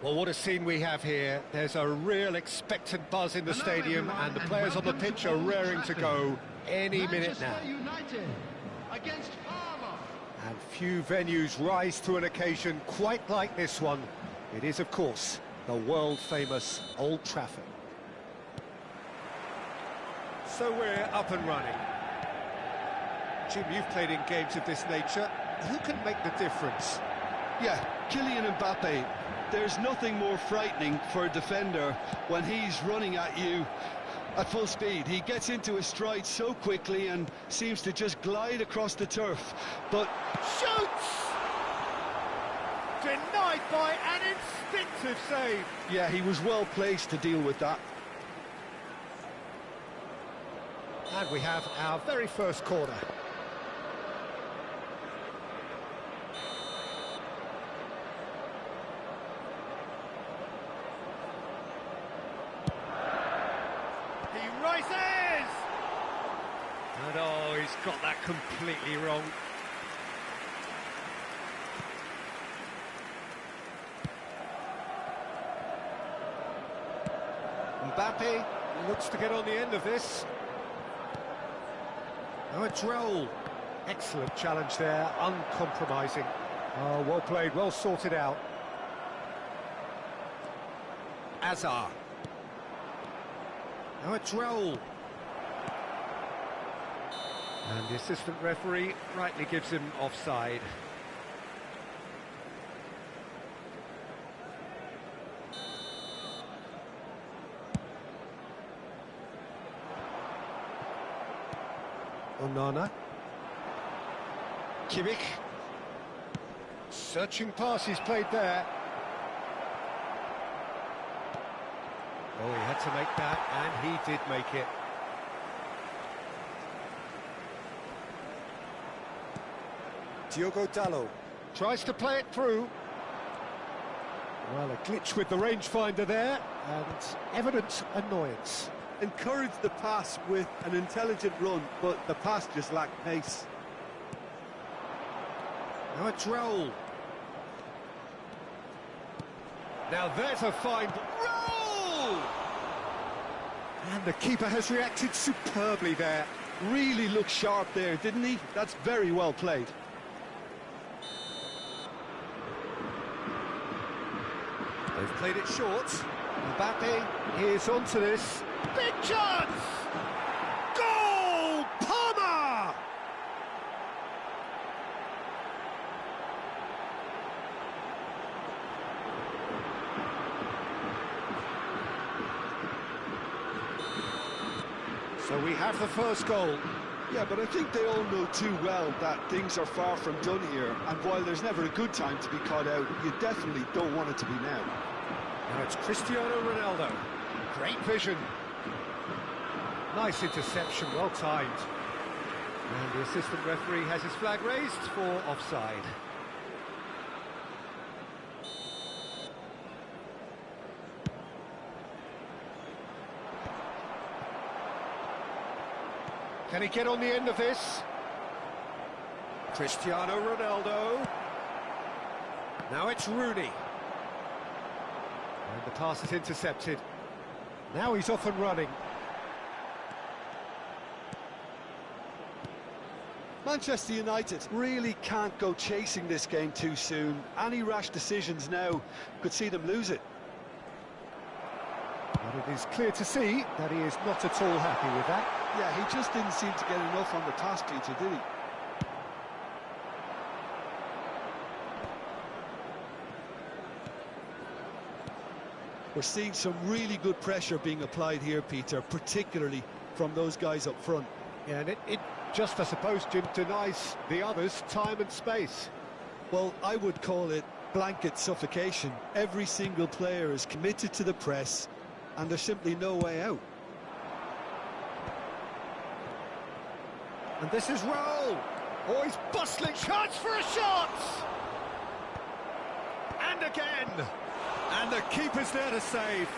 Well, what a scene we have here. There's a real expectant buzz in the stadium, and the players on the pitch are raring to go any minute now. Against Parma. And few venues rise to an occasion quite like this one. It is, of course, the world-famous Old Trafford. So we're up and running. Jim, you've played in games of this nature. Who can make the difference? Yeah, Kylian Mbappe. There's nothing more frightening for a defender when he's running at you at full speed. He gets into his stride so quickly and seems to just glide across the turf. But shoots! Denied by an instinctive save. Yeah, he was well placed to deal with that. And we have our very first corner. Rises! And oh, he's got that completely wrong. Mbappe looks to get on the end of this. Oh, a droll. Excellent challenge there, uncompromising. Oh, well played, well sorted out. Azar. Now a droll. And the assistant referee rightly gives him offside. Onana. Kimmich. Searching pass he's played there. Oh, he had to make that, and he did make it. Diogo Dalot tries to play it through. Well, a glitch with the rangefinder there, and evident annoyance. Encouraged the pass with an intelligent run, but the pass just lacked pace. Now a droll. Now there's a fine... And the keeper has reacted superbly there. Really looked sharp there, didn't he? That's very well played. They've played it short. Mbappe is onto this. Big chance! Goal! Parma! So we have the first goal. Yeah, but I think they all know too well that things are far from done here, and while there's never a good time to be caught out, you definitely don't want it to be now. Now it's Cristiano Ronaldo. Great vision. Nice interception, well timed. And the assistant referee has his flag raised for offside. Can he get on the end of this? Cristiano Ronaldo. Now it's Rooney. And the pass is intercepted. Now he's off and running. Manchester United really can't go chasing this game too soon. Any rash decisions now could see them lose it. But it is clear to see that he is not at all happy with that. Yeah, he just didn't seem to get enough on the pass feature, did he? We're seeing some really good pressure being applied here, Peter, particularly from those guys up front. Yeah, and it just, I suppose, Jim, denies the others time and space. Well, I would call it blanket suffocation. Every single player is committed to the press, and there's simply no way out. And this is Raul. Oh, he's bustling. Chance for a shot! And again. And the keeper's there to save.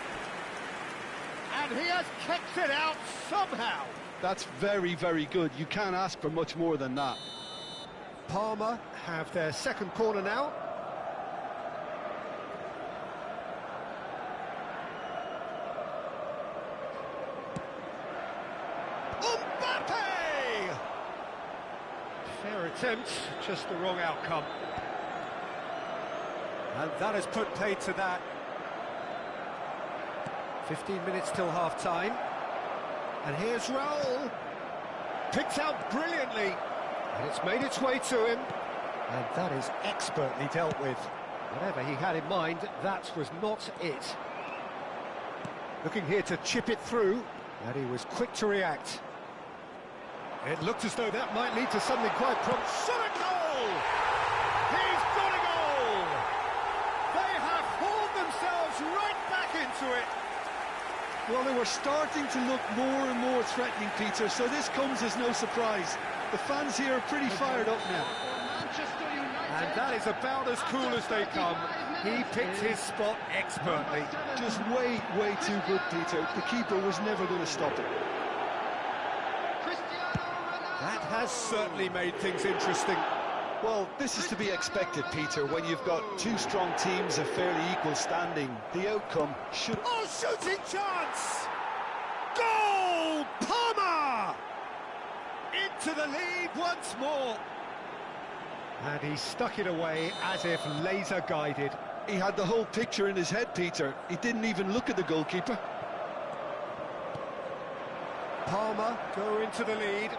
And he has kept it out somehow. That's very, very good. You can't ask for much more than that. Parma have their second corner now. Fair attempt, just the wrong outcome. And that has put paid to that. 15 minutes till half-time. And here's Raul. Picked out brilliantly. And it's made its way to him. And that is expertly dealt with. Whatever he had in mind, that was not it. Looking here to chip it through, and he was quick to react. It looked as though that might lead to something quite prompt. Shot a goal! He's got a goal! They have hauled themselves right back into it. Well, they were starting to look more and more threatening, Peter, so this comes as no surprise. The fans here are pretty fired up now. And that is about as cool as they come. He picked his spot expertly. Just way too good, Peter. The keeper was never going to stop it. That has certainly made things interesting. Well, this is to be expected, Peter, when you've got two strong teams of fairly equal standing. The outcome should... Oh, shooting chance! Goal! Palmer! Into the lead once more. And he stuck it away as if laser-guided. He had the whole picture in his head, Peter. He didn't even look at the goalkeeper. Palmer go into the lead.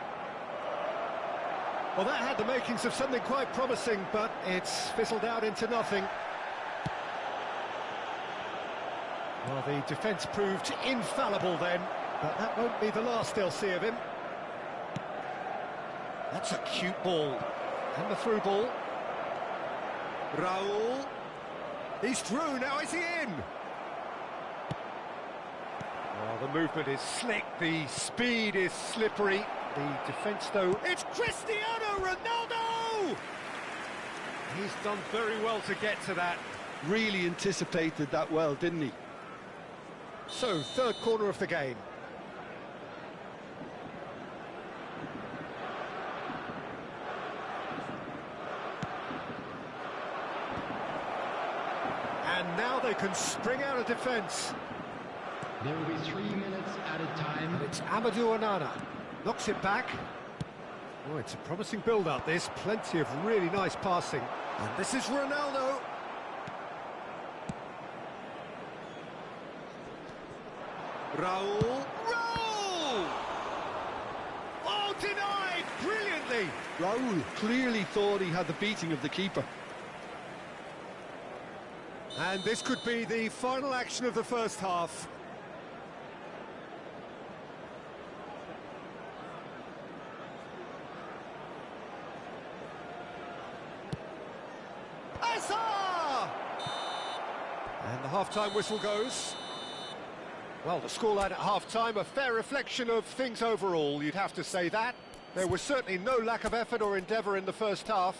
Well, that had the makings of something quite promising, but it's fizzled out into nothing. Well, the defence proved infallible then, but that won't be the last they'll see of him. That's a cute ball. And the through ball. Raul. He's through, now is he in? Well, the movement is slick, the speed is slippery. The defence, though, it's Cristiano Ronaldo! He's done very well to get to that. Really anticipated that well, didn't he? So, third corner of the game. And now they can spring out of defence. There will be 3 minutes at a time. And it's Amadou Onana. Knocks it back. Oh, it's a promising build-up, this. Plenty of really nice passing. And this is Ronaldo. Raul. Raul! Oh, denied! Brilliantly! Raul clearly thought he had the beating of the keeper. And this could be the final action of the first half. And the half-time whistle goes. Well, the scoreline at half-time, a fair reflection of things overall, you'd have to say that. There was certainly no lack of effort or endeavour in the first half.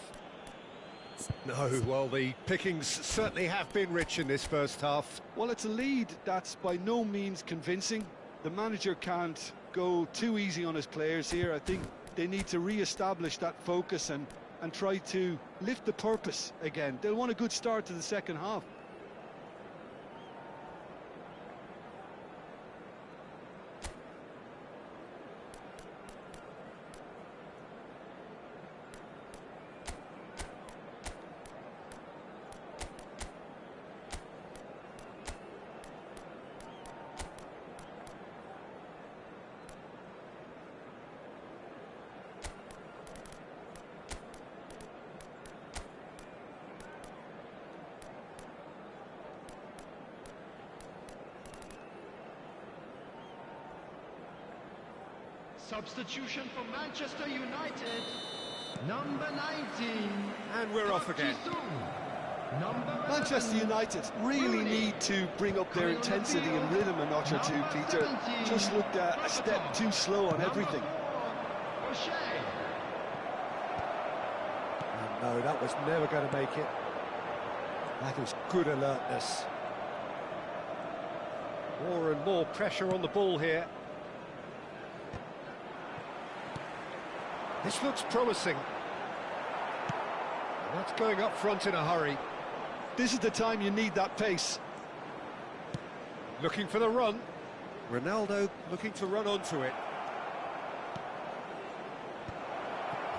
No, well, the pickings certainly have been rich in this first half. Well, it's a lead that's by no means convincing. The manager can't go too easy on his players here. I think they need to re-establish that focus and try to lift the purpose again. They'll want a good start to the second half. Substitution for Manchester United, number 19. And we're off again. Manchester United really need to bring up their intensity and rhythm a notch or two, Peter. Just looked a step too slow on everything. No, that was never going to make it. That was good alertness. More and more pressure on the ball here. This looks promising. That's going up front in a hurry. This is the time you need that pace. Looking for the run. Ronaldo looking to run onto it.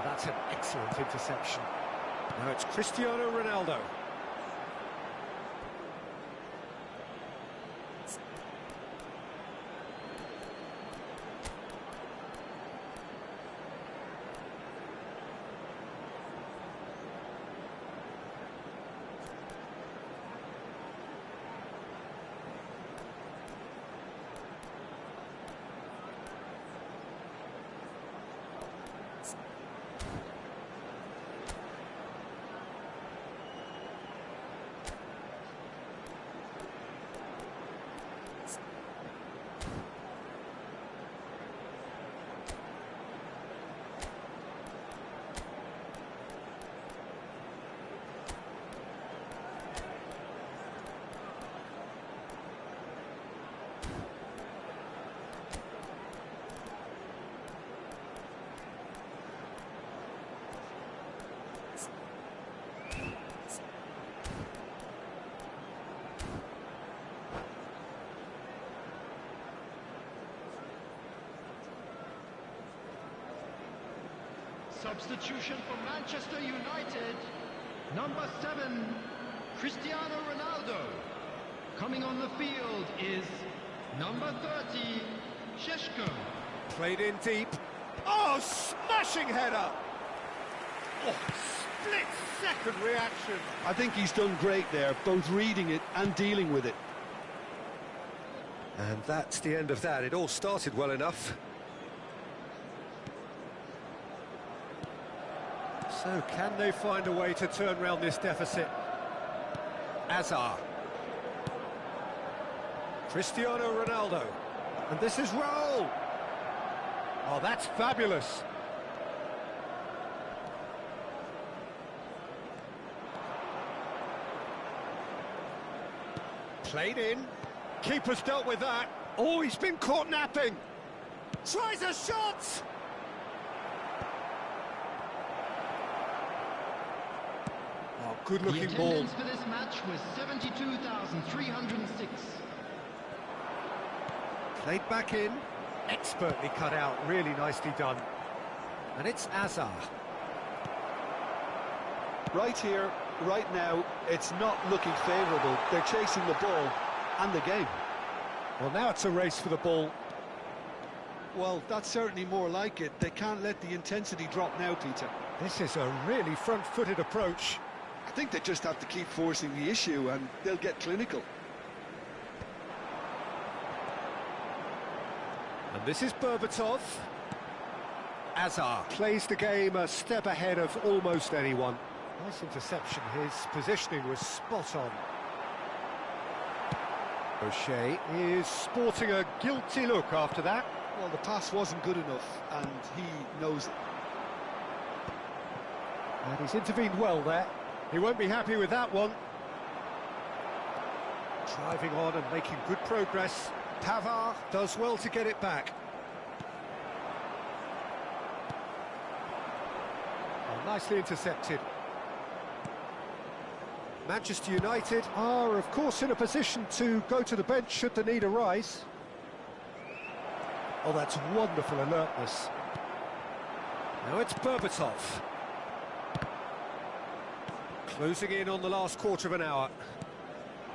that's an excellent interception. Now it's Cristiano Ronaldo. Substitution for Manchester United. Number 7, Cristiano Ronaldo. Coming on the field is number 30, Šeško. Played in deep. Oh, smashing header! Oh, split-second reaction. I think he's done great there, both reading it and dealing with it. And that's the end of that. It all started well enough. So can they find a way to turn around this deficit? Hazard. Cristiano Ronaldo. And this is Raul. Oh, that's fabulous. Played in. Keeper's dealt with that. Oh, he's been caught napping. Tries a shot. Oh, good-looking ball. The attendance for this match was 72,306. Played back in. Expertly cut out. Really nicely done. And it's Hazard. Right here, right now, it's not looking favourable. They're chasing the ball and the game. Well, now it's a race for the ball. Well, that's certainly more like it. They can't let the intensity drop now, Peter. This is a really front-footed approach. I think they just have to keep forcing the issue and they'll get clinical. And this is Berbatov. Hazard plays the game a step ahead of almost anyone. Nice interception. His positioning was spot on. O'Shea is sporting a guilty look after that. Well, the pass wasn't good enough and he knows it. And he's intervened well there. He won't be happy with that one. Driving on and making good progress. Pavard does well to get it back. Oh, nicely intercepted. Manchester United are, of course, in a position to go to the bench should the need arise. Oh, that's wonderful alertness. Now it's Berbatov. Closing in on the last quarter of an hour.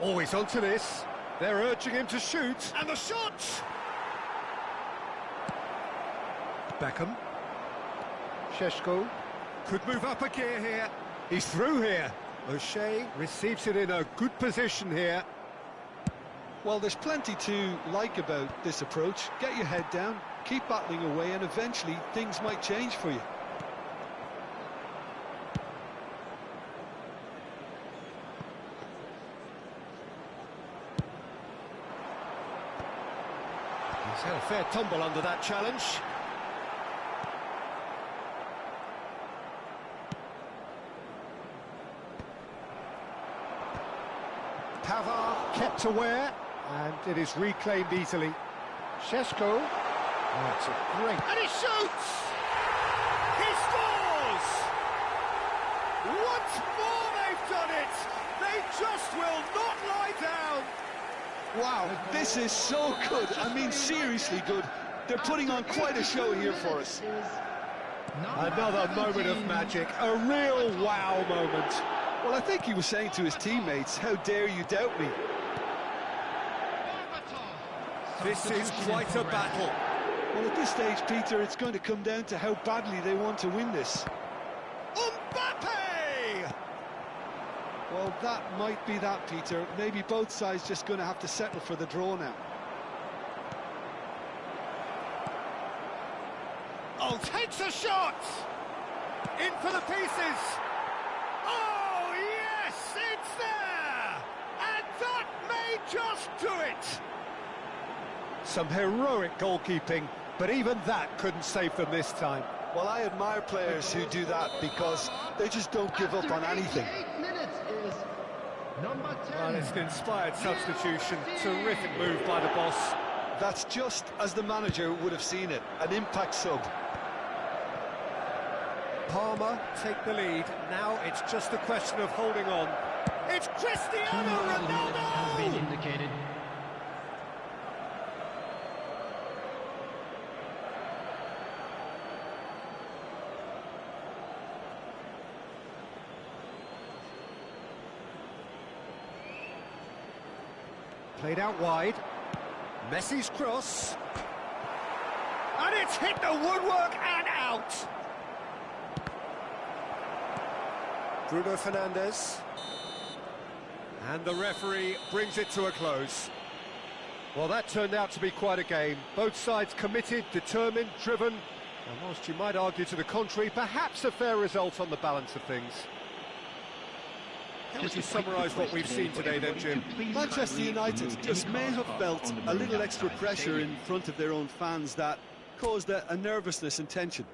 Oh, he's onto this. They're urging him to shoot. And the shot! Beckham. Šeško could move up a gear here. He's through here. O'Shea receives it in a good position here. Well, there's plenty to like about this approach. Get your head down, keep battling away, and eventually things might change for you. He's had a fair tumble under that challenge. Pavard kept aware, and it is reclaimed easily. Šeško. Oh, it's a great... And he shoots! He scores! Once more they've done it! They just will not lie down! Wow, this is so good. I mean, seriously good. They're putting on quite a show here for us. Another moment of magic, a real wow moment. Well, I think he was saying to his teammates, how dare you doubt me? This is quite a battle. Well, at this stage, Peter, it's going to come down to how badly they want to win this. Mbappe! Well, that might be that, Peter. Maybe both sides just going to have to settle for the draw now. Oh, takes a shot! In for the pieces! Oh, yes, it's there! And that may just do it! Some heroic goalkeeping, but even that couldn't save them this time. Well, I admire players who do that because they just don't give up on anything. 8 minutes is number 10. Well, it's an inspired substitution. Terrific move by the boss. That's just as the manager would have seen it, an impact sub. Palmer take the lead. Now it's just a question of holding on. It's Cristiano Ronaldo! Has been indicated. Played out wide. Messi's cross. And it's hit the woodwork and out! Bruno Fernandes. And the referee brings it to a close. Well, that turned out to be quite a game. Both sides committed, determined, driven. And whilst you might argue to the contrary, perhaps a fair result on the balance of things. How would you summarise what we've seen today then, Jim? Manchester United just may have felt a little extra pressure in front of their own fans that caused a nervousness and tension.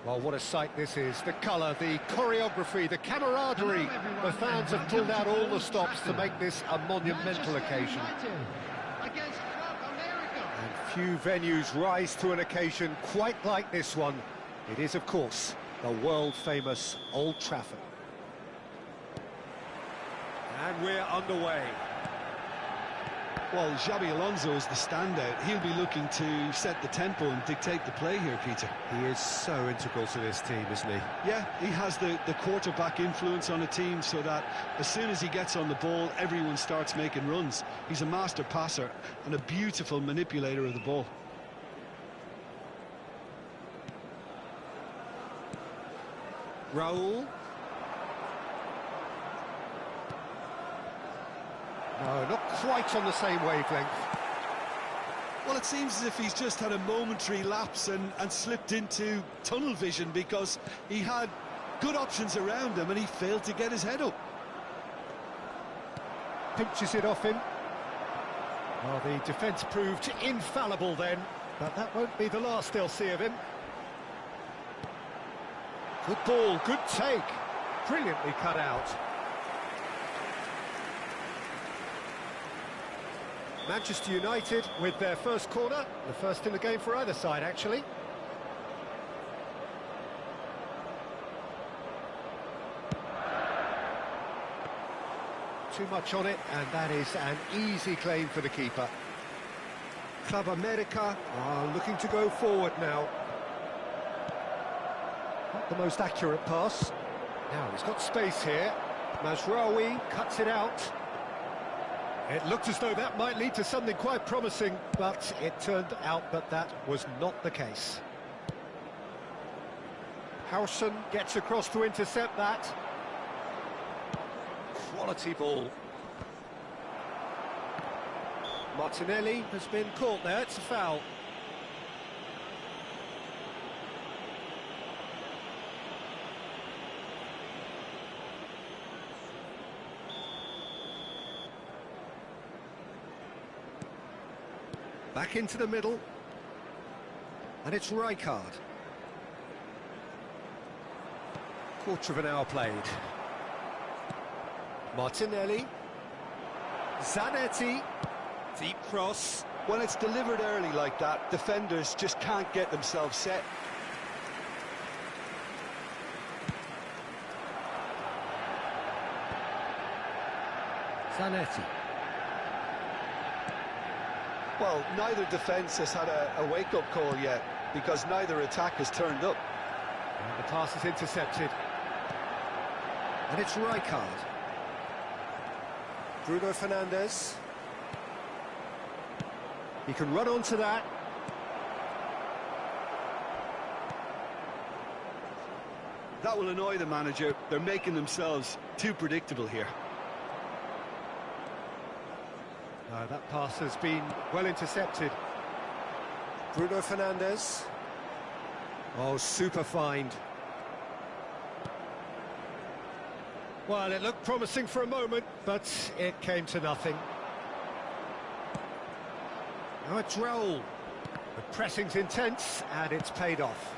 Well, what a sight this is. The colour, the choreography, the camaraderie. The fans have pulled out all the stops to make this a monumental occasion. And few venues rise to an occasion quite like this one. It is, of course, the world-famous Old Trafford. And we're underway. Well, Xabi Alonso is the standout. He'll be looking to set the tempo and dictate the play here, Peter. He is so integral to this team, isn't he? Yeah, he has the quarterback influence on a team so that as soon as he gets on the ball, everyone starts making runs. He's a master passer and a beautiful manipulator of the ball. Raul. No, not quite on the same wavelength. Well, it seems as if he's just had a momentary lapse and slipped into tunnel vision because he had good options around him and he failed to get his head up. Pinches it off him. Well, the defence proved infallible then, but that won't be the last they'll see of him. Good ball, good take. Brilliantly cut out. Manchester United with their first corner, the first in the game for either side, actually. Too much on it, and that is an easy claim for the keeper. Club America are looking to go forward now. Not the most accurate pass. Now he's got space here. Mazraoui cuts it out. It looked as though that might lead to something quite promising, but it turned out that that was not the case. Howson gets across to intercept that. Quality ball. Martinelli has been caught there, it's a foul. Back into the middle, and it's Rijkaard. Quarter of an hour played. Martinelli, Zanetti, deep cross. When it's delivered early like that, defenders just can't get themselves set. Zanetti. Well, neither defence has had a wake-up call yet, because neither attack has turned up. And the pass is intercepted. And it's Rijkaard. Bruno Fernandes. He can run onto that. That will annoy the manager. They're making themselves too predictable here. That pass has been well intercepted. Bruno Fernandes. Oh, super find. Well, it looked promising for a moment, but it came to nothing. Now it's Raul. The pressing's intense, and it's paid off.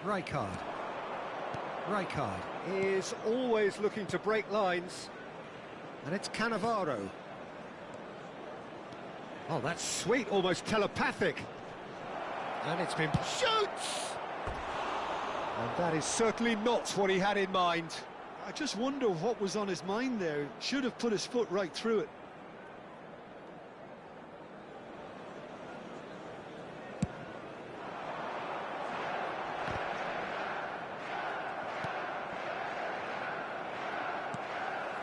Rijkaard. Rijkaard is always looking to break lines. And it's Cannavaro. Oh, that's sweet, almost telepathic. And it's been... Shoots! And that is certainly not what he had in mind. I just wonder what was on his mind there. Should have put his foot right through it.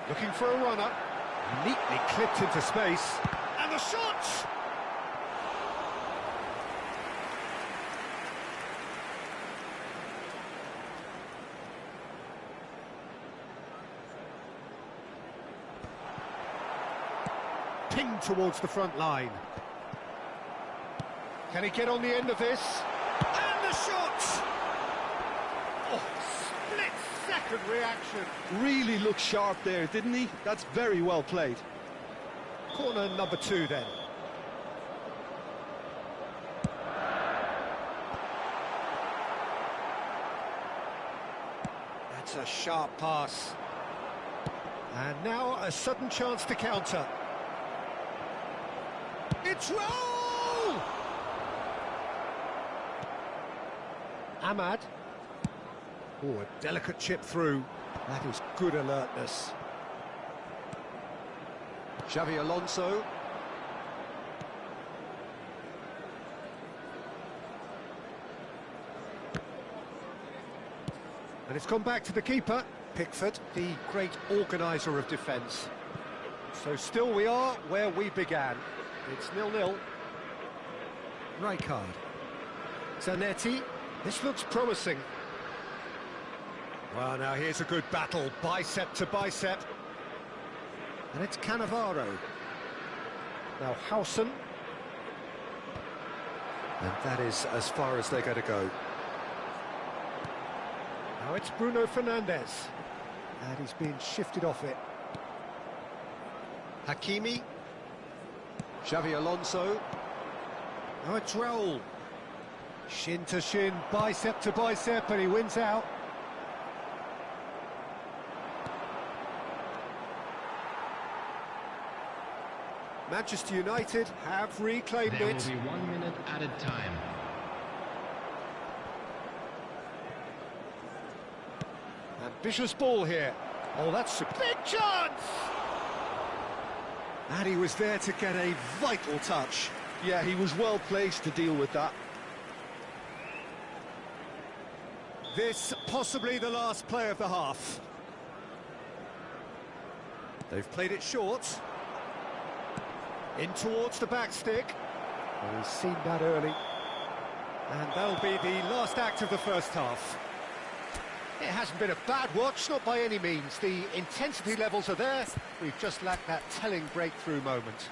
Looking for a runner, neatly clipped into space, and the shot! Pinged towards the front line. Can he get on the end of this? And the shot! Oh, split-second reaction. Really looked sharp there, didn't he? That's very well played. Corner number 2 then. It's a sharp pass. And now a sudden chance to counter. It's roll! Ahmad. Oh, a delicate chip through. That is good alertness. Xavi Alonso. And it's gone back to the keeper, Pickford, the great organiser of defence. So still we are where we began. It's 0-0. Rijkaard. Zanetti. This looks promising. Well, now here's a good battle, bicep to bicep. And it's Cannavaro. Now Howson. And that is as far as they're going to go. Now it's Bruno Fernandes. And he's being shifted off it. Hakimi. Xavi Alonso. Now it's Raul. Shin to shin, bicep to bicep, and he wins out. Manchester United have reclaimed it. There will be 1 minute added time. Ambitious ball here. Oh, that's a big chance! And he was there to get a vital touch. Yeah, he was well placed to deal with that. This possibly the last play of the half. They've played it short. In towards the back stick. Well, he's seen that early. And that'll be the last act of the first half. It hasn't been a bad watch, not by any means. The intensity levels are there. We've just lacked that telling breakthrough moment.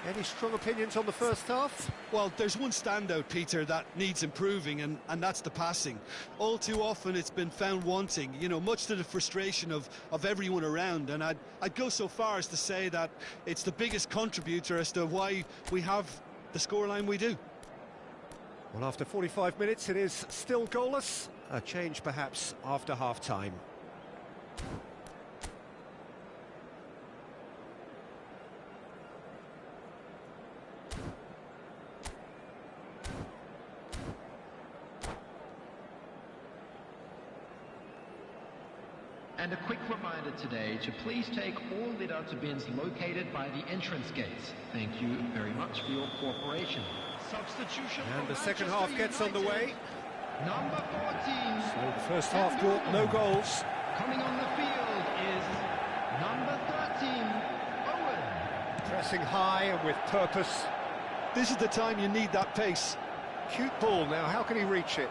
Any strong opinions on the first half? Well, there's one standout, Peter, that needs improving, and that's the passing. All too often it's been found wanting, you know, much to the frustration of everyone around. And I'd go so far as to say that it's the biggest contributor as to why we have the scoreline we do. Well, after 45 minutes, it is still goalless. A change, perhaps, after half-time. And a quick reminder today to please take all litter to bins located by the entrance gates. Thank you very much for your cooperation. Substitution. And the second half gets underway. Number 14. So the first half brought no goals. Coming on the field is number 13, Owen. Pressing high and with purpose. This is the time you need that pace. Cute ball now, how can he reach it?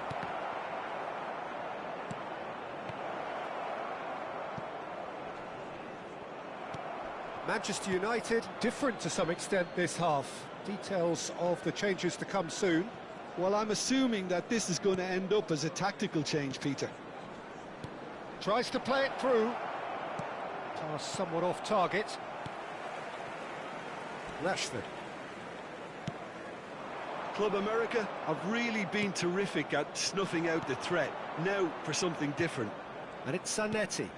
Manchester United, different to some extent this half. Details of the changes to come soon. Well, I'm assuming that this is going to end up as a tactical change, Peter. Tries to play it through. Pass somewhat off target. Rashford. Club America have really been terrific at snuffing out the threat. Now for something different. And it's Zanetti.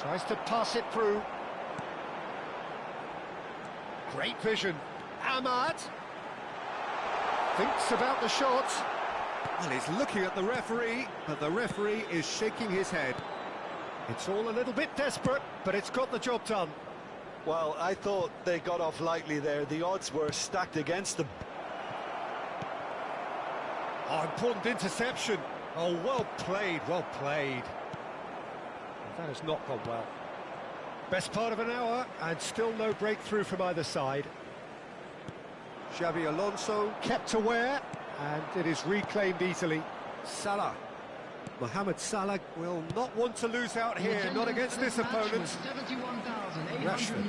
Tries to pass it through. Great vision. Ahmad. Thinks about the shot. Well, he's looking at the referee, but the referee is shaking his head. It's all a little bit desperate, but it's got the job done. Well, I thought they got off lightly there. The odds were stacked against them. Oh, important interception. Oh, well played, well played. That has not gone well. Best part of an hour, and still no breakthrough from either side. Xavi Alonso kept aware, and it is reclaimed easily. Salah. Mohamed Salah will not want to lose out here, not against this opponent. Rashford.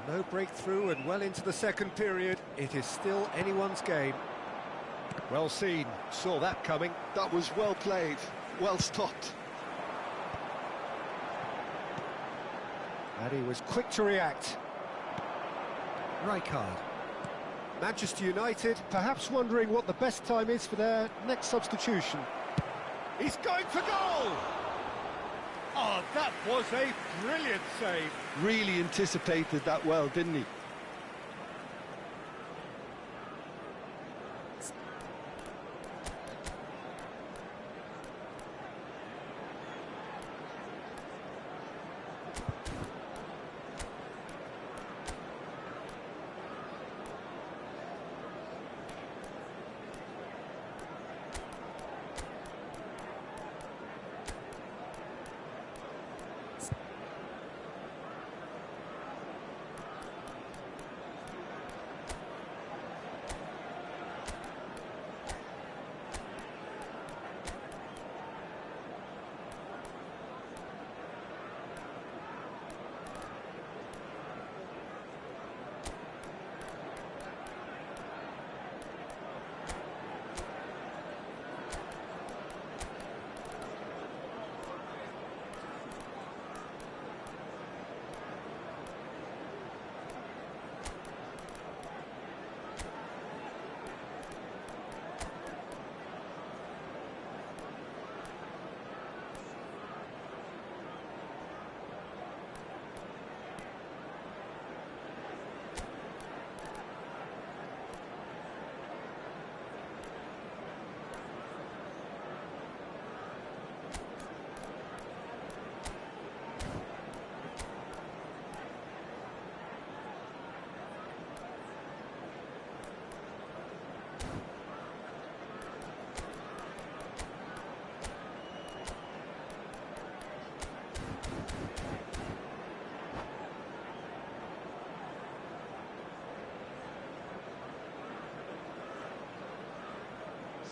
No breakthrough and well into the second period. It is still anyone's game. Well seen, saw that coming. That was well played, well stopped. And he was quick to react. Rijkaard. Manchester United perhaps wondering what the best time is for their next substitution. He's going for goal! Oh, that was a brilliant save. Really anticipated that well, didn't he?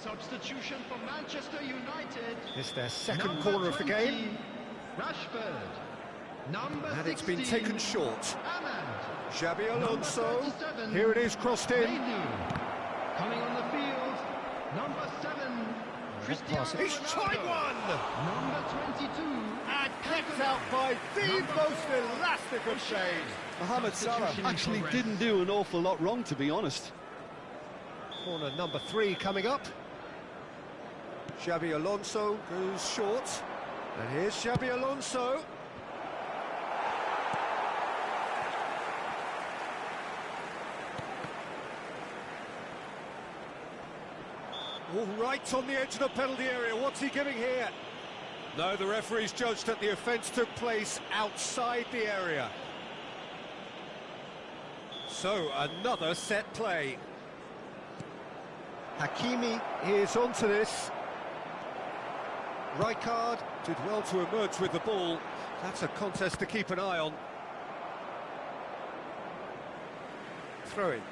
Substitution for Manchester United. It's their second Number corner of the 20, game. Rashford. Number And 16, it's been taken short. Ahmad. Xabi Alonso. Number 37, Here it is, crossed in. Menu. Coming on the field, number 7, Cristiano He's Ronaldo. tried one! Number 22, And kept out by the most elastic of saves. Mohamed Salah Substitution in actually progress. didn't do an awful lot wrong, to be honest. Corner number 3 coming up. Xabi Alonso goes short. And here's Xabi Alonso. All right on the edge of the penalty area. What's he giving here? No, the referee's judged that the offence took place outside the area. So, another set play. Hakimi is onto this. Rijkaard did well to emerge with the ball. That's a contest to keep an eye on. Throw-in.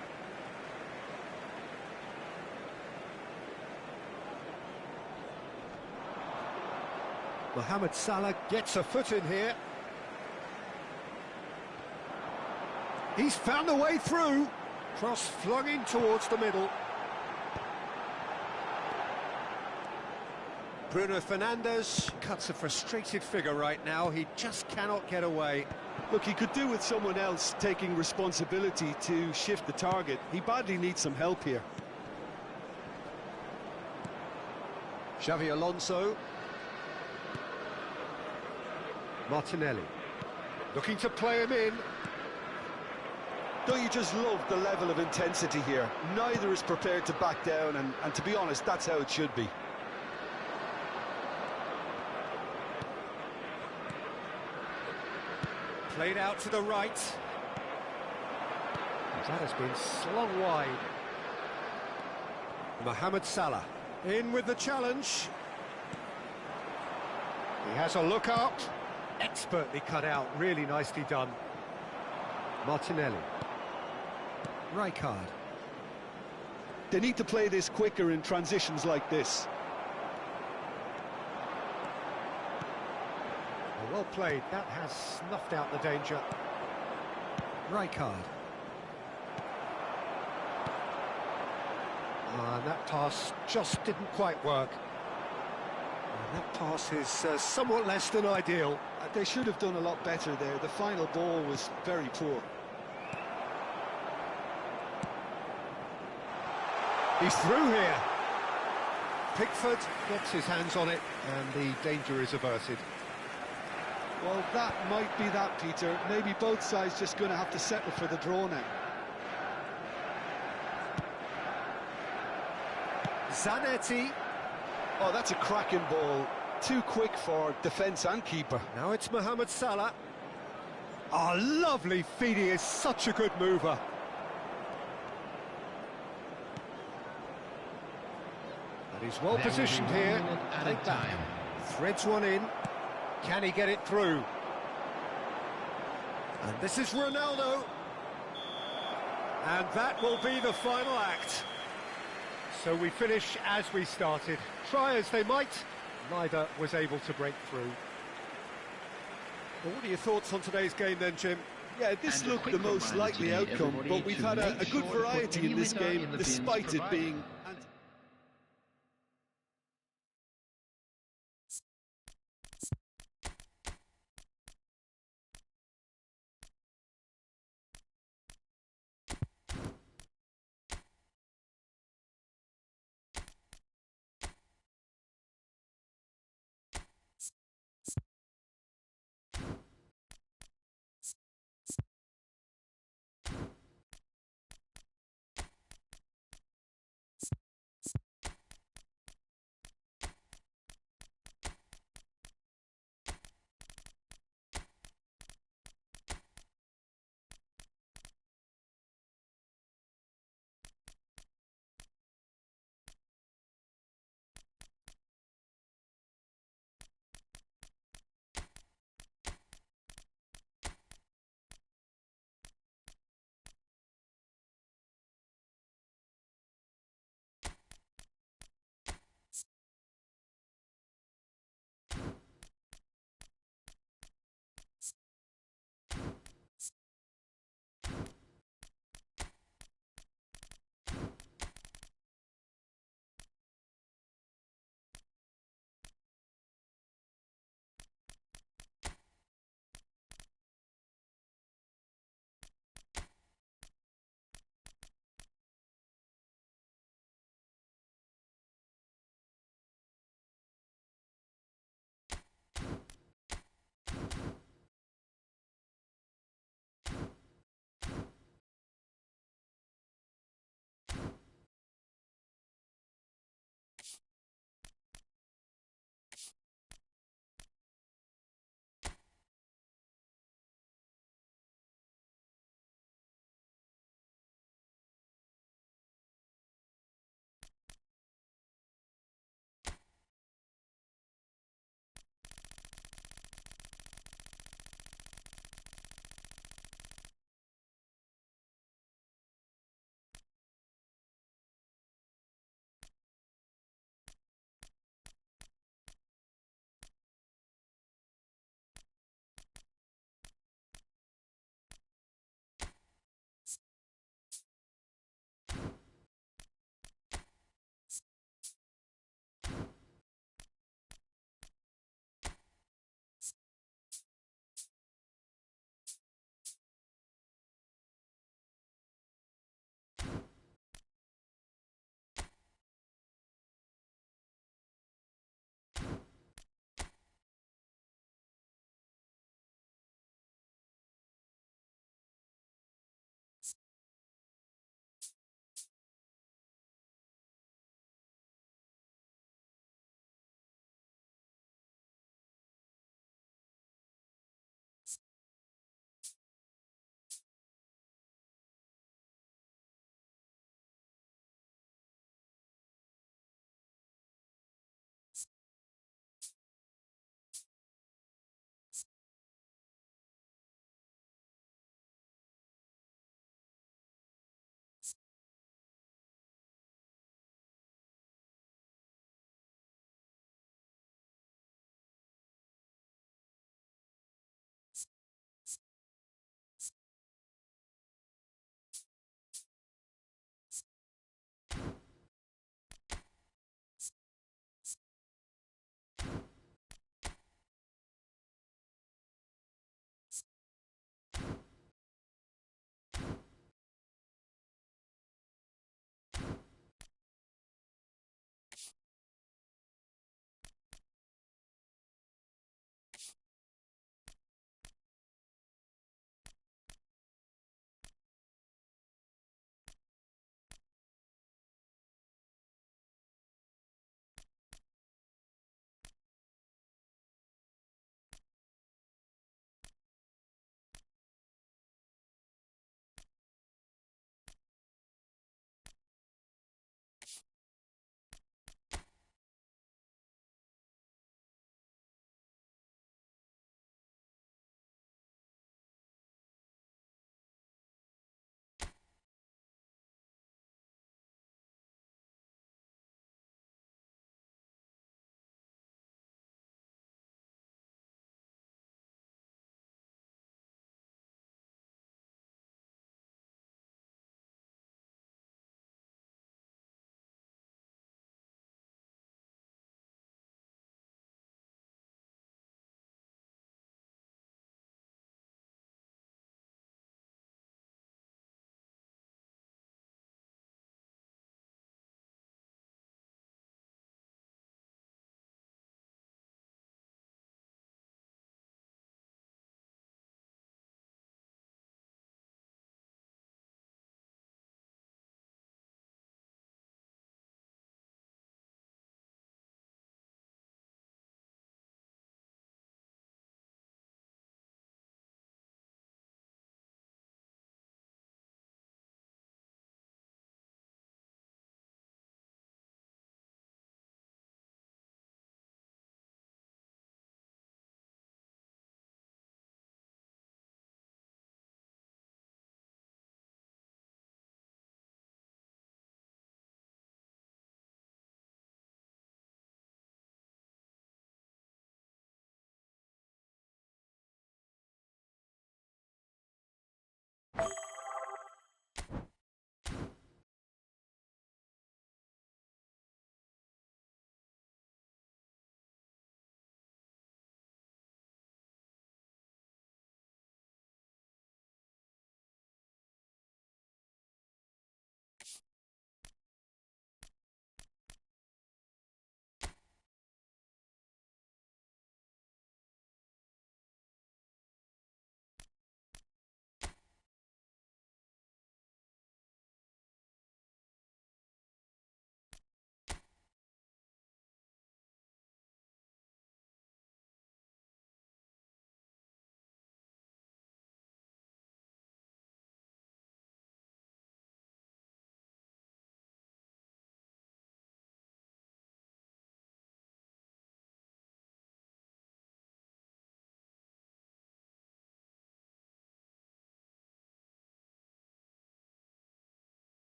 Mohamed Salah gets a foot in here. He's found a way through. Cross flung in towards the middle. Bruno Fernandes cuts a frustrated figure right now. He just cannot get away. Look, he could do with someone else taking responsibility to shift the target. He badly needs some help here. Xabi Alonso. Martinelli. Looking to play him in. Don't you just love the level of intensity here? Neither is prepared to back down, and to be honest, that's how it should be. Played out to the right. That has been slung wide. Mohamed Salah in with the challenge. He has a look up. Expertly cut out, really nicely done. Martinelli. Rijkaard. They need to play this quicker in transitions like this. Well played, that has snuffed out the danger. Rijkaard. And that pass just didn't quite work. And that pass is somewhat less than ideal. They should have done a lot better there. The final ball was very poor. He's through here. Pickford gets his hands on it, and the danger is averted. Well, that might be that, Peter. Maybe both sides just going to have to settle for the draw now. Zanetti. Oh, that's a cracking ball. Too quick for defence and keeper. Now it's Mohamed Salah. Oh, lovely feed. He is such a good mover. And he's well positioned here. Take that. Threads one in. Can he get it through? And this is Ronaldo. And that will be the final act. So we finish as we started. Try as they might, neither was able to break through. Well, what are your thoughts on today's game then, Jim? Yeah, this looked the most likely outcome, but we've had a good variety in this game, despite it being...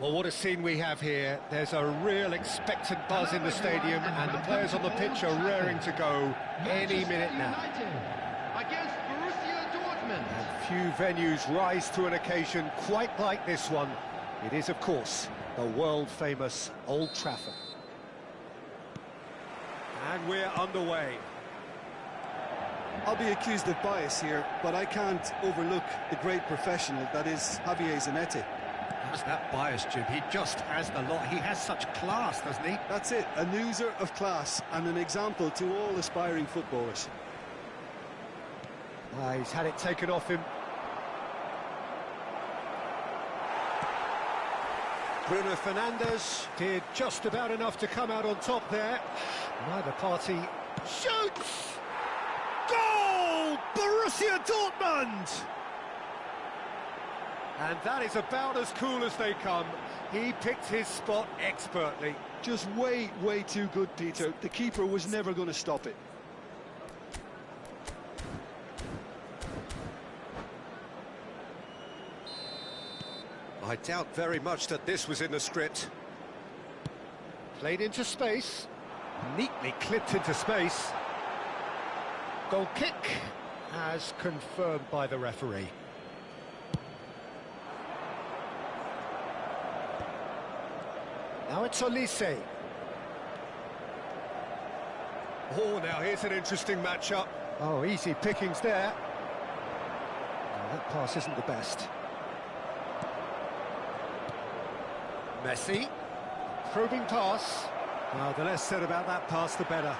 Well, what a scene we have here. There's a real expectant buzz in the stadium, and the players on the pitch are raring to go any minute now. Against Borussia Dortmund. And few venues rise to an occasion quite like this one. It is, of course, the world-famous Old Trafford. And we're underway. I'll be accused of bias here, but I can't overlook the great professional that is Javier Zanetti. How's that bias, Jim? He just has the lot. He has such class, doesn't he? That's it, an oozer of class and an example to all aspiring footballers. He's had it taken off him. Bruno Fernandes did just about enough to come out on top there. Neither party shoots! Goal! Borussia Dortmund! And that is about as cool as they come. He picked his spot expertly. Just way too good, Peter. The keeper was never going to stop it. I doubt very much that this was in the script. Played into space. Neatly clipped into space. Goal kick, as confirmed by the referee. Now it's Olise. Oh, now here's an interesting matchup. Oh, easy pickings there. Oh, that pass isn't the best. Messi. Probing pass. Well, the less said about that pass, the better.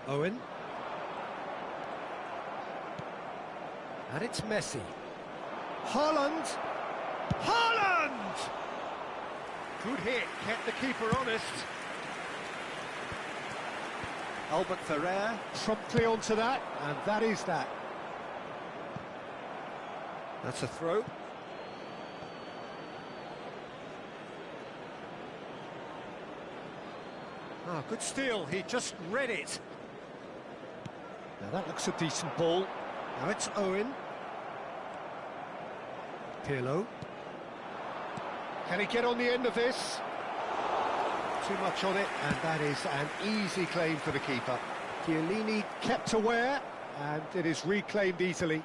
Owen. And it's Messi. Haaland! Haaland! Good hit, kept the keeper honest. Albert Ferrer promptly onto that, and that is that. That's a throw. Ah, good steal, he just read it. Now that looks a decent ball. Now it's Owen. Pirlo. Can he get on the end of this? Too much on it, and that is an easy claim for the keeper. Chiellini kept aware, and it is reclaimed easily.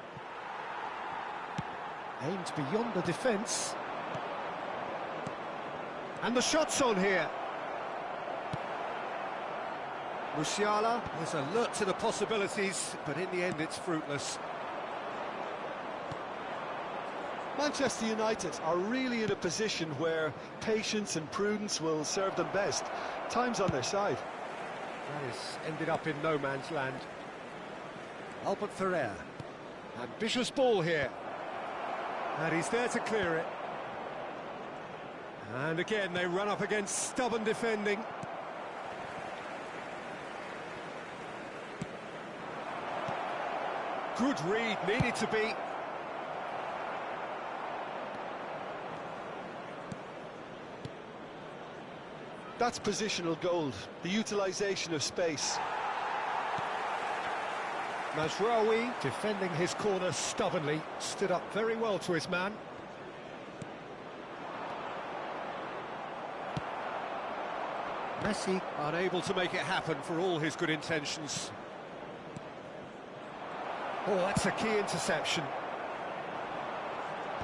Aimed beyond the defence. And the shot's on here. Musiala is alert to the possibilities, but in the end it's fruitless. Manchester United are really in a position where patience and prudence will serve them best. Time's on their side. That has ended up in no man's land. Albert Ferrer. Ambitious ball here. And he's there to clear it. And again, they run up against stubborn defending. Good read, needed to be. That's positional gold, the utilisation of space. Mazraoui, defending his corner stubbornly, stood up very well to his man. Messi unable to make it happen for all his good intentions. Oh, that's a key interception.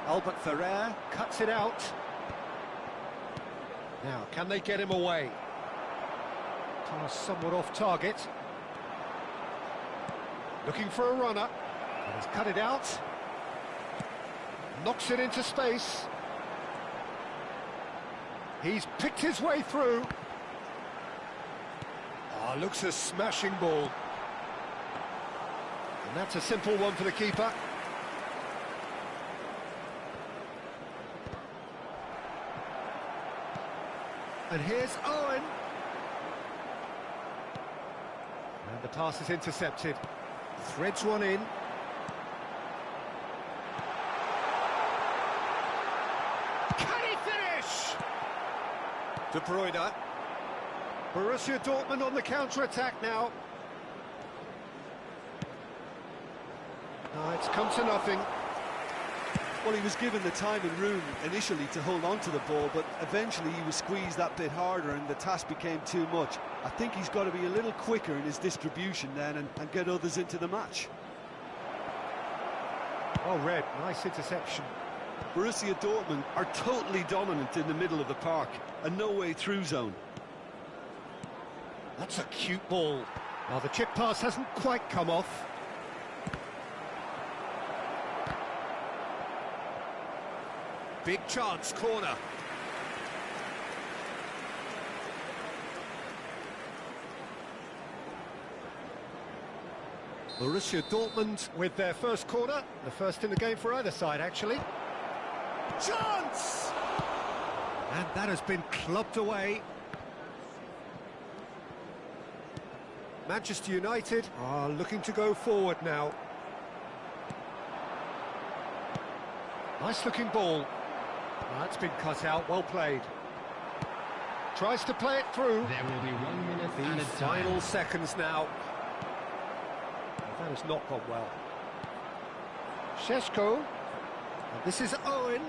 Albert Ferrer cuts it out. Now, can they get him away? Pass somewhat off target. Looking for a runner. And he's cut it out. Knocks it into space. He's picked his way through. Ah, looks a smashing ball. And that's a simple one for the keeper. And here's Owen. And the pass is intercepted. Threads one in. Can he finish? De Bruyne. Borussia Dortmund on the counter-attack now. No, it's come to nothing. Well, he was given the time and room initially to hold on to the ball, but eventually he was squeezed that bit harder and the task became too much. I think he's got to be a little quicker in his distribution then and get others into the match. Well read, nice interception. Borussia Dortmund are totally dominant in the middle of the park, a no-way through zone. That's a cute ball. Well, the chip pass hasn't quite come off. Big chance, corner. Borussia Dortmund with their first corner, the first in the game for either side, actually. Chance! And that has been clubbed away. Manchester United are looking to go forward now. Nice looking ball. That's been cut out, well played. Tries to play it through. There will be 1 minute added The time. final seconds now. That has not gone well. Šeško. And this is Owen.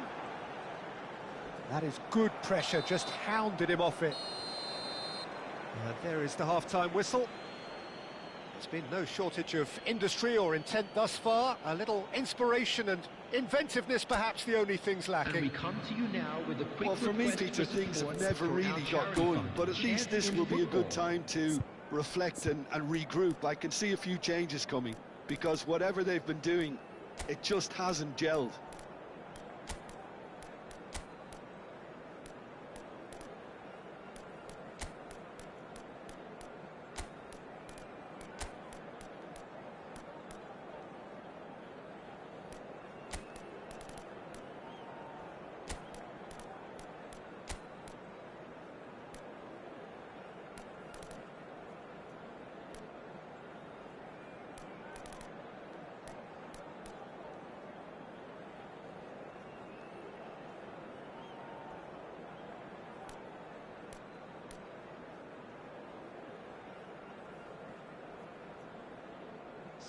That is good pressure, just hounded him off it. And there is the half-time whistle. There's been no shortage of industry or intent thus far. A little inspiration and inventiveness, perhaps the only things And we lacking. come to you now with a quick Well, for me, request Peter, for things support have never for our really got charity going, fund, but at least this will be a good Football. time to reflect and regroup. I can see a few changes coming, because whatever they've been doing, it just hasn't gelled.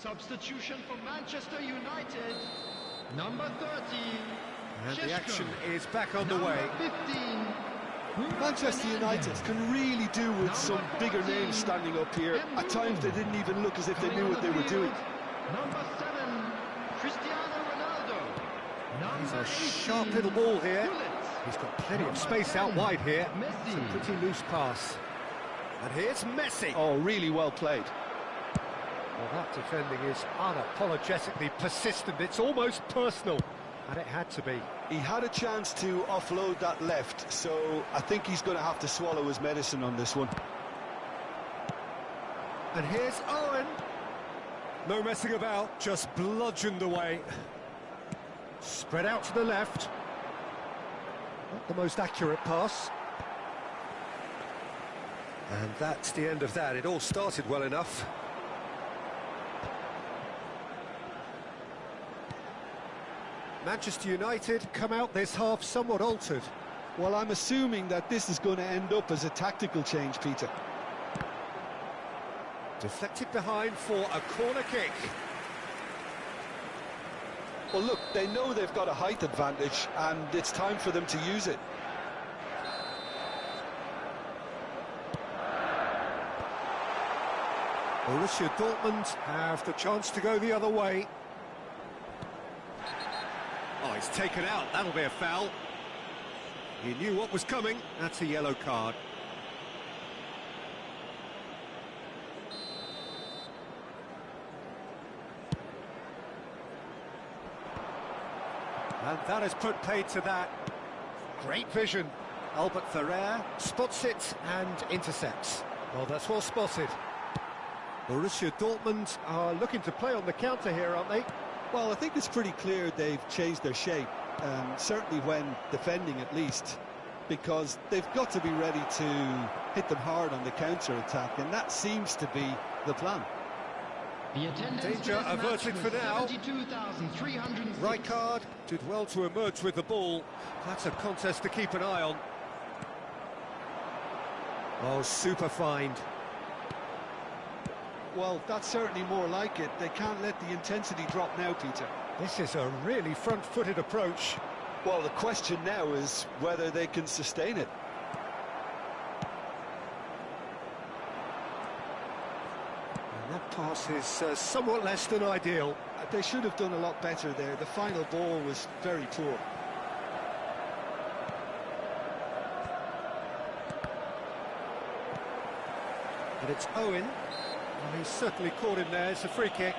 Substitution for Manchester United. Number 30. And the Šeško. action is back on the Number way. 15. Manchester United can really do with some bigger names standing up here. At times they didn't even look as if they knew what they were doing. Number 7. Cristiano Ronaldo. He's Number a 18, sharp little ball here. Gullit. He's got plenty of Number space out 10, wide here. It's a Messi. pretty loose pass. And here's Messi. Oh, really well played. Well, that defending is unapologetically persistent. It's almost personal. And it had to be. He had a chance to offload that left, so I think he's going to have to swallow his medicine on this one. And here's Owen. No messing about, just bludgeoned away. Spread out to the left. Not the most accurate pass. And that's the end of that. It all started well enough. Manchester United come out this half somewhat altered. Well, I'm assuming that this is going to end up as a tactical change, Peter. Deflected behind for a corner kick. Well, look, they know they've got a height advantage, and it's time for them to use it. Borussia Dortmund have the chance to go the other way. Oh, he's taken out. That'll be a foul. He knew what was coming. That's a yellow card. And that has put paid to that. Great vision. Albert Ferrer spots it and intercepts. Well, that's well spotted. Borussia Dortmund are looking to play on the counter here, aren't they? Well, I think it's pretty clear they've changed their shape, certainly when defending at least, because they've got to be ready to hit them hard on the counter-attack, and that seems to be the plan. The attendance Danger for this averted match for was now. 72,306. Rijkaard did well to emerge with the ball. That's a contest to keep an eye on. Oh, super find. Well, that's certainly more like it. They can't let the intensity drop now, Peter. This is a really front-footed approach. Well, the question now is whether they can sustain it. And that pass is somewhat less than ideal. They should have done a lot better there. The final ball was very poor. And it's Owen. Well, he's certainly caught him there. It's a free kick.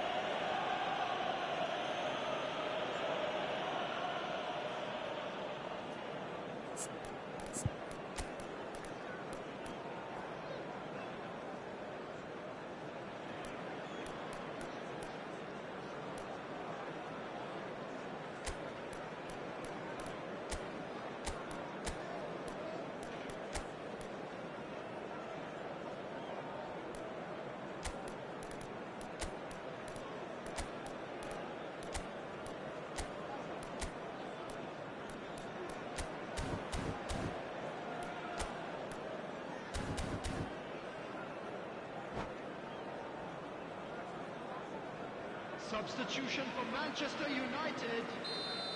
Substitution for Manchester United.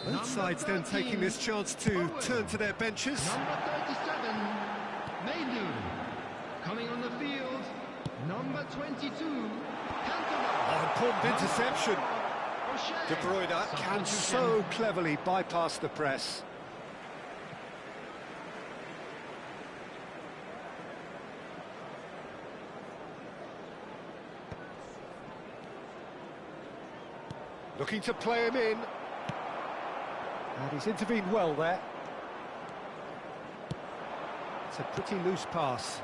Both sides then taking this chance to turn to their benches. Number 37, Mainu. Coming on the field, number 22, Cantona. Oh, important interception. O'Shea. De Bruyne can so cleverly bypass the press. Looking to play him in. And he's intervened well there. It's a pretty loose pass.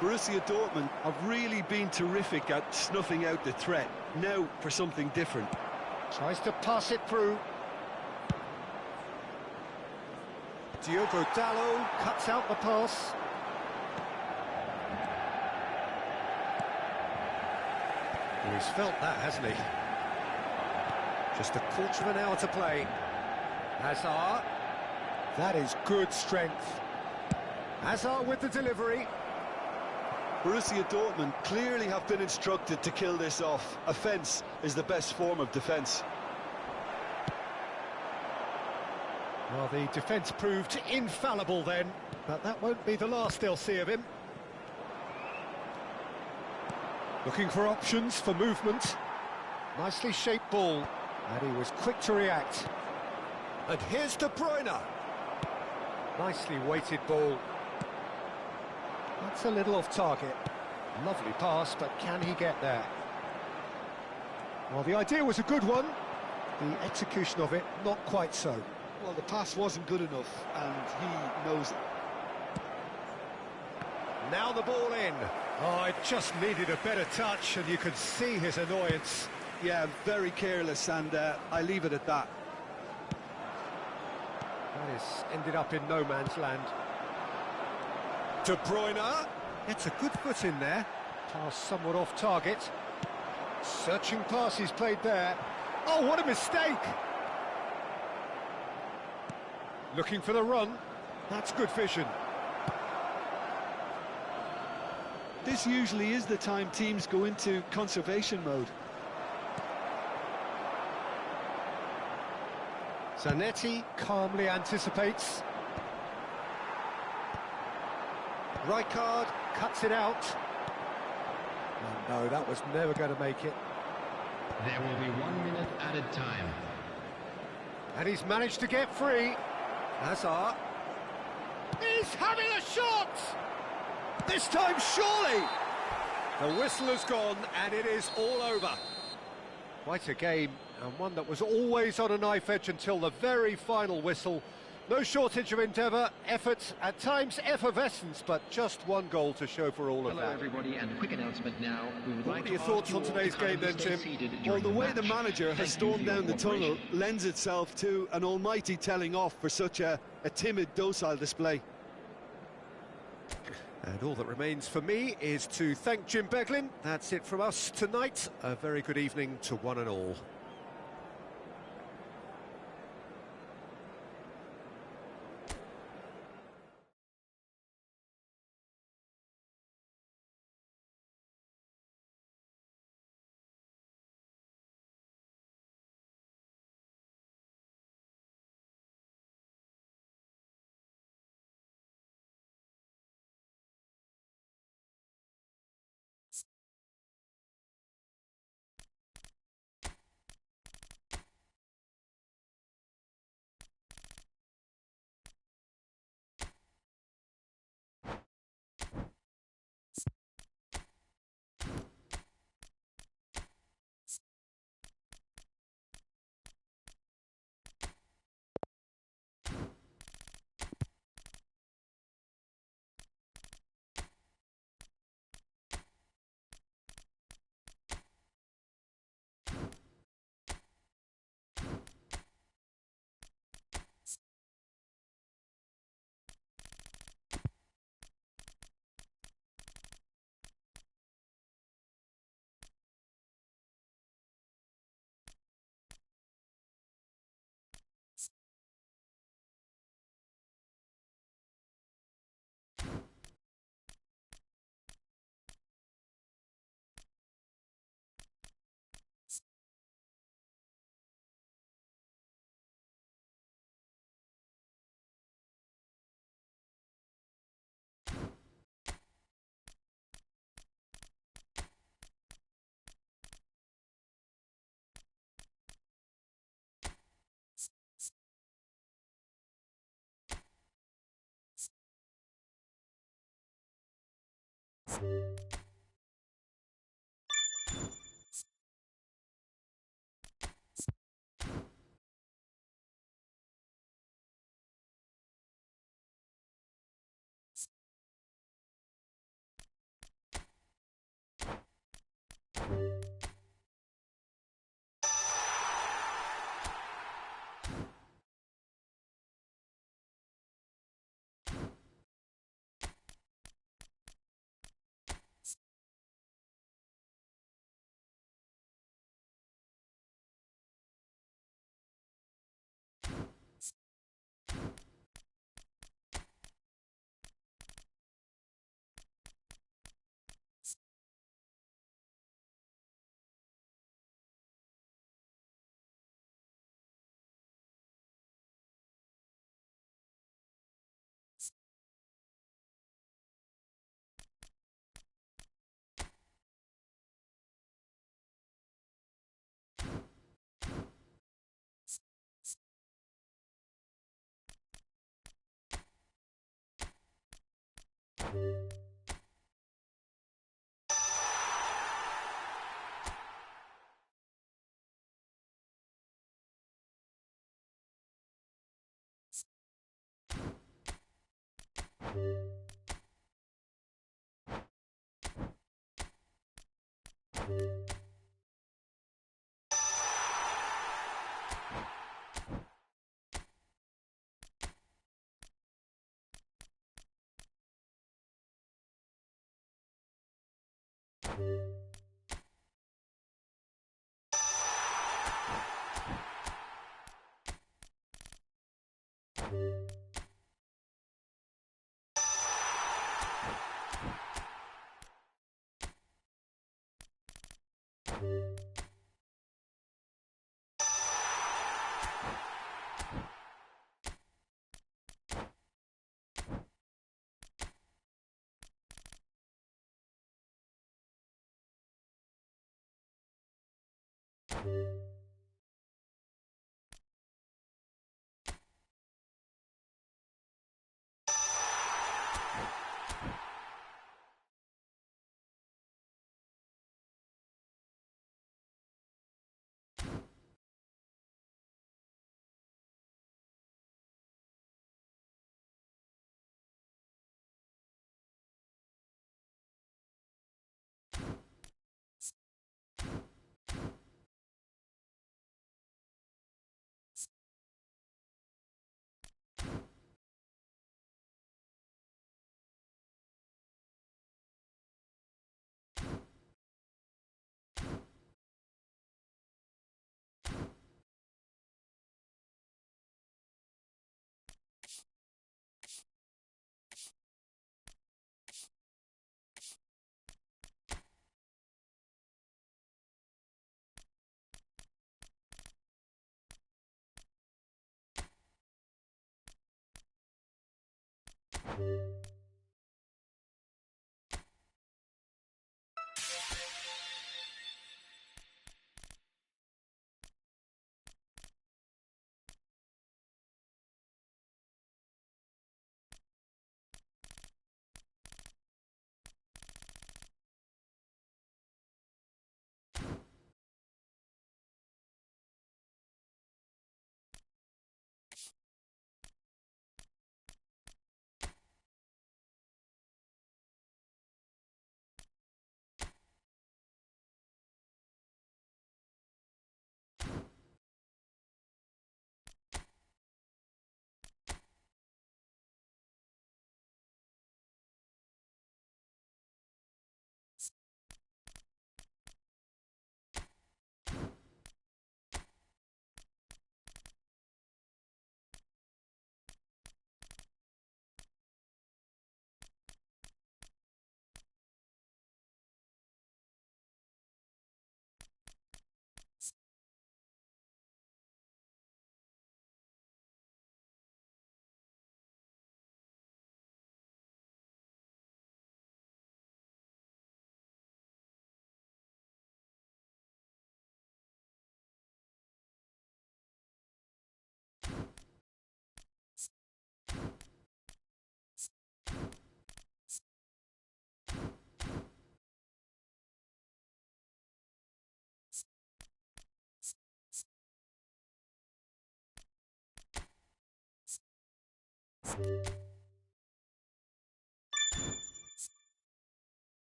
Borussia Dortmund have really been terrific at snuffing out the threat. Now for something different. Tries to pass it through. Diogo Dalot cuts out the pass. Well, he's felt that, hasn't he? Just a quarter of an hour to play. Hazard. That is good strength. Hazard with the delivery. Borussia Dortmund clearly have been instructed to kill this off. Offence is the best form of defence. Well, the defence proved infallible then, but that won't be the last they'll see of him. Looking for options for movement. Nicely shaped ball, and he was quick to react. And here's De Bruyne. Nicely weighted ball. That's a little off target. Lovely pass, but can he get there? Well, the idea was a good one. The execution of it, not quite so. Well, the pass wasn't good enough, and he knows it. Now the ball in. Oh, it just needed a better touch, and you could see his annoyance. Yeah, very careless, and I leave it at that. That is ended up in no man's land. De Bruyne gets a good foot in there. Pass somewhat off target. Searching pass he's played there. Oh, what a mistake! Looking for the run. That's good vision. This usually is the time teams go into conservation mode. Zanetti calmly anticipates. Rijkaard cuts it out. Oh, no, that was never going to make it. There will be 1 minute added time. And he's managed to get free. Hazard. He's having a shot! This time, surely! The whistle has gone, and it is all over. Quite a game, and one that was always on a knife edge until the very final whistle. No shortage of endeavour, effort, at times effervescence, but just one goal to show for all of that. Hello, everybody, and a quick announcement now. We would What like are your to thoughts ask on you all today's to game kindly then, stay Tim? seated Well, during the way match. the manager has Thank you stormed for your down the tunnel cooperation. lends itself to an almighty telling off for such a timid, docile display. And all that remains for me is to thank Jim Beglin. That's it from us tonight. A very good evening to one and all.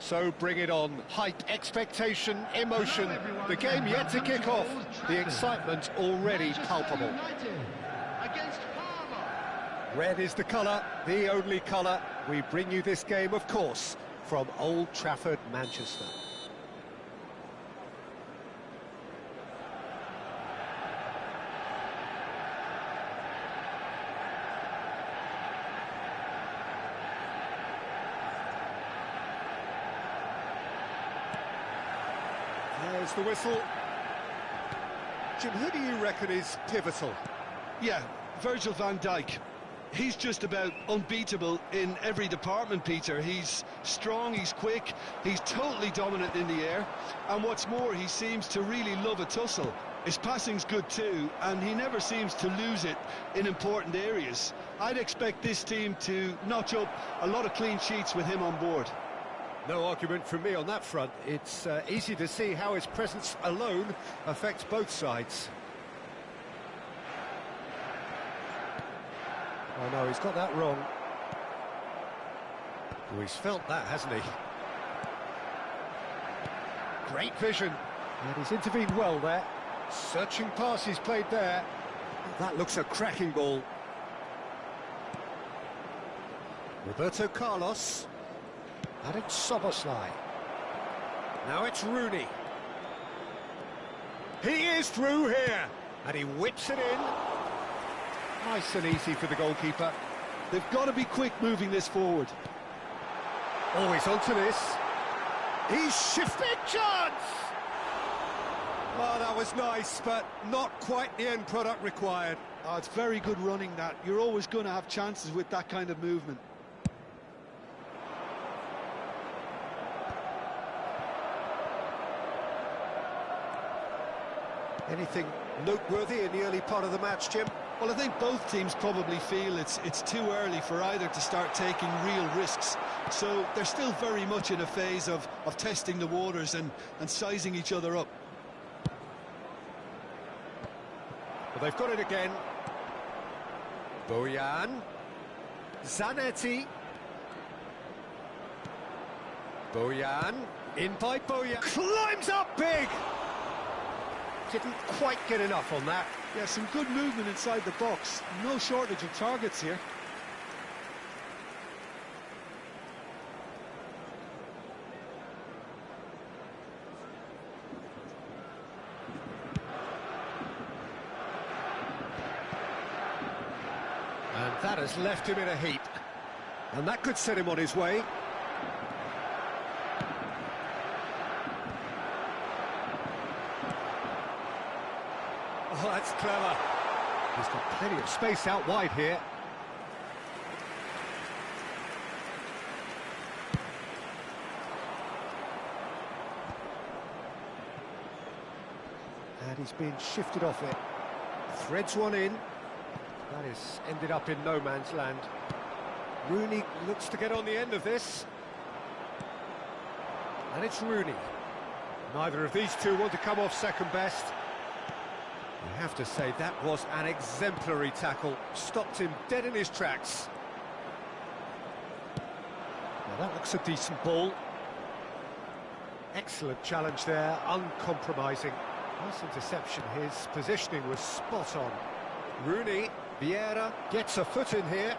So bring it on. Hype, expectation, emotion. The game yet to kick off. The excitement already palpable. Red is the colour, the only colour. We bring you this game, of course, from Old Trafford, Manchester. There's the whistle. Jim, who do you reckon is pivotal? Yeah, Virgil van Dijk. He's just about unbeatable in every department, Peter. He's strong, he's quick, he's totally dominant in the air, and what's more, he seems to really love a tussle. His passing's good too, and he never seems to lose it in important areas. I'd expect this team to notch up a lot of clean sheets with him on board. No argument from me on that front. It's easy to see how his presence alone affects both sides. Oh no, he's got that wrong. Oh, he's felt that, hasn't he? Great vision. And he's intervened well there. Searching pass he's played there. That looks a cracking ball. Roberto Carlos. And it's Szoboszlai. Now it's Rooney. He is through here. And he whips it in. Nice and easy for the goalkeeper. They've got to be quick moving this forward. Oh, he's onto this. He's shifted, chance! Oh, that was nice, but not quite the end product required. Oh, it's very good running, that. You're always going to have chances with that kind of movement. Anything noteworthy in the early part of the match, Jim? Well, I think both teams probably feel it's too early for either to start taking real risks. So they're still very much in a phase of testing the waters and sizing each other up. Well, they've got it again. Bojan. Zanetti. Bojan. In by Bojan. Climbs up big! Didn't quite get enough on that. Yeah, some good movement inside the box. No shortage of targets here. And that has left him in a heap. And that could set him on his way. Oh, that's clever. He's got plenty of space out wide here. And he's being shifted off it. Threads one in. That is ended up in no man's land. Rooney looks to get on the end of this. And it's Rooney. Neither of these two want to come off second best. I have to say, that was an exemplary tackle. Stopped him dead in his tracks. Now that looks a decent ball. Excellent challenge there, uncompromising. Nice interception, his positioning was spot on. Rooney, Vieira gets a foot in here.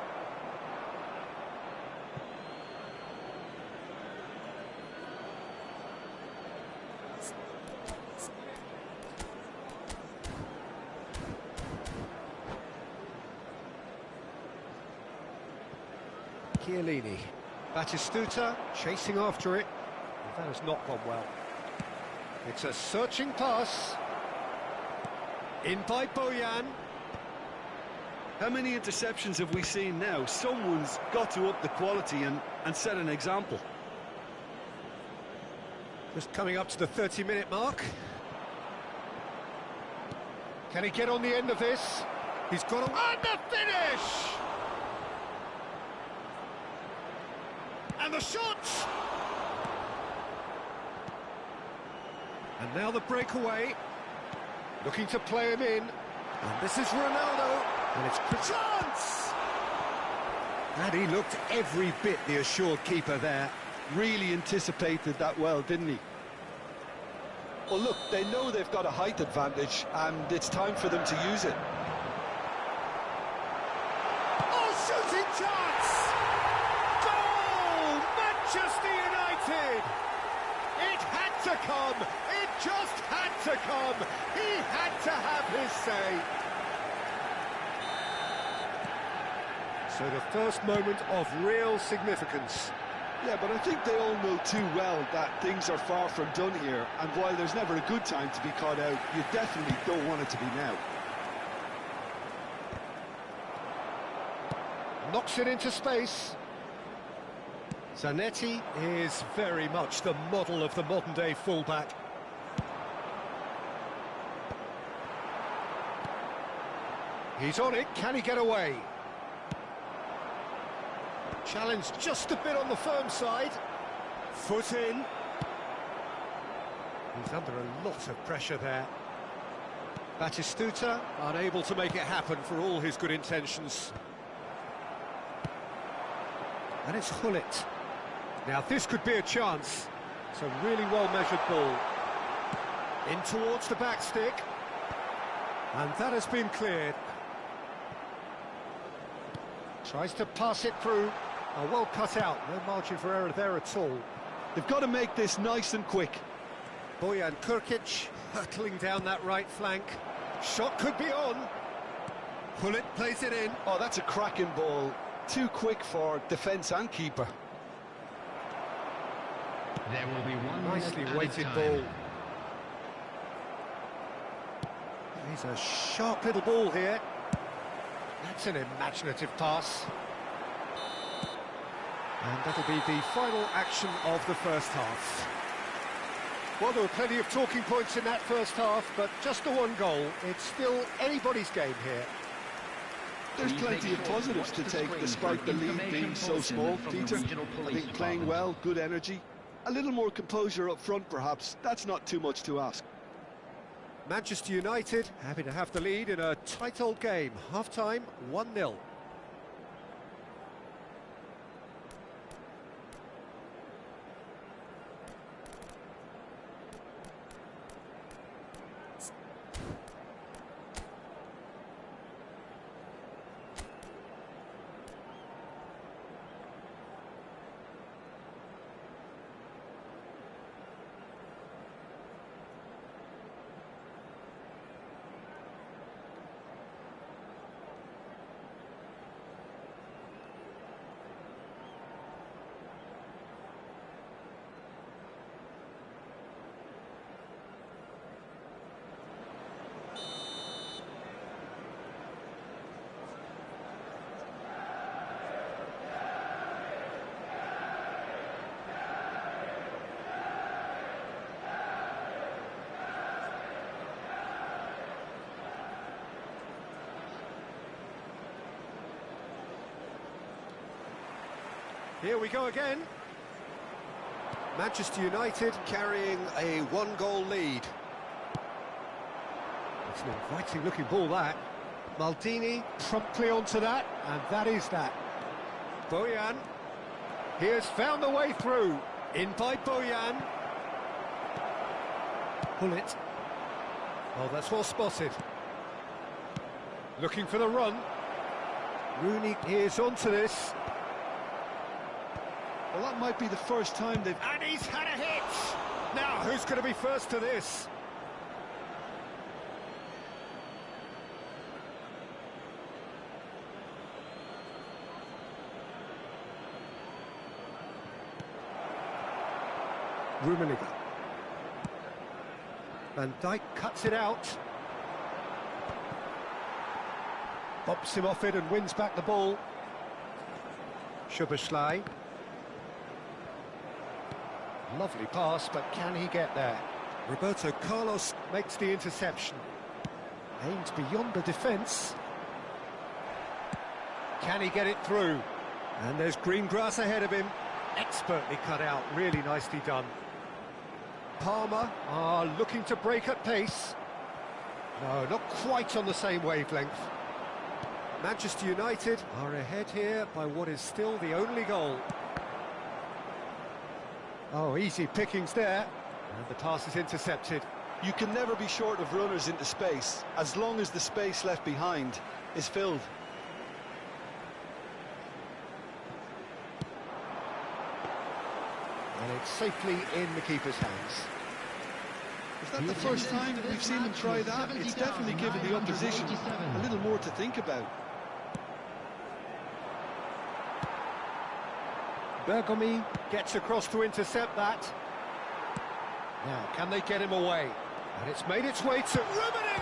Chiellini. Batistuta chasing after it. That has not gone well. It's a searching pass. In by Bojan. How many interceptions have we seen now? Someone's got to up the quality and set an example. Just coming up to the 30-minute mark. Can he get on the end of this? He's got and the finish! And the shot! And now the breakaway. Looking to play him in. And this is Ronaldo. And it's chance! And he looked every bit the assured keeper there. Really anticipated that well, didn't he? Well, look, they know they've got a height advantage, and it's time for them to use it. Oh, shooting chance! Goal! Manchester United! It had to come! It just had to come! He had to have his say! So the first moment of real significance. Yeah, but I think they all know too well that things are far from done here, and while there's never a good time to be caught out, you definitely don't want it to be now. Knocks it into space. Zanetti is very much the model of the modern-day fullback. He's on it, can he get away? Challenge just a bit on the firm side. Foot in. He's under a lot of pressure there. Batistuta unable to make it happen for all his good intentions. And it's Hullet. Now this could be a chance. It's a really well-measured ball. In towards the back stick. And that has been cleared. Tries to pass it through. Oh, well cut out. No margin for error there at all. They've got to make this nice and quick. Bojan Krkić hurtling down that right flank. Shot could be on. Hullet plays it in. Oh, that's a cracking ball. Too quick for defence and keeper. There will be one nicely weighted ball. He's a sharp little ball here. That's an imaginative pass. And that'll be the final action of the first half. Well, there were plenty of talking points in that first half, but just the one goal. It's still anybody's game here. There's plenty of positives to take, despite the lead being so small, Peter. I think playing well, good energy. A little more composure up front, perhaps. That's not too much to ask. Manchester United happy to have the lead in a tight old game. Half-time, 1-0. Here we go again. Manchester United carrying a one-goal lead. It's an inviting-looking ball, that. Maldini promptly onto that, and that is that. Bojan. He has found the way through. In by Bojan. Hullet. Oh, that's well spotted. Looking for the run. Rooney is onto this. Well, that might be the first time they've... And he's had a hit! Now, who's going to be first to this? Rummenigge. Van Dijk cuts it out. Bops him off it and wins back the ball. Szoboszlai. Lovely pass, but can he get there? Roberto Carlos makes the interception. Aimed beyond the defence. Can he get it through? And there's green grass ahead of him. Expertly cut out, really nicely done. Palmer are looking to break at pace. No, not quite on the same wavelength. Manchester United are ahead here by what is still the only goal. Oh, easy pickings there. And the pass is intercepted. You can never be short of runners into space, as long as the space left behind is filled. And it's safely in the keeper's hands. Is that the first time we've seen them try that? It's definitely given the opposition a little more to think about. Bergomi gets across to intercept that. Now, can they get him away? And it's made its way to Rummenigge!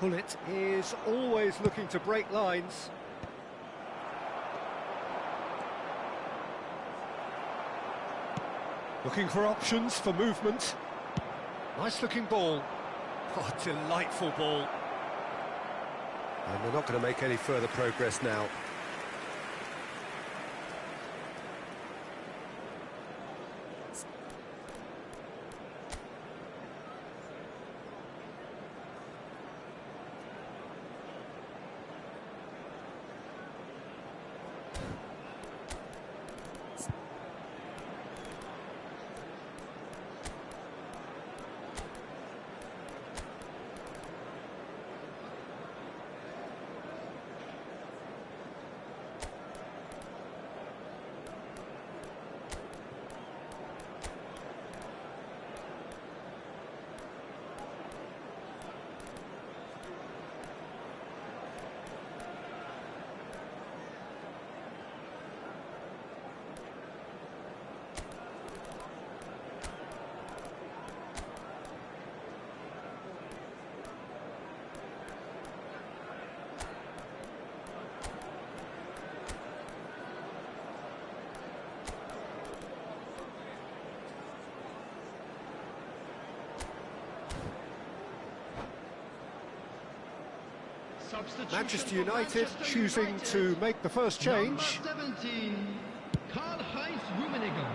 Gullit is always looking to break lines. Looking for options for movement. Nice looking ball. Oh, delightful ball. And they're not going to make any further progress now. Manchester United choosing to make the first change. Number 17, Karl-Heinz Rummenigge.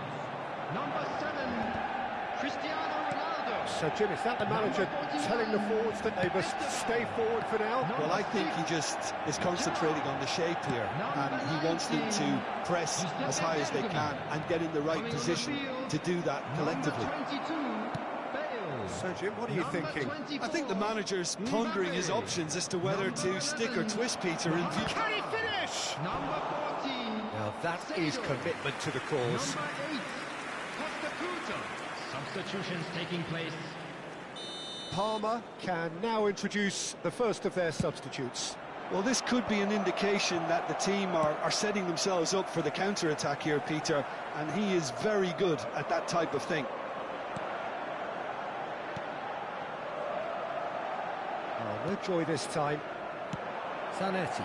Number 7, Cristiano Ronaldo. So, Jim, is that the manager telling the forwards that they must stay forward for now? Well, I think he just is concentrating on the shape here, and he wants them to press as high as they can and get in the right position to do that collectively. So, Jim, what are you thinking? I think the manager's pondering his options as to whether to stick or twist Peter in view. Can he finish? Number 14. Now that is commitment to the cause. Number 8, Costa Curta. Substitutions taking place. Palmer can now introduce the first of their substitutes. Well, this could be an indication that the team are setting themselves up for the counter-attack here, Peter, and he is very good at that type of thing. Oh, no joy this time. Zanetti.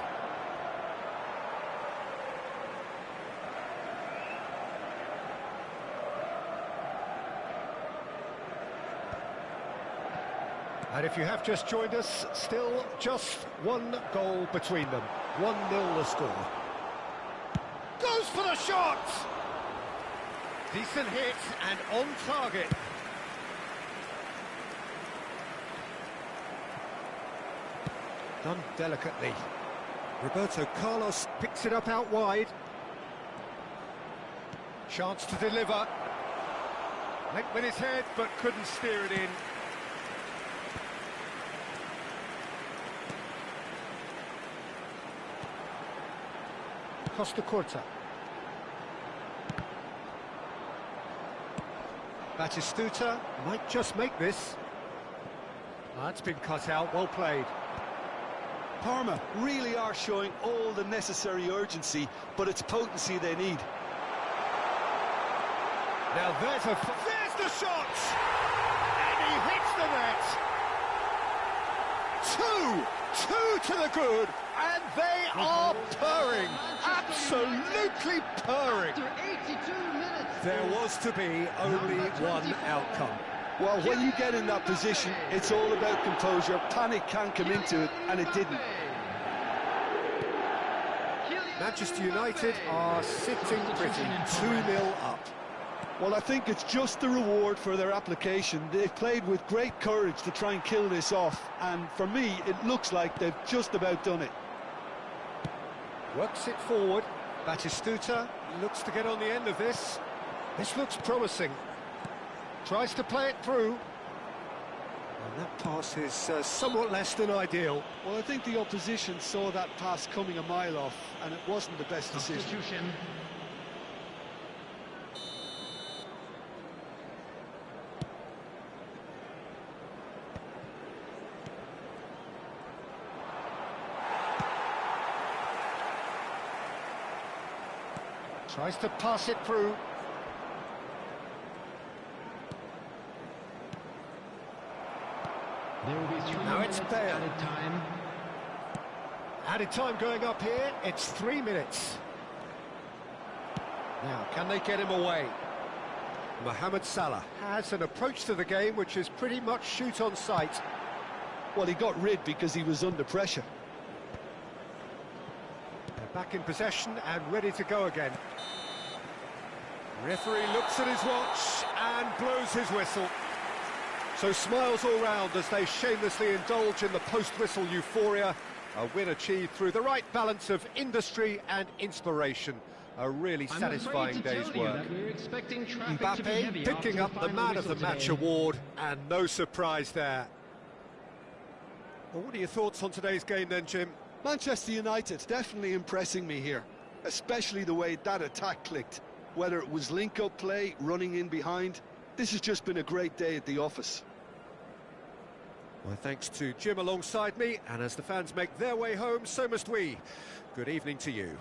And if you have just joined us, still just one goal between them. 1-0 the score. Goes for the shot! Decent hit and on target. Done delicately. Roberto Carlos picks it up out wide. Chance to deliver. Went with his head, but couldn't steer it in. Costa Curta. Batistuta might just make this. That's been cut out, well played. Parma really are showing all the necessary urgency, but it's potency they need. Now there's the shot! And he hits the net! Two to the good, and they are purring, absolutely purring. After 82 minutes. There was to be only one outcome. Well, when you get in that position, it's all about composure. Panic can come into it, and it didn't. Manchester United are sitting pretty, 2-0 up. Well, I think it's just the reward for their application. They've played with great courage to try and kill this off, and for me, it looks like they've just about done it. Works it forward. Batistuta looks to get on the end of this. This looks promising. Tries to play it through. And that pass is somewhat less than ideal. Well, I think the opposition saw that pass coming a mile off, and it wasn't the best decision. Substitution. Tries to pass it through. There will be 3 Now it's minutes Bale. added time. Added time going up here, it's 3 minutes. Now, can they get him away? Mohamed Salah has an approach to the game which is pretty much shoot on sight. Well, he got rid because he was under pressure. They're back in possession and ready to go again. Referee looks at his watch and blows his whistle. So smiles all round as they shamelessly indulge in the post-whistle euphoria. A win achieved through the right balance of industry and inspiration. A really satisfying day's work. Mbappe picking up the Man of the Match award, and no surprise there. Well, what are your thoughts on today's game then, Jim? Manchester United definitely impressing me here, especially the way that attack clicked. Whether it was link-up play, running in behind, this has just been a great day at the office. Well, thanks to Jim alongside me, and as the fans make their way home, so must we. Good evening to you.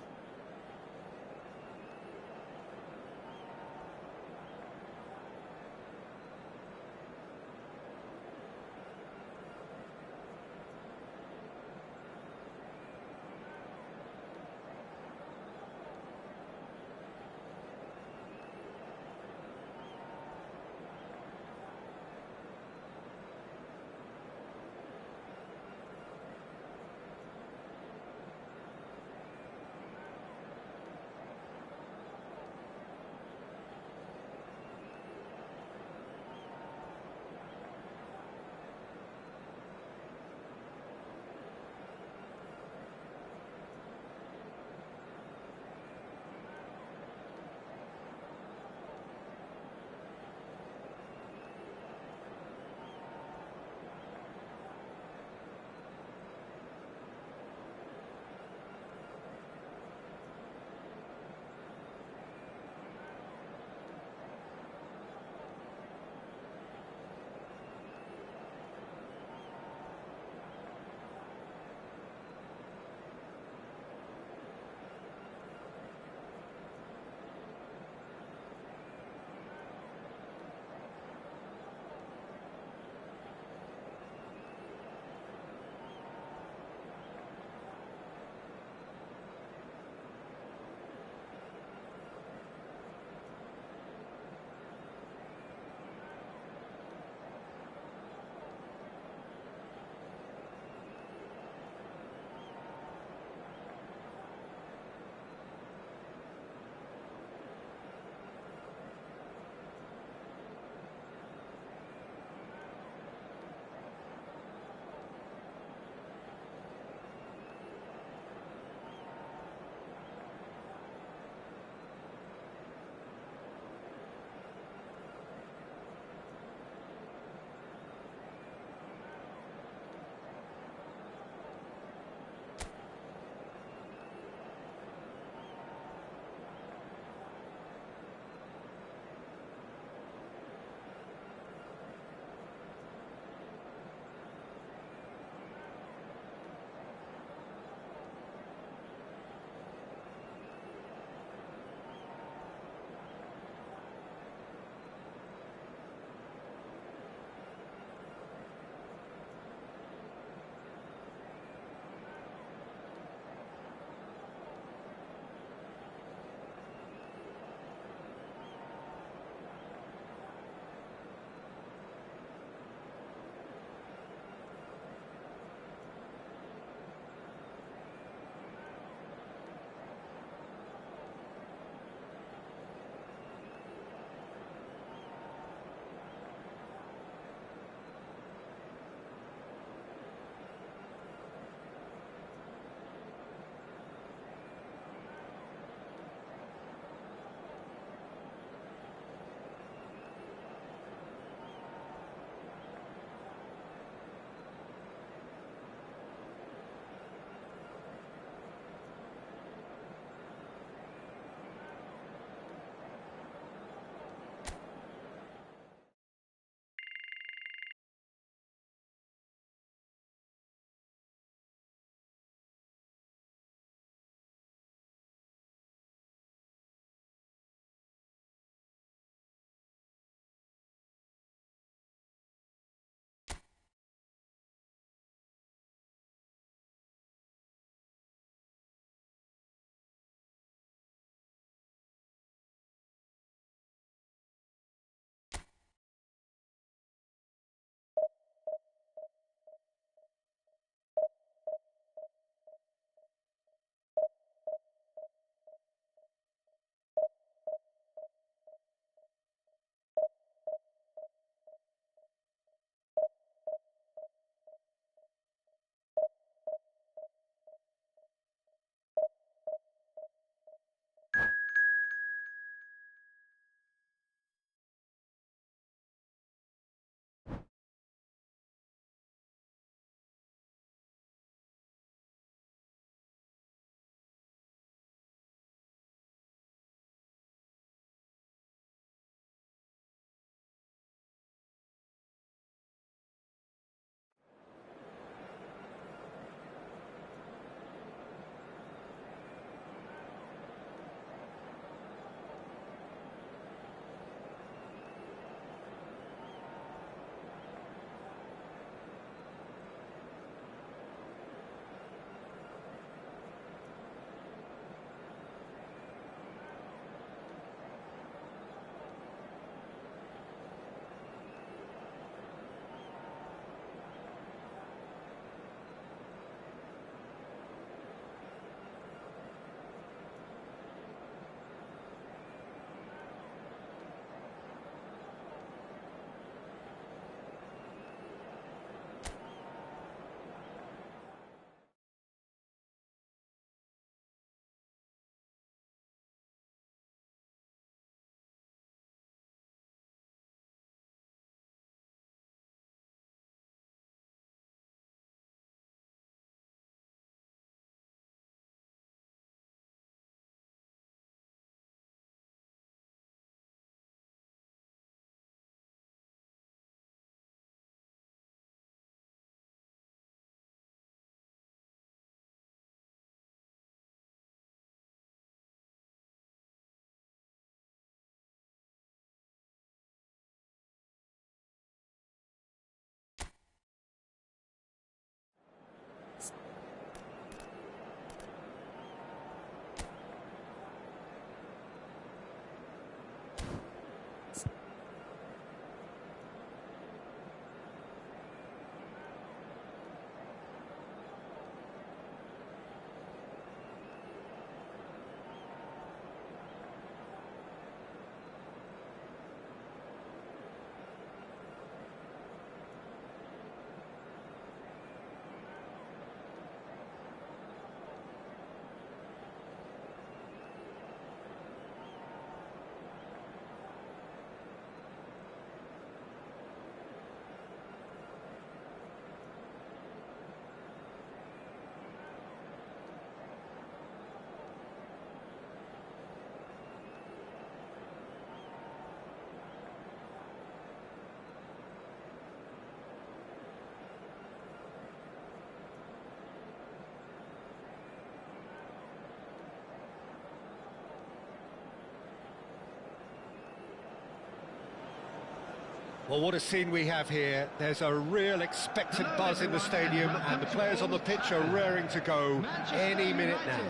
Well, what a scene we have here. There's a real expectant buzz in the stadium, and the players on the pitch are raring to go any minute now.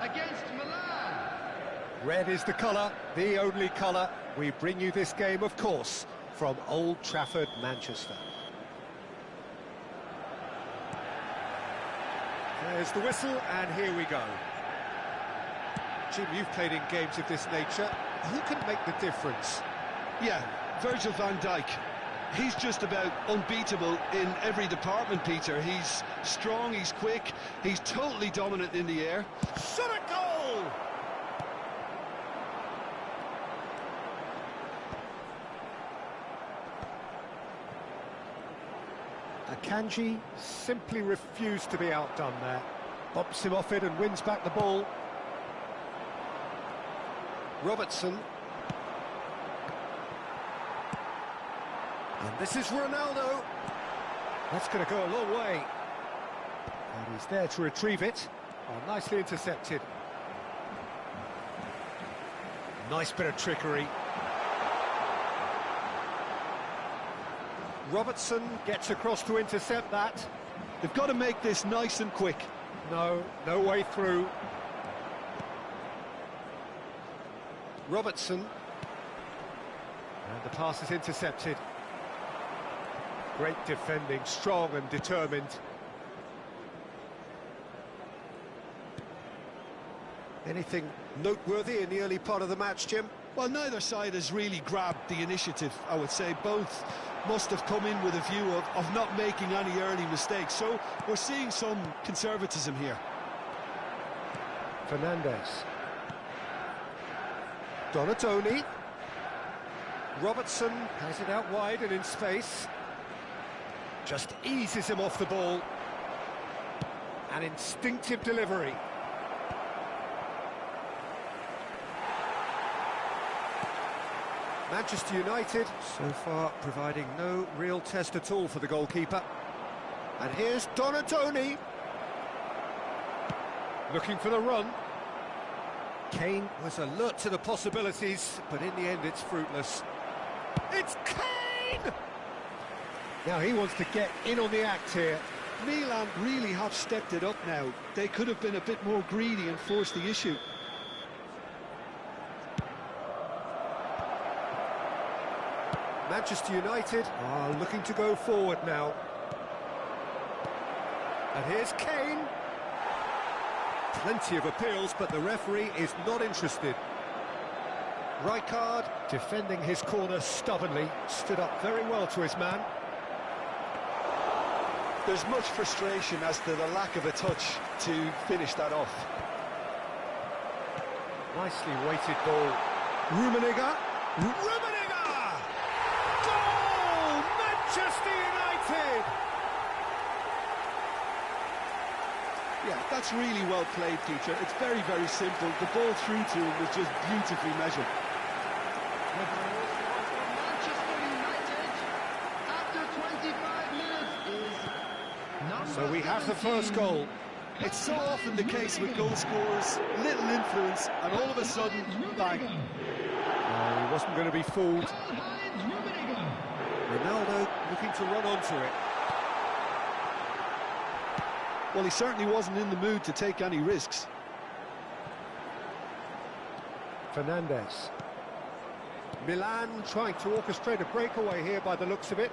Against Milan. Red is the colour, the only colour. We bring you this game, of course, from Old Trafford, Manchester. There's the whistle, and here we go. Jim, you've played in games of this nature. Who can make the difference? Yeah, Virgil van Dijk. He's just about unbeatable in every department, Peter. He's strong, he's quick, he's totally dominant in the air. Shot a goal! Akanji simply refused to be outdone there. Bumps him off it and wins back the ball. Robertson. And this is Ronaldo. That's going to go a long way. And he's there to retrieve it. Oh, nicely intercepted. Nice bit of trickery. Robertson gets across to intercept that. They've got to make this nice and quick. No way through. Robertson. And the pass is intercepted. Great defending, strong and determined. Anything noteworthy in the early part of the match, Jim? Well, neither side has really grabbed the initiative, I would say. Both must have come in with a view of not making any early mistakes. So we're seeing some conservatism here. Fernandez. Donatoni. Robertson has it out wide and in space. Just eases him off the ball. An instinctive delivery. Manchester United, so far, providing no real test at all for the goalkeeper. And here's Donatoni. Looking for the run. Kane was alert to the possibilities, but in the end it's fruitless. It's Kane! Now he wants to get in on the act here. Milan really have stepped it up now. They could have been a bit more greedy and forced the issue. Manchester United are looking to go forward now. And here's Kane. Plenty of appeals, but the referee is not interested. Rijkaard, defending his corner stubbornly, stood up very well to his man. There's much frustration as to the lack of a touch to finish that off. Nicely weighted ball. Rummenigge. Goal! Manchester United! Yeah, that's really well played, Peter. It's very, very simple. The ball through to him was just beautifully measured. Manchester United, after 25 minutes, is So we have the first goal. It's so often the case with goal scorers, little influence, and all of a sudden, bang. He wasn't going to be fooled. Ronaldo looking to run onto it. Well, he certainly wasn't in the mood to take any risks. Fernandez. Milan trying to orchestrate a breakaway here by the looks of it.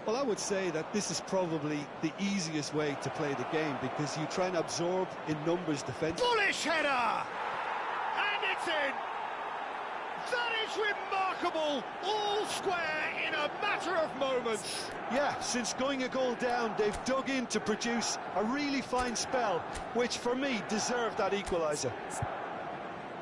Well, I would say that this is probably the easiest way to play the game, because you try and absorb in numbers defence. Bullish header! And it's in! That is remarkable! All square in a matter of moments. Yeah, since going a goal down, they've dug in to produce a really fine spell, which for me deserved that equaliser.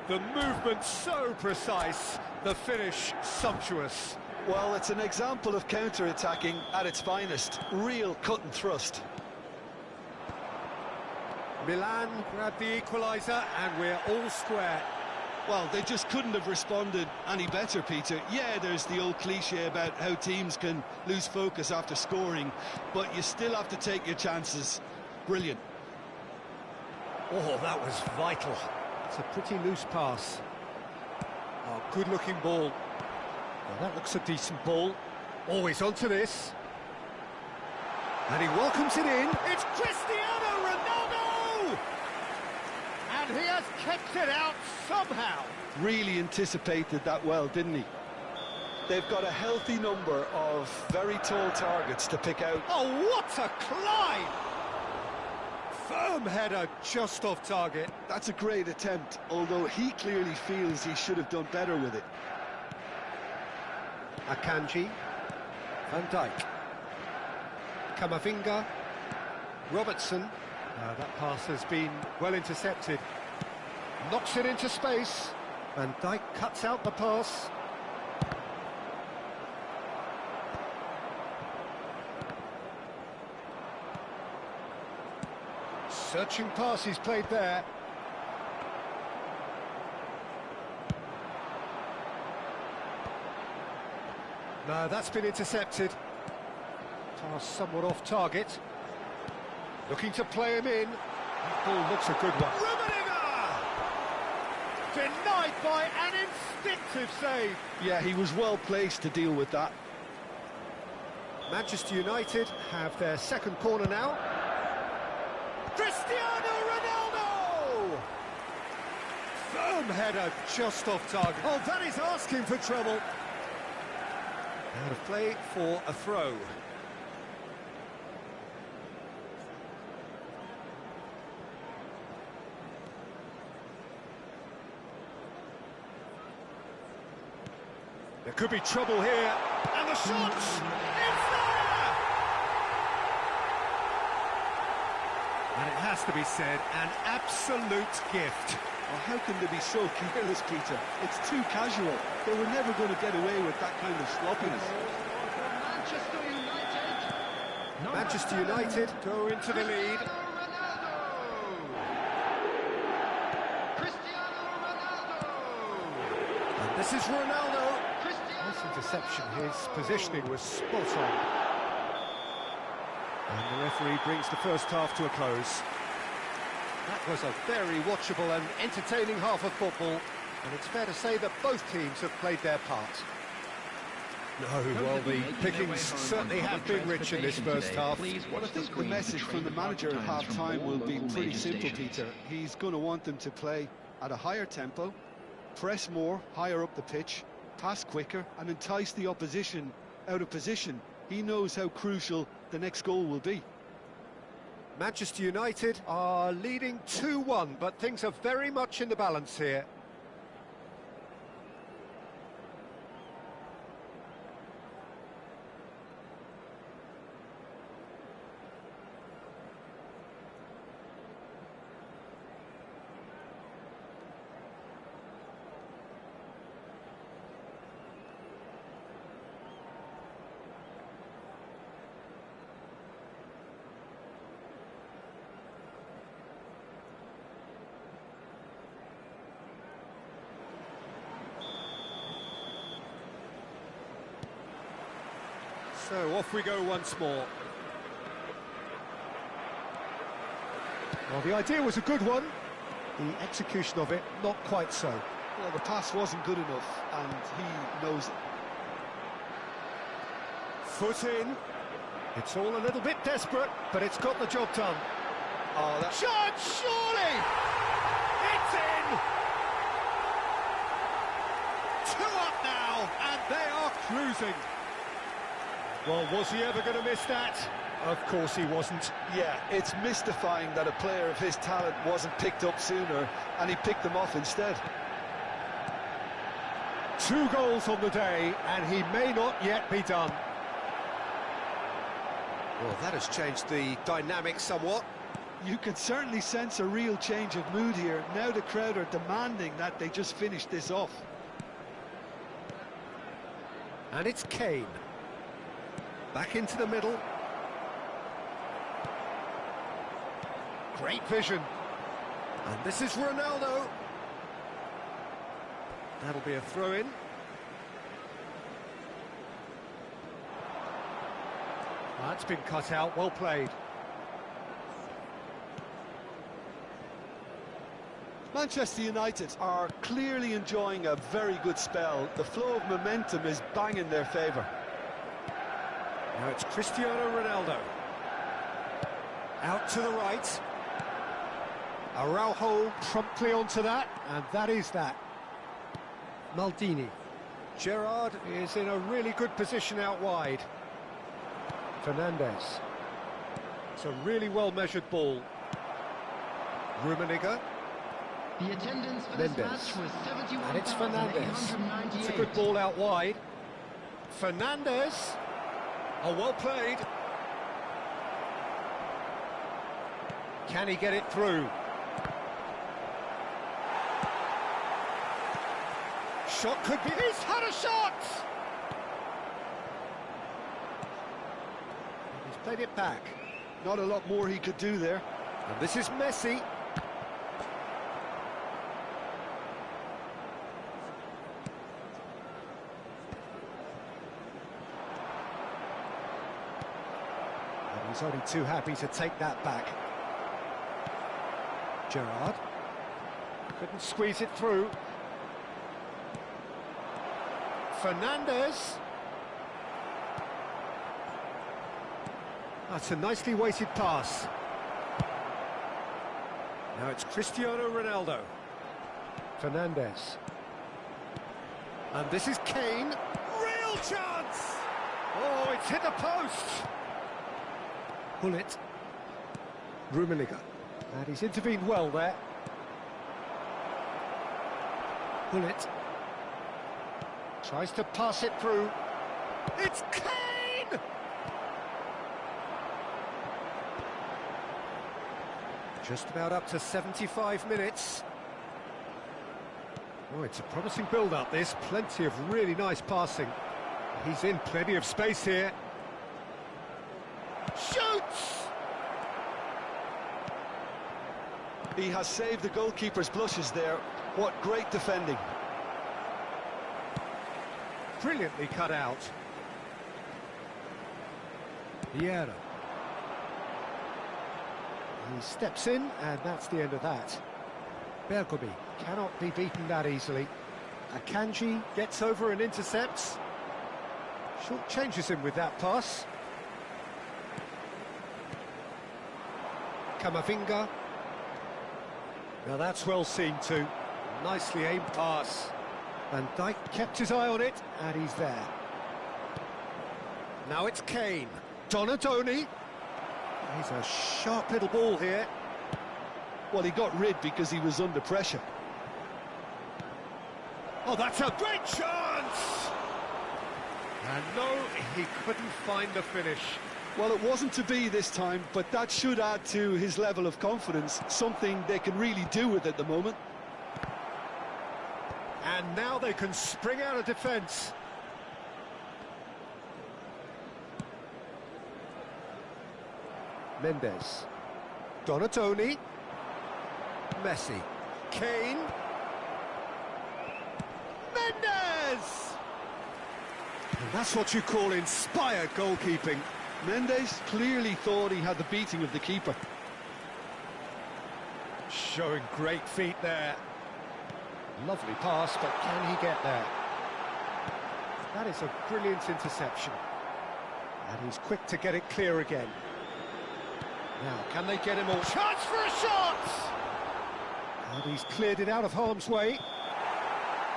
The movement so precise, the finish sumptuous. Well, it's an example of counter-attacking at its finest. Real cut and thrust. Milan grabbed the equaliser and we're all square. Well, they just couldn't have responded any better, Peter. Yeah, there's the old cliche about how teams can lose focus after scoring, but you still have to take your chances. Brilliant. Oh, that was vital. It's a pretty loose pass. Oh, good-looking ball. Well, that looks a decent ball. Always onto this. And he welcomes it in. It's Cristiano Ronaldo! And he has kept it out somehow. Really anticipated that well, didn't he? They've got a healthy number of very tall targets to pick out. Oh, what a climb! Firm header just off target. That's a great attempt, although he clearly feels he should have done better with it. Akanji, Van Dijk, Camavinga, Robertson. That pass has been well intercepted. Knocks it into space. Van Dijk cuts out the pass. Searching pass he's played there. No, that's been intercepted. Pass somewhat off target. Looking to play him in. That ball looks a good one. Denied by an instinctive save. Yeah, he was well placed to deal with that. Manchester United have their second corner now. Cristiano Ronaldo! Firm header just off target. Oh, that is asking for trouble. Out of play for a throw. There could be trouble here, and the shot! It's there! And it has to be said, an absolute gift. Well, how can they be so careless, Peter? It's too casual. They were never going to get away with that kind of sloppiness. Manchester United go into the lead. And this is Ronaldo. Nice interception, his positioning was spot on. And the referee brings the first half to a close. That was a very watchable and entertaining half of football, and it's fair to say that both teams have played their part. No, well, the pickings certainly have been rich in this first half. Well, I think the message from the manager at half-time will be pretty simple, Peter. He's going to want them to play at a higher tempo, press more, higher up the pitch, pass quicker, and entice the opposition out of position. He knows how crucial the next goal will be. Manchester United are leading 2-1, but things are very much in the balance here. So off we go once more. Well, the idea was a good one. The execution of it, not quite so. Well, the pass wasn't good enough, and he knows it. Foot in. It's all a little bit desperate, but it's got the job done. Oh, that shot, surely! It's in! 2 up now, and they are cruising. Well, was he ever going to miss that? Of course he wasn't. Yeah, it's mystifying that a player of his talent wasn't picked up sooner, and he picked them off instead. 2 goals on the day, and he may not yet be done. Well, that has changed the dynamic somewhat. You can certainly sense a real change of mood here. Now the crowd are demanding that they just finish this off. And it's Kane. Back into the middle. Great vision. And this is Ronaldo. That'll be a throw-in. That's been cut out, well played. Manchester United are clearly enjoying a very good spell. The flow of momentum is bang in their favour. Now it's Cristiano Ronaldo. Out to the right. Araujo promptly onto that, and that is that. Maldini. Gerrard is in a really good position out wide. Fernandes. It's a really well-measured ball. Rummenigge. The attendance for Mendes. this match was And it's Fernandes. 71,898. It's a good ball out wide. Fernandes. Oh, well played. Can he get it through? Shot could be... He's had a shot! He's played it back. Not a lot more he could do there. And this is Messi. And he's only too happy to take that back. Gerrard. Couldn't squeeze it through. Fernandes. That's a nicely weighted pass. Now it's Cristiano Ronaldo. Fernandes. And this is Kane. Real chance! Oh, it's hit the post! Bullet. Rummenigge. And he's intervened well there. Bullet. Tries to pass it through. It's Kane! Just about up to 75 minutes. Oh, it's a promising build-up, this. Plenty of really nice passing. He's in plenty of space here. Shoots! He has saved the goalkeeper's blushes there. What great defending. Brilliantly cut out. Vieira. He steps in, and that's the end of that. Bergomi cannot be beaten that easily. Akanji gets over and intercepts. Short changes him with that pass. Camavinga. Now that's well seen too. Nicely aimed pass. Van Dijk kept his eye on it, and he's there. Now it's Kane. Donadoni. He's a sharp little ball here. Well, he got rid because he was under pressure. Oh, that's a great chance! And no, he couldn't find the finish. Well, it wasn't to be this time, but that should add to his level of confidence, something they can really do with at the moment. And now they can spring out of defence. Mendes. Donatoni. Messi. Kane. Mendes! And that's what you call inspired goalkeeping. Mendes clearly thought he had the beating of the keeper. Showing great feet there. Lovely pass, but can he get there? That is a brilliant interception. And he's quick to get it clear again. Now, can they get him all? Chance for a shot! And he's cleared it out of harm's way.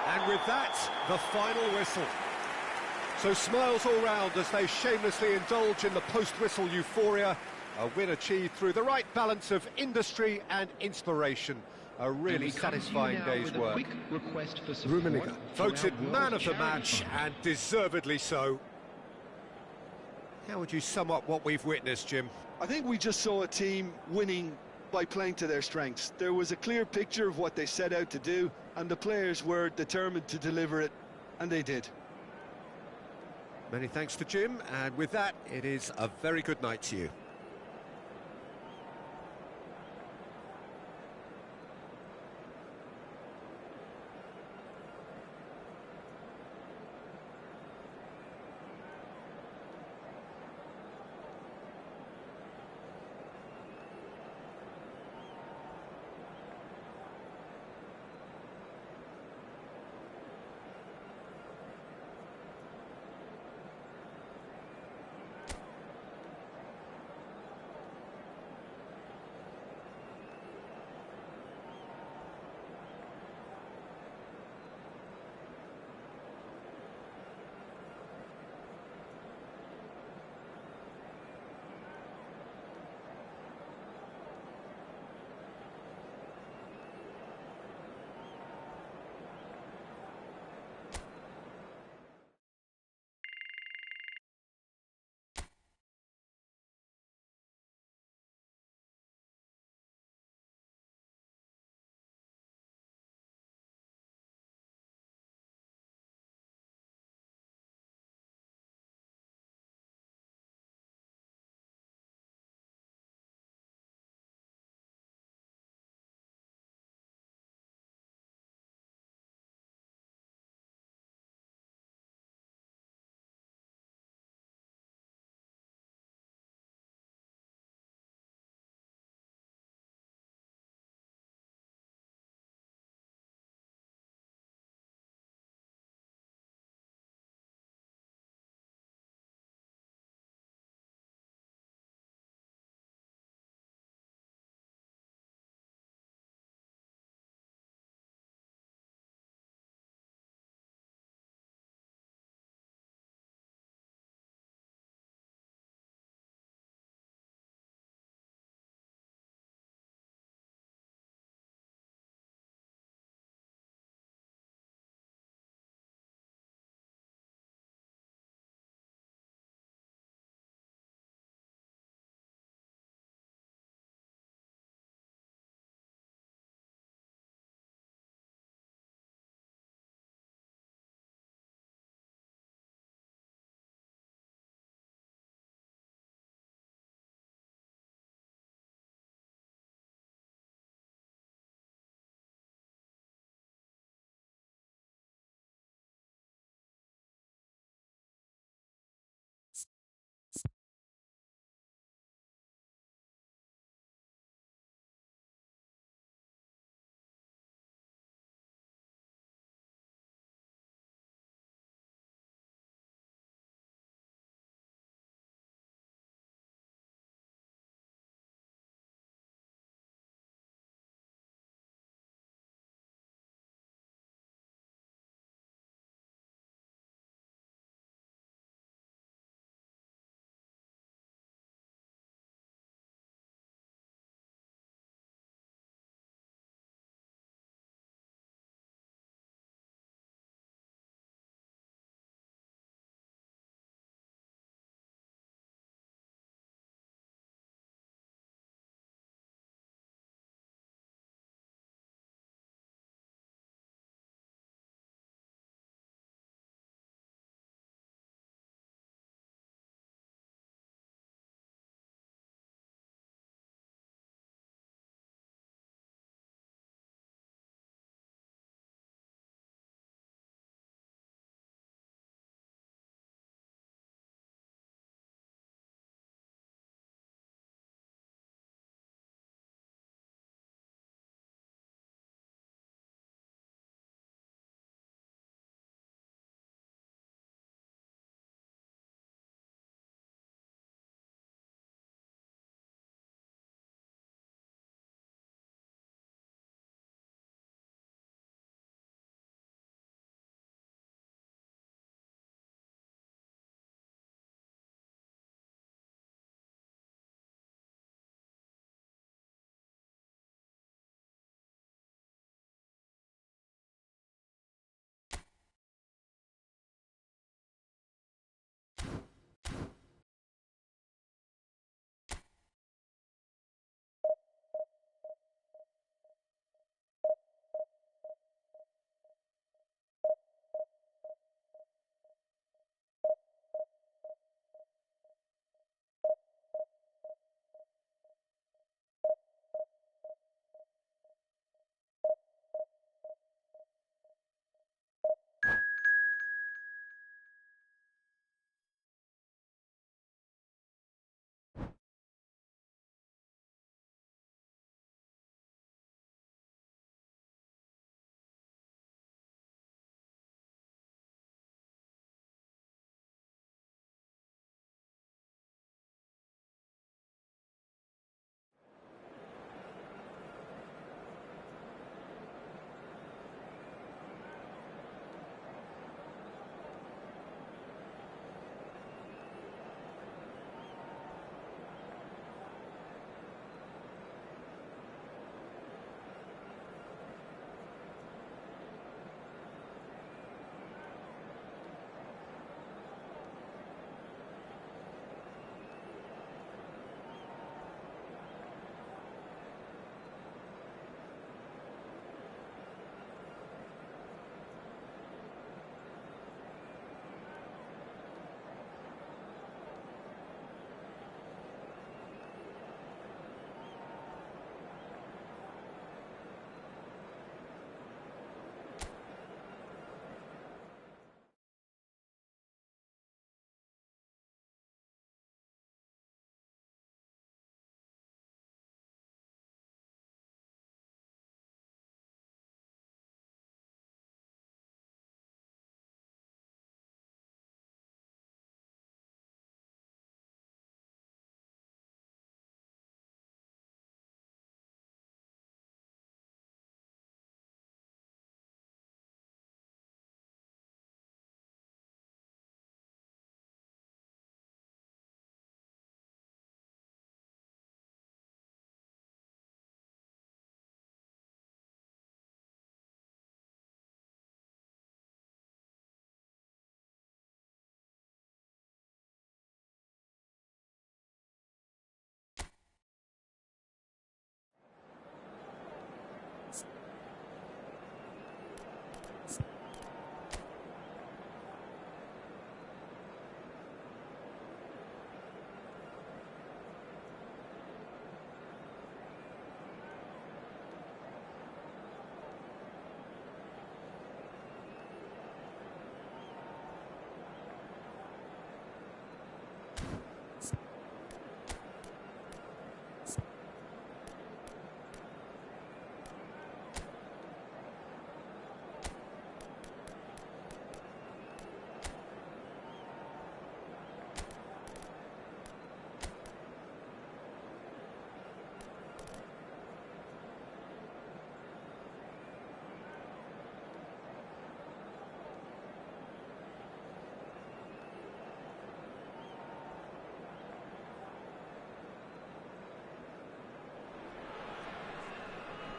And with that, the final whistle. So smiles all round as they shamelessly indulge in the post-whistle euphoria. A win achieved through the right balance of industry and inspiration. A really satisfying day's work. Rummenigge voted man of the match, and deservedly so. How would you sum up what we've witnessed, Jim? I think we just saw a team winning by playing to their strengths. There was a clear picture of what they set out to do, and the players were determined to deliver it, and they did. Many thanks to Jim, and with that, it is a very good night to you.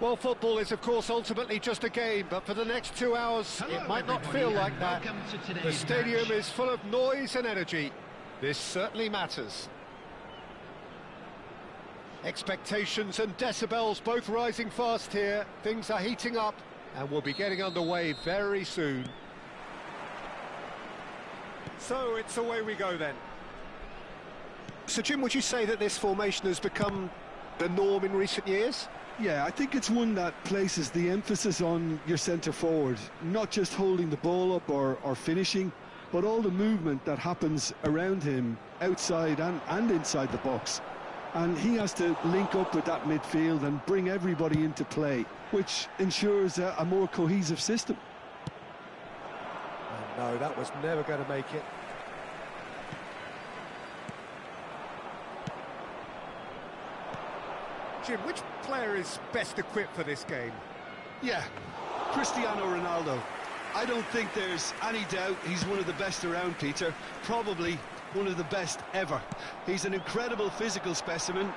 Well, football is, of course, ultimately just a game, but for the next 2 hours, it might not feel like that. The stadium is full of noise and energy. This certainly matters. Expectations and decibels both rising fast here. Things are heating up, and we'll be getting underway very soon. So it's away we go then. So, Jim, would you say that this formation has become the norm in recent years? Yeah, I think it's one that places the emphasis on your centre forward, not just holding the ball up or finishing, but all the movement that happens around him, outside and inside the box. And he has to link up with that midfield and bring everybody into play, which ensures a more cohesive system. Oh, no, that was never going to make it. Jim, which player is best equipped for this game? Yeah, Cristiano Ronaldo. I don't think there's any doubt he's one of the best around, Peter. Probably one of the best ever. He's an incredible physical specimen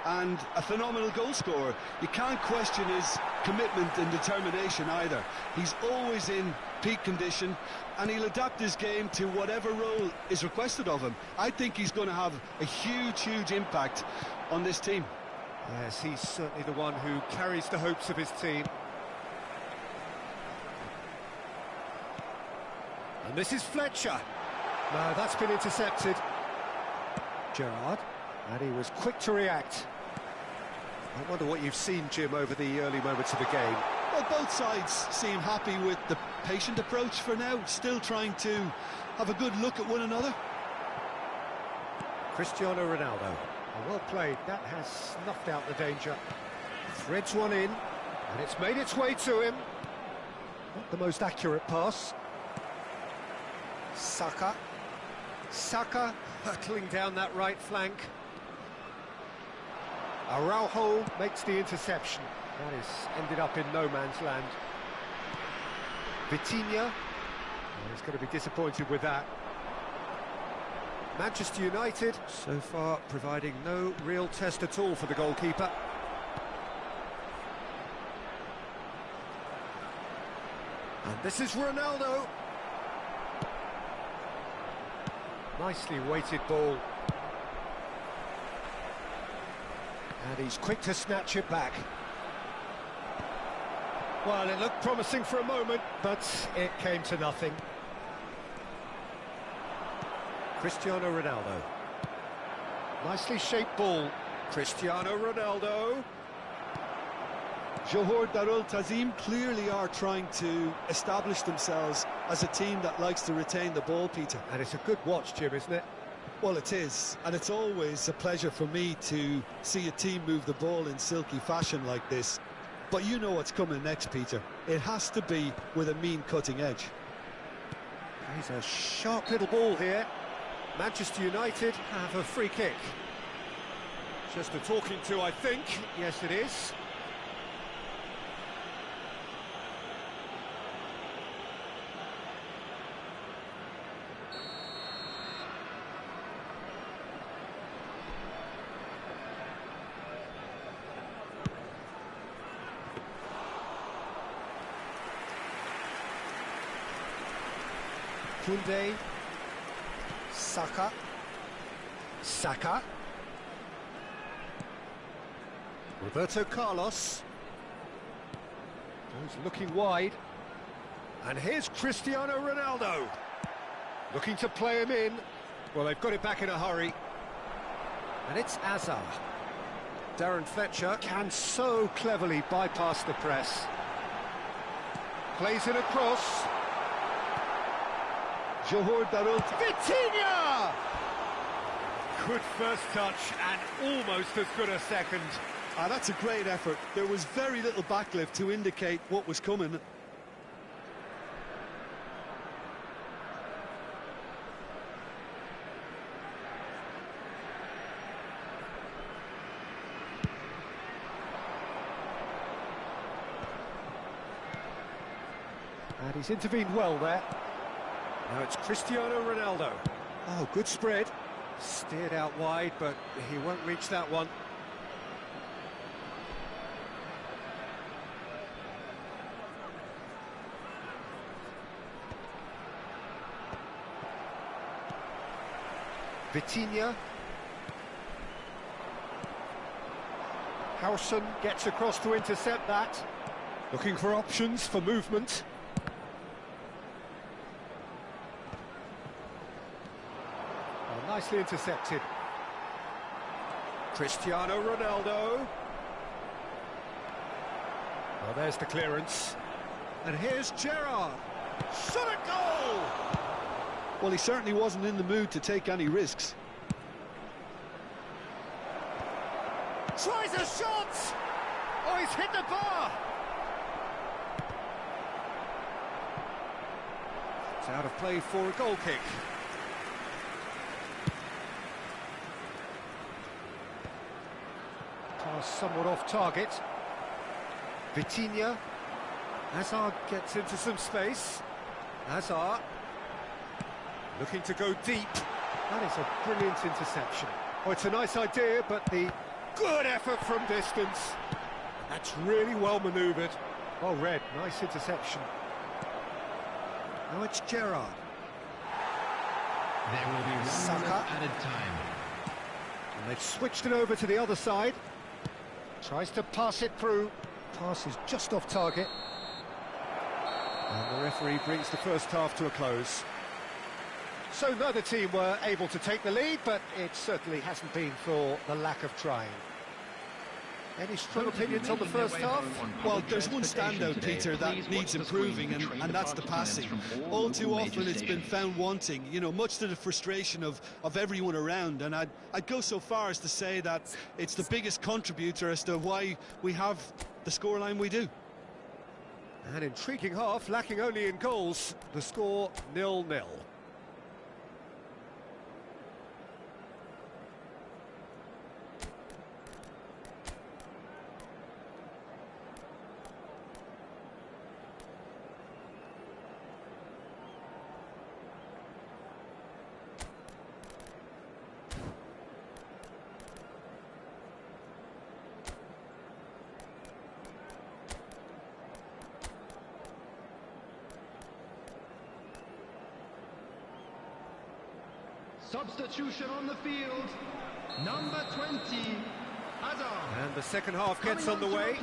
and a phenomenal goal scorer. You can't question his commitment and determination either. He's always in peak condition and he'll adapt his game to whatever role is requested of him. I think he's going to have a huge impact on this team. Yes, he's certainly the one who carries the hopes of his team. And this is Fletcher. No, that's been intercepted. Gerrard, and he was quick to react. I wonder what you've seen, Jim, over the early moments of the game. Well, both sides seem happy with the patient approach for now, still trying to have a good look at one another. Cristiano Ronaldo. Oh, well played. That has snuffed out the danger. Threads one in, and it's made its way to him. Not the most accurate pass. Saka hurtling down that right flank. Araujo makes the interception. That is ended up in no man's land. Vitinha, he's going to be disappointed with that. Manchester United, so far, providing no real test at all for the goalkeeper. And this is Ronaldo. Nicely weighted ball. And he's quick to snatch it back. Well, it looked promising for a moment, but it came to nothing. Cristiano Ronaldo. Nicely shaped ball. Cristiano Ronaldo. Johor Darul Tazim clearly are trying to establish themselves as a team that likes to retain the ball, Peter. And it's a good watch, Jim, isn't it? Well, it is, and it's always a pleasure for me to see a team move the ball in silky fashion like this. But you know what's coming next, Peter. It has to be with a mean cutting edge. He's a sharp little ball here. Manchester United have a free kick. Just a talking to, I think. Yes, it is. Koundé. Saka. Roberto Carlos. He's looking wide. And here's Cristiano Ronaldo. Looking to play him in. Well, they've got it back in a hurry. And it's Azar. Darren Fletcher can so cleverly bypass the press. Plays it across. Johor Darul. Vitinha! Good first touch and almost as good a second. That's a great effort. There was very little backlift to indicate what was coming. And he's intervened well there. Now it's Cristiano Ronaldo. Oh, good spread. Steered out wide, but he won't reach that one. Vitinha. Howson gets across to intercept that. Looking for options for movement. Oh, nicely intercepted. Cristiano Ronaldo. Well, there's the clearance. And here's Gerrard. Shot a goal! Well, he certainly wasn't in the mood to take any risks. Tries a shot! Oh, he's hit the bar! It's out of play for a goal kick. Pass somewhat off target. Vitinha. Hazard gets into some space. Hazard. Looking to go deep. That is a brilliant interception. Oh, it's a nice idea, but the good effort from distance. That's really well manoeuvred. Well read, nice interception. Now it's Gerrard. There will be 1 minute added time. And they've switched it over to the other side. Tries to pass it through. Pass is just off target. And the referee brings the first half to a close. So neither team were able to take the lead, but it certainly hasn't been for the lack of trying. Any strong opinions on the first half? Well, there's one standout, Peter, that needs improving, and that's the passing. All too often it's been found wanting, you know, much to the frustration of everyone around, and I'd go so far as to say that it's the biggest contributor as to why we have the scoreline we do. An intriguing half, lacking only in goals. The score 0-0. Substitution on the field, number 20, Hazard. And the second half gets on the way.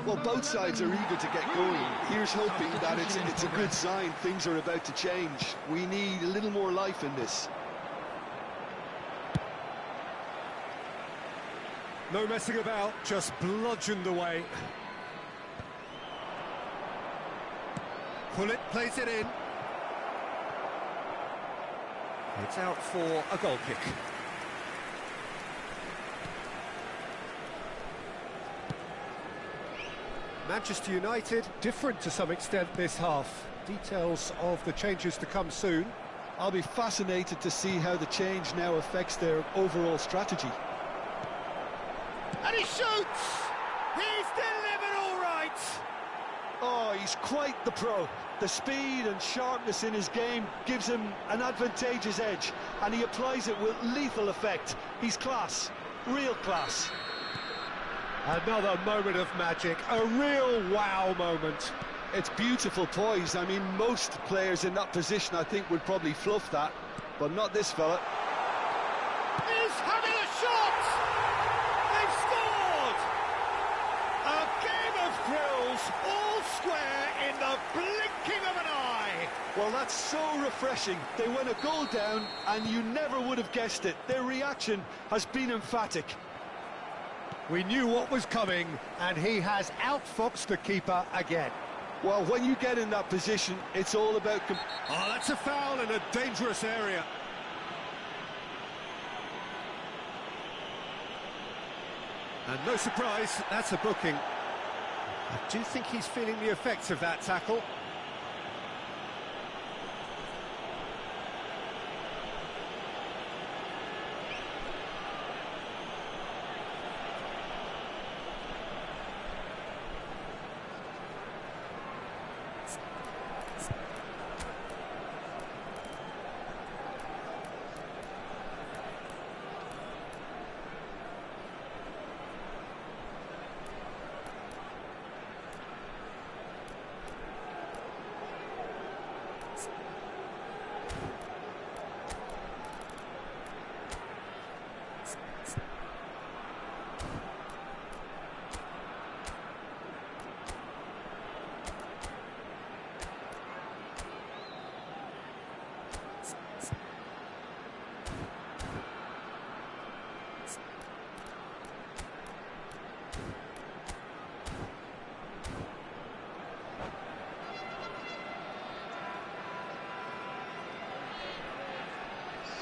Well, both sides are eager to get going. Here's hoping that it's a good sign. Things are about to change. We need a little more life in this. No messing about, just bludgeoned away. Pullet plays it in. It's out for a goal kick. Manchester United, different to some extent this half. Details of the changes to come soon. I'll be fascinated to see how the change now affects their overall strategy. And he shoots! He's delivered all right! Oh, he's quite the pro. The speed and sharpness in his game gives him an advantageous edge, and he applies it with lethal effect. He's class, real class. Another moment of magic, a real wow moment. It's beautiful poise. I mean, most players in that position, I think, would probably fluff that, but not this fella. He's having a shot! They've scored! A game of thrills, all square in the blinking of an eye. Well, that's so refreshing. They went a goal down, and you never would have guessed it. Their reaction has been emphatic. We knew what was coming, and he has outfoxed the keeper again. Well, when you get in that position, it's all about... Oh, that's a foul in a dangerous area. And no surprise, that's a booking. I do think he's feeling the effects of that tackle.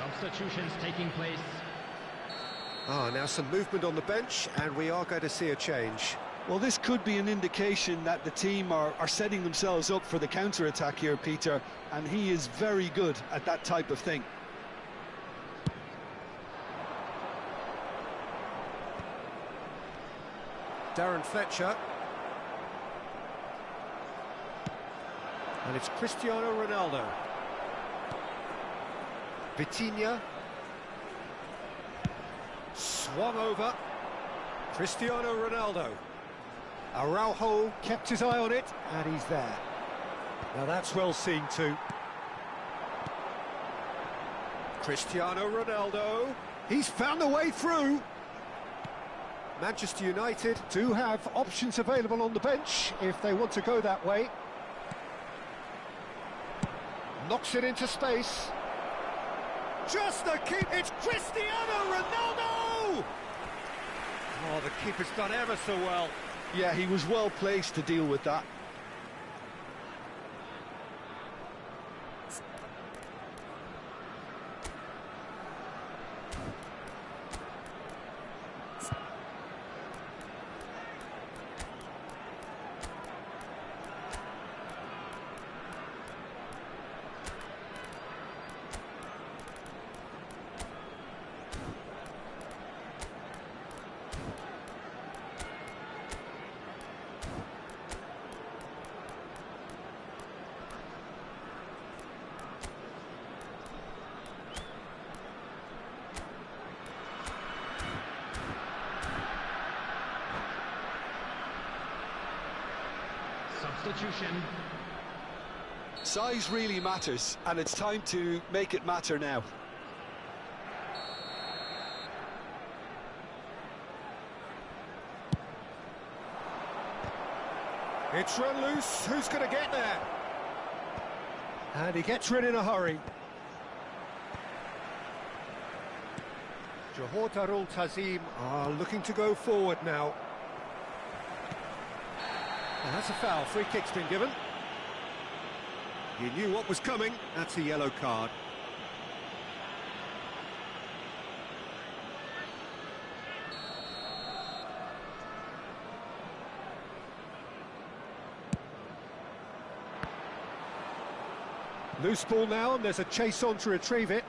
Substitutions taking place. Now some movement on the bench, and we are going to see a change. Well, this could be an indication that the team are setting themselves up for the counter-attack here, Peter, and he is very good at that type of thing. Darren Fletcher. And it's Cristiano Ronaldo. Vitinha. Swung over. Cristiano Ronaldo. Araujo kept his eye on it, and he's there. Now that's well seen too. Cristiano Ronaldo. He's found a way through. Manchester United do have options available on the bench if they want to go that way. Knocks it into space. Just the keep. It's Cristiano Ronaldo! Oh, the keeper's done ever so well. Yeah, he was well placed to deal with that. Substitution. Size really matters, and it's time to make it matter now. It's run loose. Who's going to get there? And he gets rid in a hurry. Johor Darul Tazim are looking to go forward now. And that's a foul. Free kick's been given. He knew what was coming. That's a yellow card. Loose ball now, and there's a chase on to retrieve it.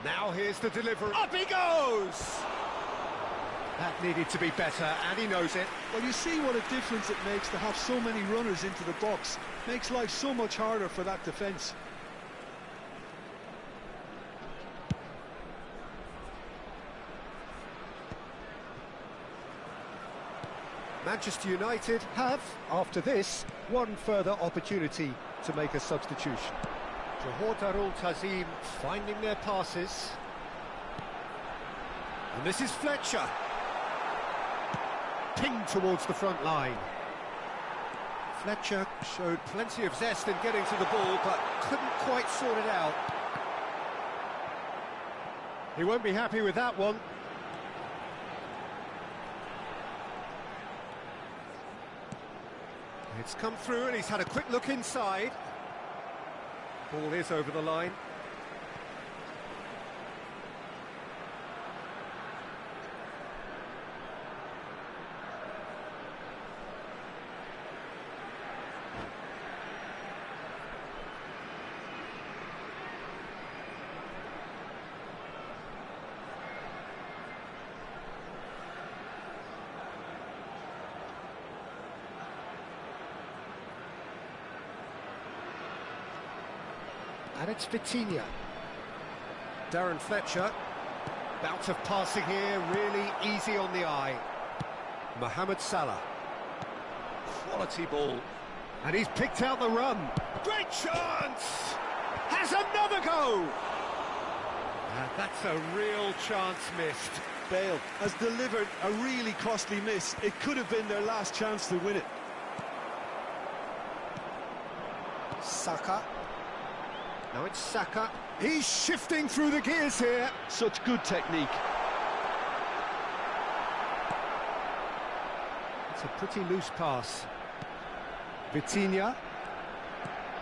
Now here's the delivery. Up he goes! That needed to be better, and he knows it. Well, you see what a difference it makes to have so many runners into the box. Makes life so much harder for that defence. Manchester United have, after this, one further opportunity to make a substitution. Johor Darul Tazim finding their passes. And this is Fletcher. Pinged towards the front line. Fletcher showed plenty of zest in getting to the ball, but couldn't quite sort it out. He won't be happy with that one. It's come through, and he's had a quick look inside. Ball is over the line. And it's Vitinha. Darren Fletcher. Bout of passing here, really easy on the eye. Mohamed Salah. Quality ball. And he's picked out the run. Great chance! Has another go! And that's a real chance missed. Bale has delivered a really costly miss. It could have been their last chance to win it. Saka. Now it's Saka. He's shifting through the gears here. Such good technique. It's a pretty loose pass. Vitinha.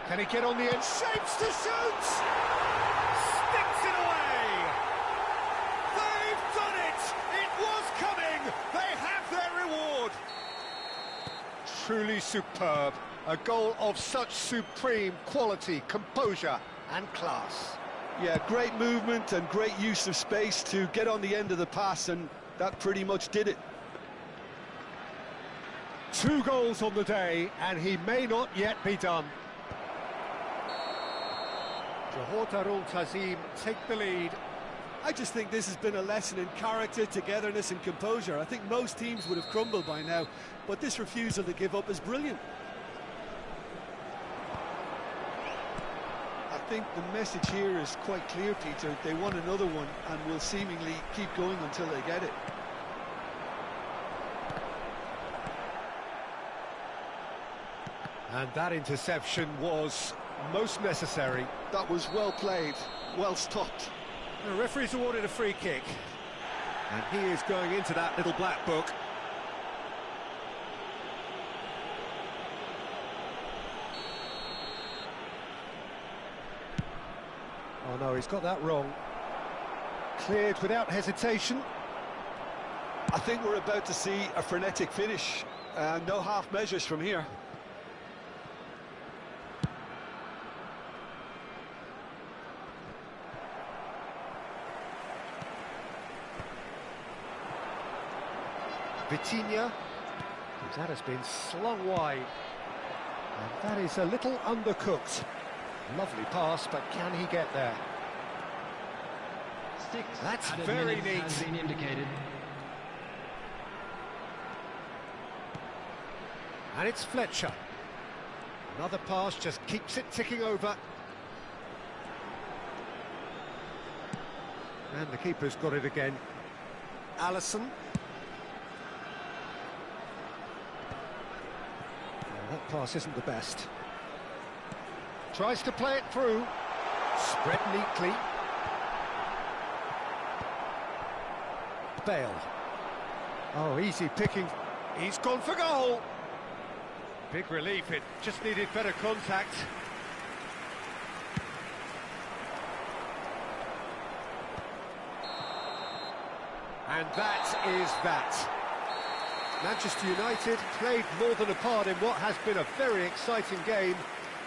Can he get on the end? Shapes to shoot! absolutely superb. A goal of such supreme quality, composure and class. Yeah, great movement and great use of space to get on the end of the pass, and that pretty much did it. 2 goals on the day, and he may not yet be done. Johor Darul Tazim take the lead. I just think this has been a lesson in character, togetherness and composure. I think most teams would have crumbled by now, but this refusal to give up is brilliant. I think the message here is quite clear, Peter. They want another one and will seemingly keep going until they get it. And that interception was most necessary. That was well played, well stopped. The referee's awarded a free kick, and he is going into that little black book. Oh no, he's got that wrong. Cleared without hesitation. I think we're about to see a frenetic finish. No half measures from here. Vitinha, that has been slung wide, and that is a little undercooked. Lovely pass, but can he get there? That's very neat. Has been indicated. And it's Fletcher. Another pass just keeps it ticking over. And the keeper's got it again. Allison. That pass isn't the best. Tries to play it through. Spread neatly. Bale. Oh, easy picking. He's gone for goal. Big relief, it just needed better contact. And that is that. Manchester United played more than a part in what has been a very exciting game.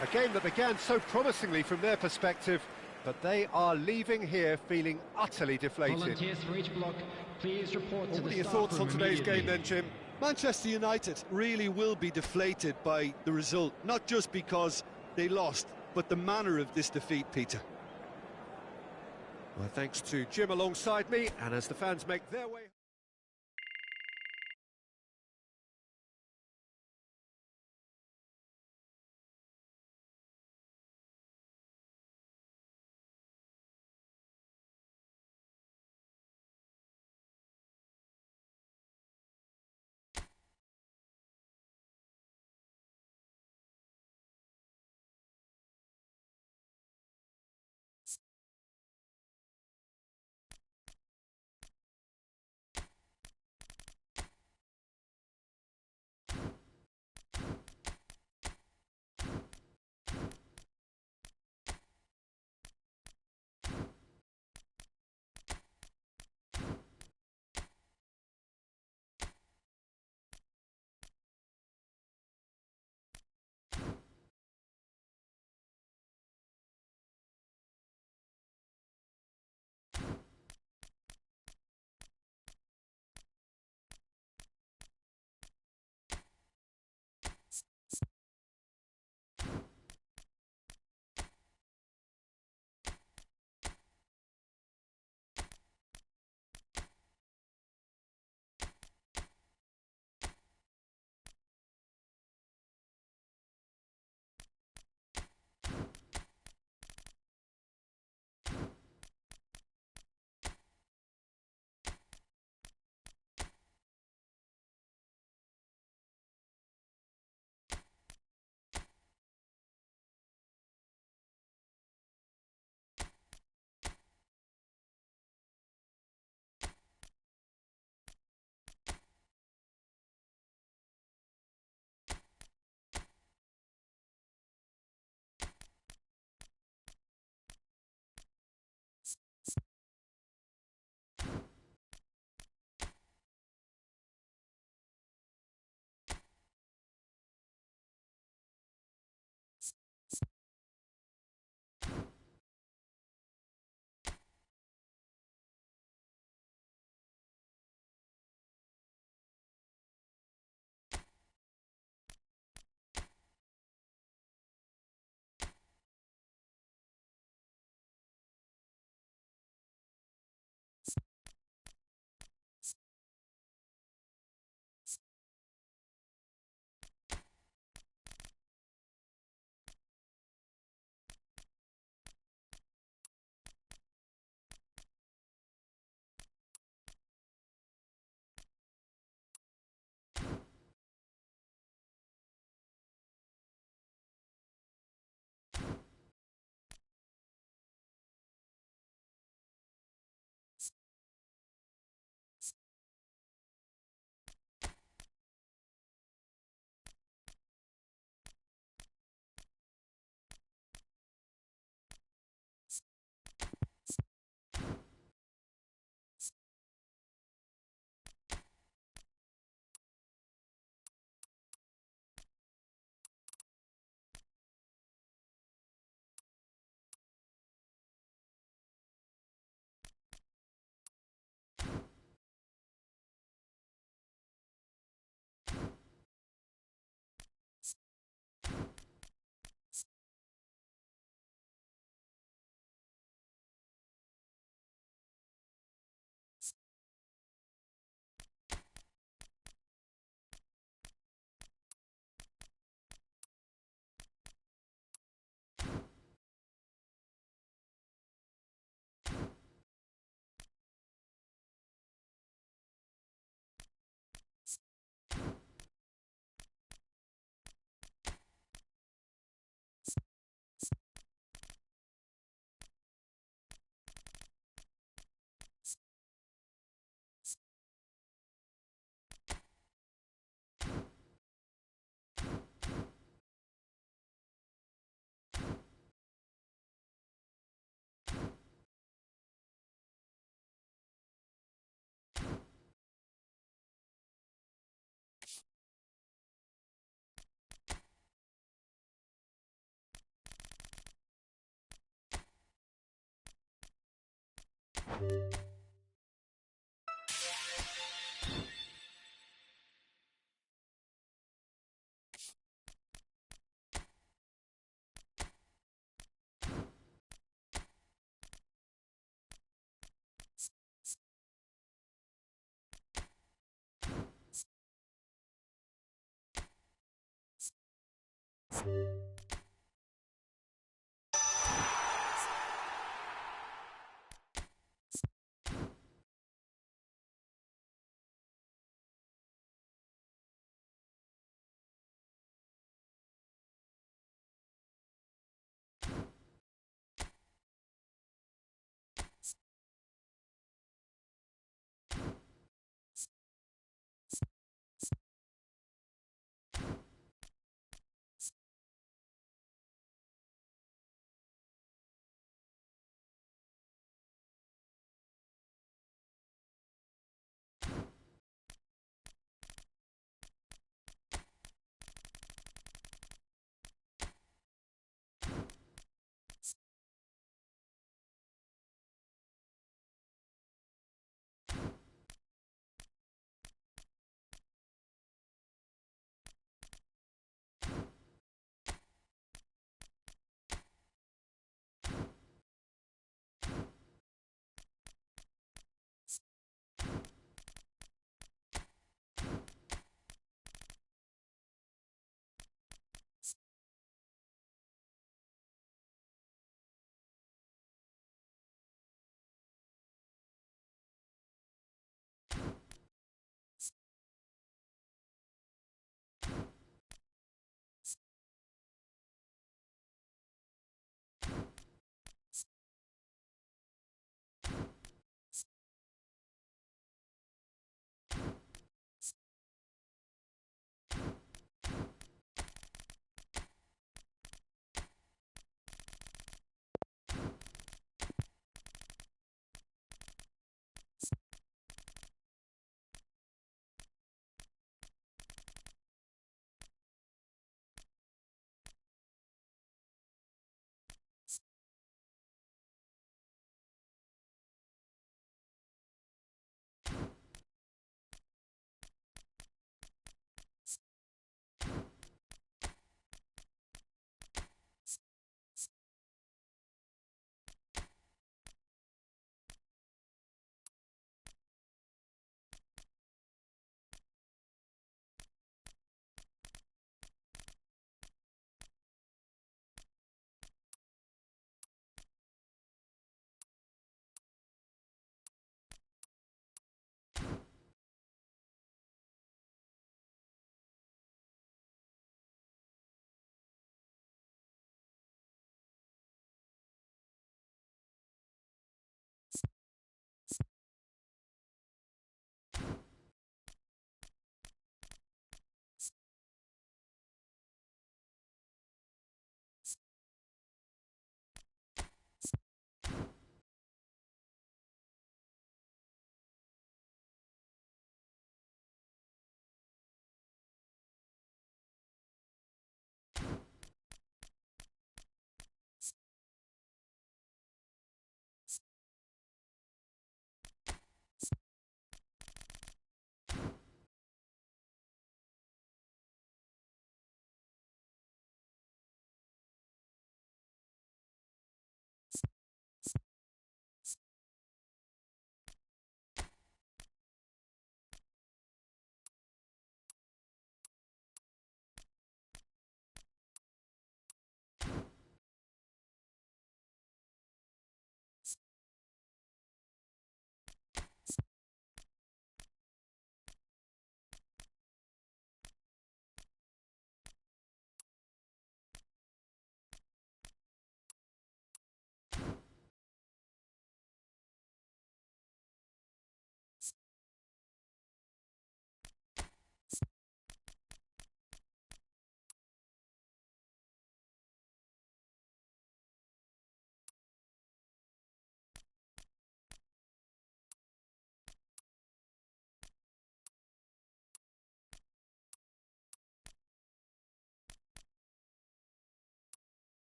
A game that began so promisingly from their perspective, but they are leaving here feeling utterly deflated. Volunteers for each block, please report to What the are your staff thoughts on room today's game immediately. then, Jim? Manchester United really will be deflated by the result, not just because they lost, but the manner of this defeat, Peter. Well, thanks to Jim alongside me, and as the fans make their way...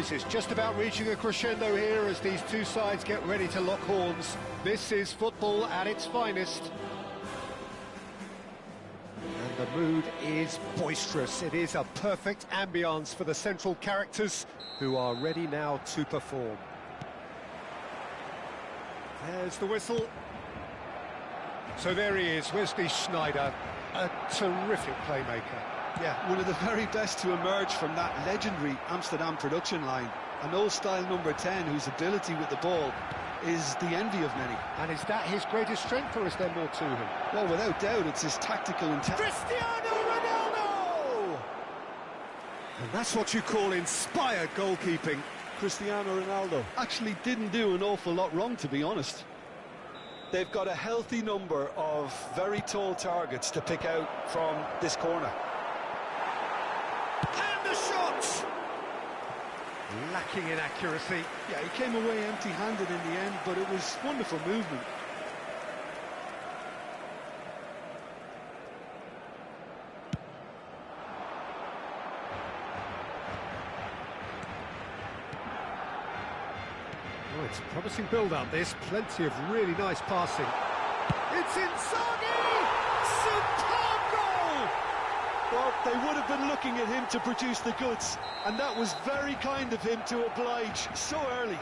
noises just about reaching a crescendo here as these two sides get ready to lock horns. This is football at its finest. And the mood is boisterous. It is a perfect ambience for the central characters who are ready now to perform. There's the whistle. So there he is, Wesley Sneijder, a terrific playmaker. Yeah, one of the very best to emerge from that legendary Amsterdam production line. An old-style number 10 whose ability with the ball is the envy of many. And is that his greatest strength, or is there more to him? Well, without doubt, it's his tactical intelligence. Cristiano Ronaldo! And that's what you call inspired goalkeeping. Cristiano Ronaldo actually didn't do an awful lot wrong, to be honest. They've got a healthy number of very tall targets to pick out from this corner. And the shot! Lacking in accuracy. Yeah, he came away empty-handed in the end, but it was wonderful movement. Oh, it's a promising build-up, this. Plenty of really nice passing. It's Inzaghi! Superb goal! Well, they would have been looking at him to produce the goods, and that was very kind of him to oblige so early.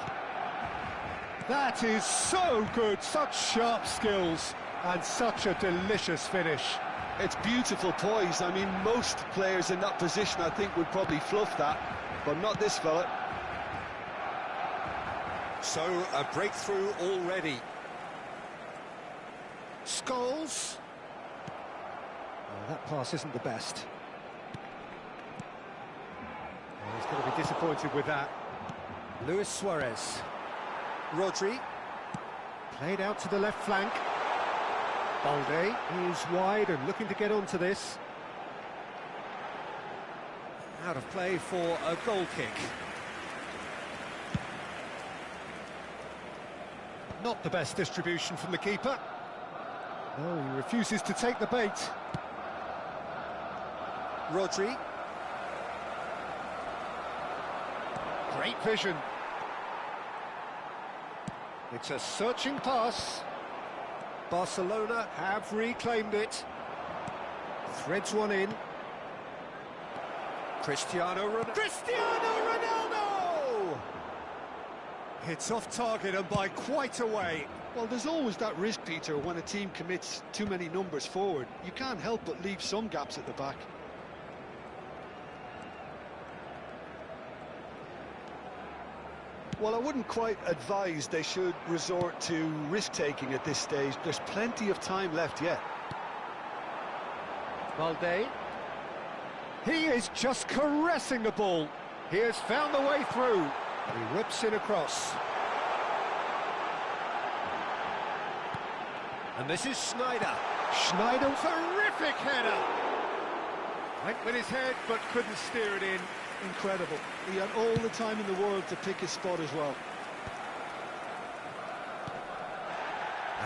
That is so good, such sharp skills, and such a delicious finish. It's beautiful poise. I mean, most players in that position, I think, would probably fluff that, but not this fella. So, a breakthrough already. Scholes. Oh, that pass isn't the best. Oh, he's going to be disappointed with that. Luis Suarez. Rodri. Played out to the left flank. Balde is wide and looking to get onto this. Out of play for a goal kick. Not the best distribution from the keeper. No, he refuses to take the bait. Rodri. Great vision. It's a searching pass. Barcelona have reclaimed it. Threads one in. Cristiano Ronaldo! It's off target and by quite a way. Well, there's always that risk, Peter, when a team commits too many numbers forward. You can't help but leave some gaps at the back. Well, I wouldn't quite advise they should resort to risk-taking at this stage. There's plenty of time left yet. Balde. He is just caressing the ball. He has found the way through. He whips it across. And this is Sneijder. Sneijder, terrific header. Went with his head, but couldn't steer it in. Incredible. He had all the time in the world to pick his spot as well.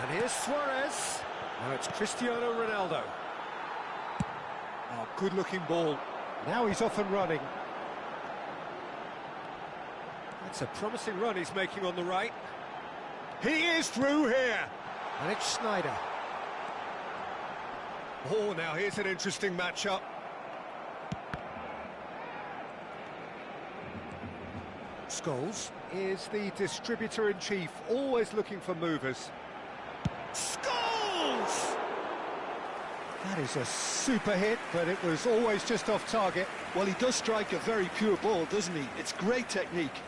And here's Suarez. Now it's Cristiano Ronaldo. Oh, good-looking ball. Now he's off and running. That's a promising run he's making on the right. He is through here. And it's Sneijder. Oh, now here's an interesting matchup. Scholes is the distributor-in-chief, always looking for movers. Scholes! That is a super hit, but it was always just off target. Well, he does strike a very pure ball, doesn't he? It's great technique.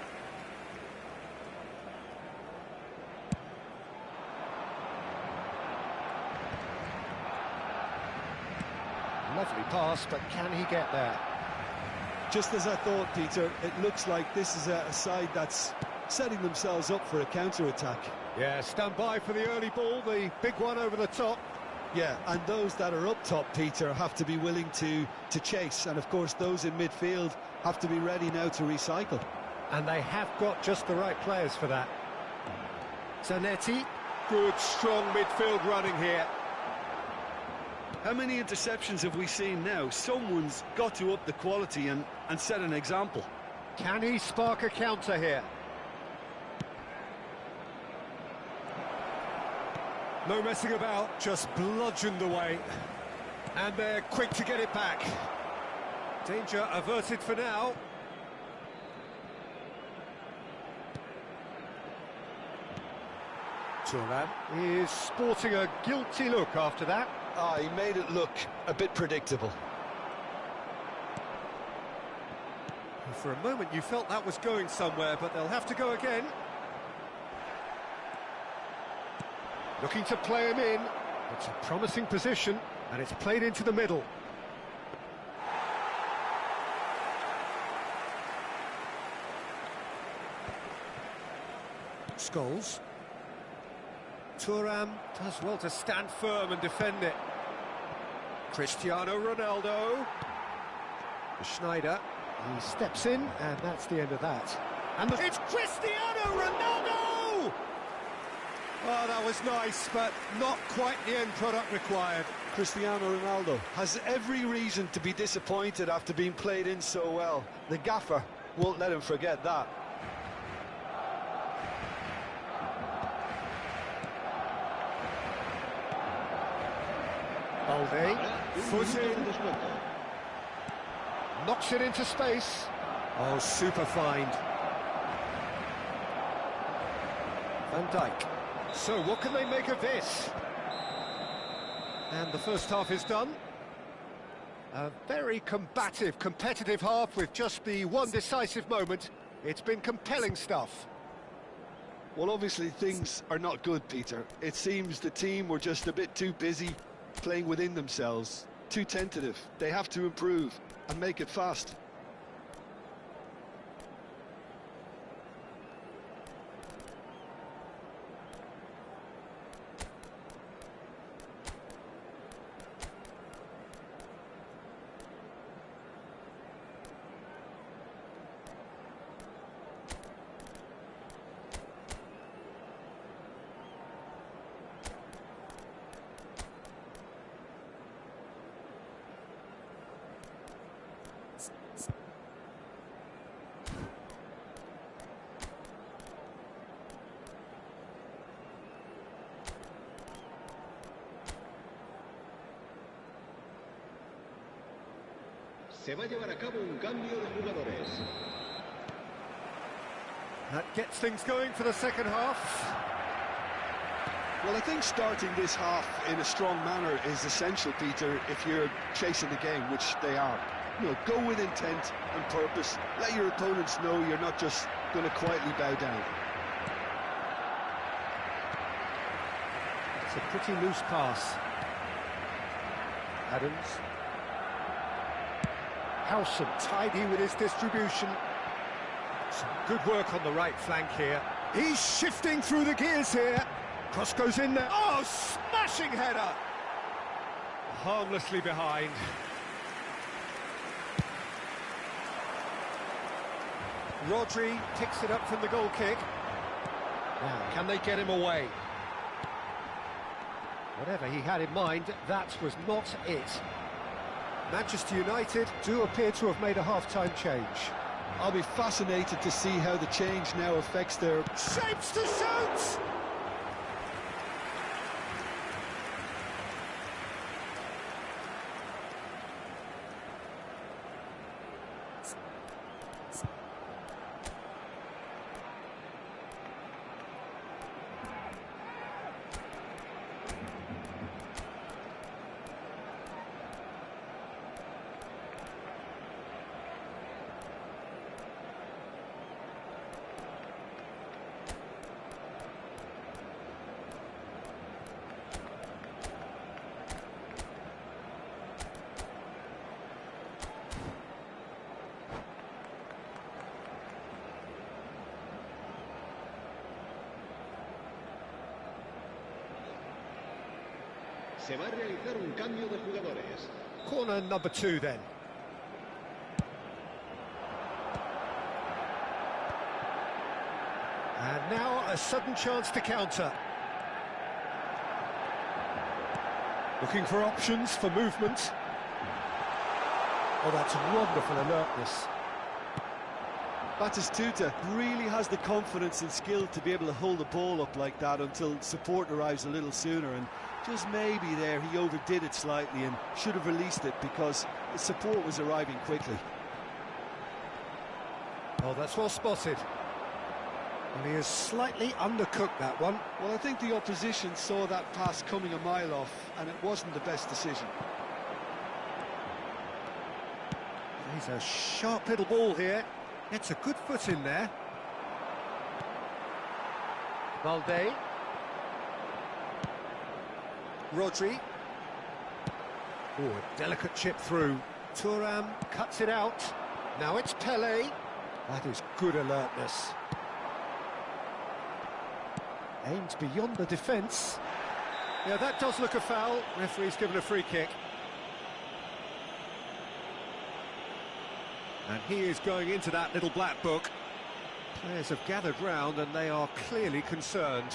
Lovely pass, but can he get there? Just as I thought, Peter, it looks like this is a side that's setting themselves up for a counter-attack. Yeah, stand by for the early ball, the big one over the top. Yeah, and those that are up top, Peter, have to be willing to chase. And, of course, those in midfield have to be ready now to recycle. And they have got just the right players for that. Zanetti, good, strong midfield running here. How many interceptions have we seen now? Someone's got to up the quality and set an example. Can he spark a counter here? No messing about, just bludgeoned away. And they're quick to get it back. Danger averted for now. Thuram is sporting a guilty look after that. He made it look a bit predictable. For a moment you felt that was going somewhere, but they'll have to go again. Looking to play him in. It's a promising position, and it's played into the middle. Scholes. Thuram does well to stand firm and defend it. Cristiano Ronaldo. Schneider. He steps in, and that's the end of that. And it's Cristiano Ronaldo! Oh, that was nice, but not quite the end product required. Cristiano Ronaldo has every reason to be disappointed after being played in so well. The gaffer won't let him forget that. Balde, foot in, knocks it into space. Oh, super find. Van Dijk. So what can they make of this? And the first half is done. A very combative, competitive half with just the one decisive moment. It's been compelling stuff. Well, obviously things are not good, Peter. It seems the team were just a bit too busy playing within themselves, too tentative. They have to improve and make it fast. Se va a llevar a cabo un cambio de jugadores. That gets things going for the second half. Well, I think starting this half in a strong manner is essential, Peter, if you're chasing the game, which they are. You know, go with intent and purpose. Let your opponents know you're not just going to quietly bow down. It's a pretty loose pass. Adams. Howson tidy with his distribution. Some good work on the right flank here. He's shifting through the gears here. Cross goes in there. Oh, smashing header! Harmlessly behind. Rodri picks it up from the goal kick. Now, can they get him away? Whatever he had in mind, that was not it. Manchester United do appear to have made a half-time change. I'll be fascinated to see how the change now affects their... Shapes to shoot! Se va a realizar un cambio de jugadores. Corner number 2 then. And now a sudden chance to counter. Looking for options for movement. Oh, that's wonderful alertness. Batistuta really has the confidence and skill to be able to hold the ball up like that until support arrives a little sooner, and just maybe there he overdid it slightly and should have released it because the support was arriving quickly. Oh, that's well spotted. And he has slightly undercooked that one. Well, I think the opposition saw that pass coming a mile off, and it wasn't the best decision. He's a sharp little ball here. Gets a good foot in there. Valde. Rodri. Oh, a delicate chip through. Thuram cuts it out. Now it's Pele. That is good alertness. Aims beyond the defence. Yeah, that does look a foul. Referee's given a free kick. And he is going into that little black book. Players have gathered round and they are clearly concerned.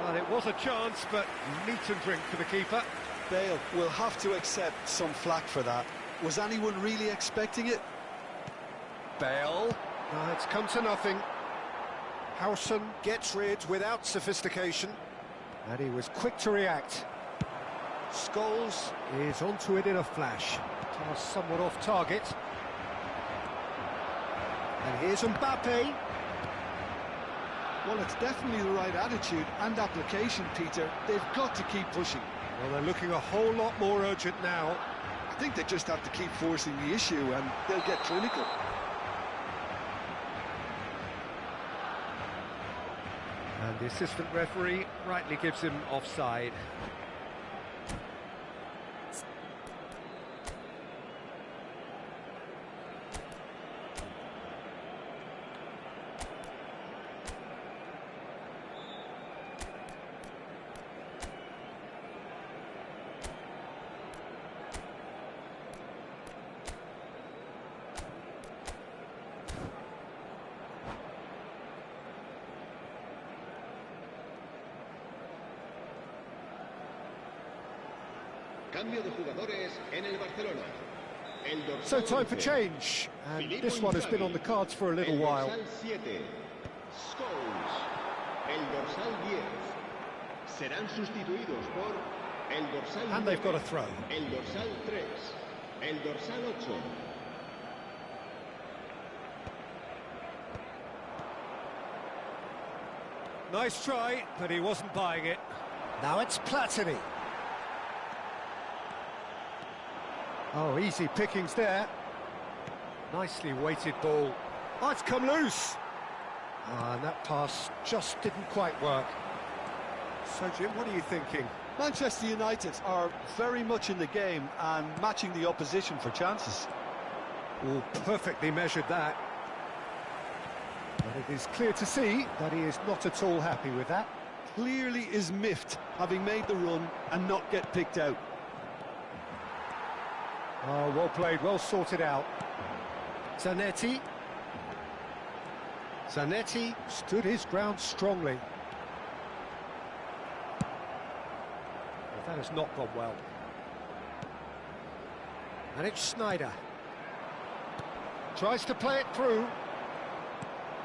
Well, it was a chance, but meat and drink for the keeper. Bale will have to accept some flack for that. Was anyone really expecting it? Bale. It's come to nothing. Howson gets rid without sophistication. And he was quick to react. Scholes is onto it in a flash. Pass somewhat off target. And here's Mbappe. Well, it's definitely the right attitude and application, Peter. They've got to keep pushing. Well, they're looking a whole lot more urgent now. I think they just have to keep forcing the issue and they'll get clinical. And the assistant referee rightly gives him offside. Cambio de jugadores en el Barcelona. So time for change, and this one has been on the cards for a little while. Scholes, el dorsal 10. Serán sustituidos por el dorsal And they've got a throw. El dorsal 3, el dorsal 8. Nice try, but he wasn't buying it. Now it's Platini. Oh, easy pickings there. Nicely weighted ball. Oh, it's come loose. And that pass just didn't quite work. So, Jim, what are you thinking? Manchester United are very much in the game and matching the opposition for chances. Oh, perfectly measured that. But it is clear to see that he is not at all happy with that. Clearly is miffed, having made the run and not get picked out. Oh, well played, well sorted out. Zanetti. Zanetti stood his ground strongly. Well, that has not gone well. And it's Snyder. Tries to play it through.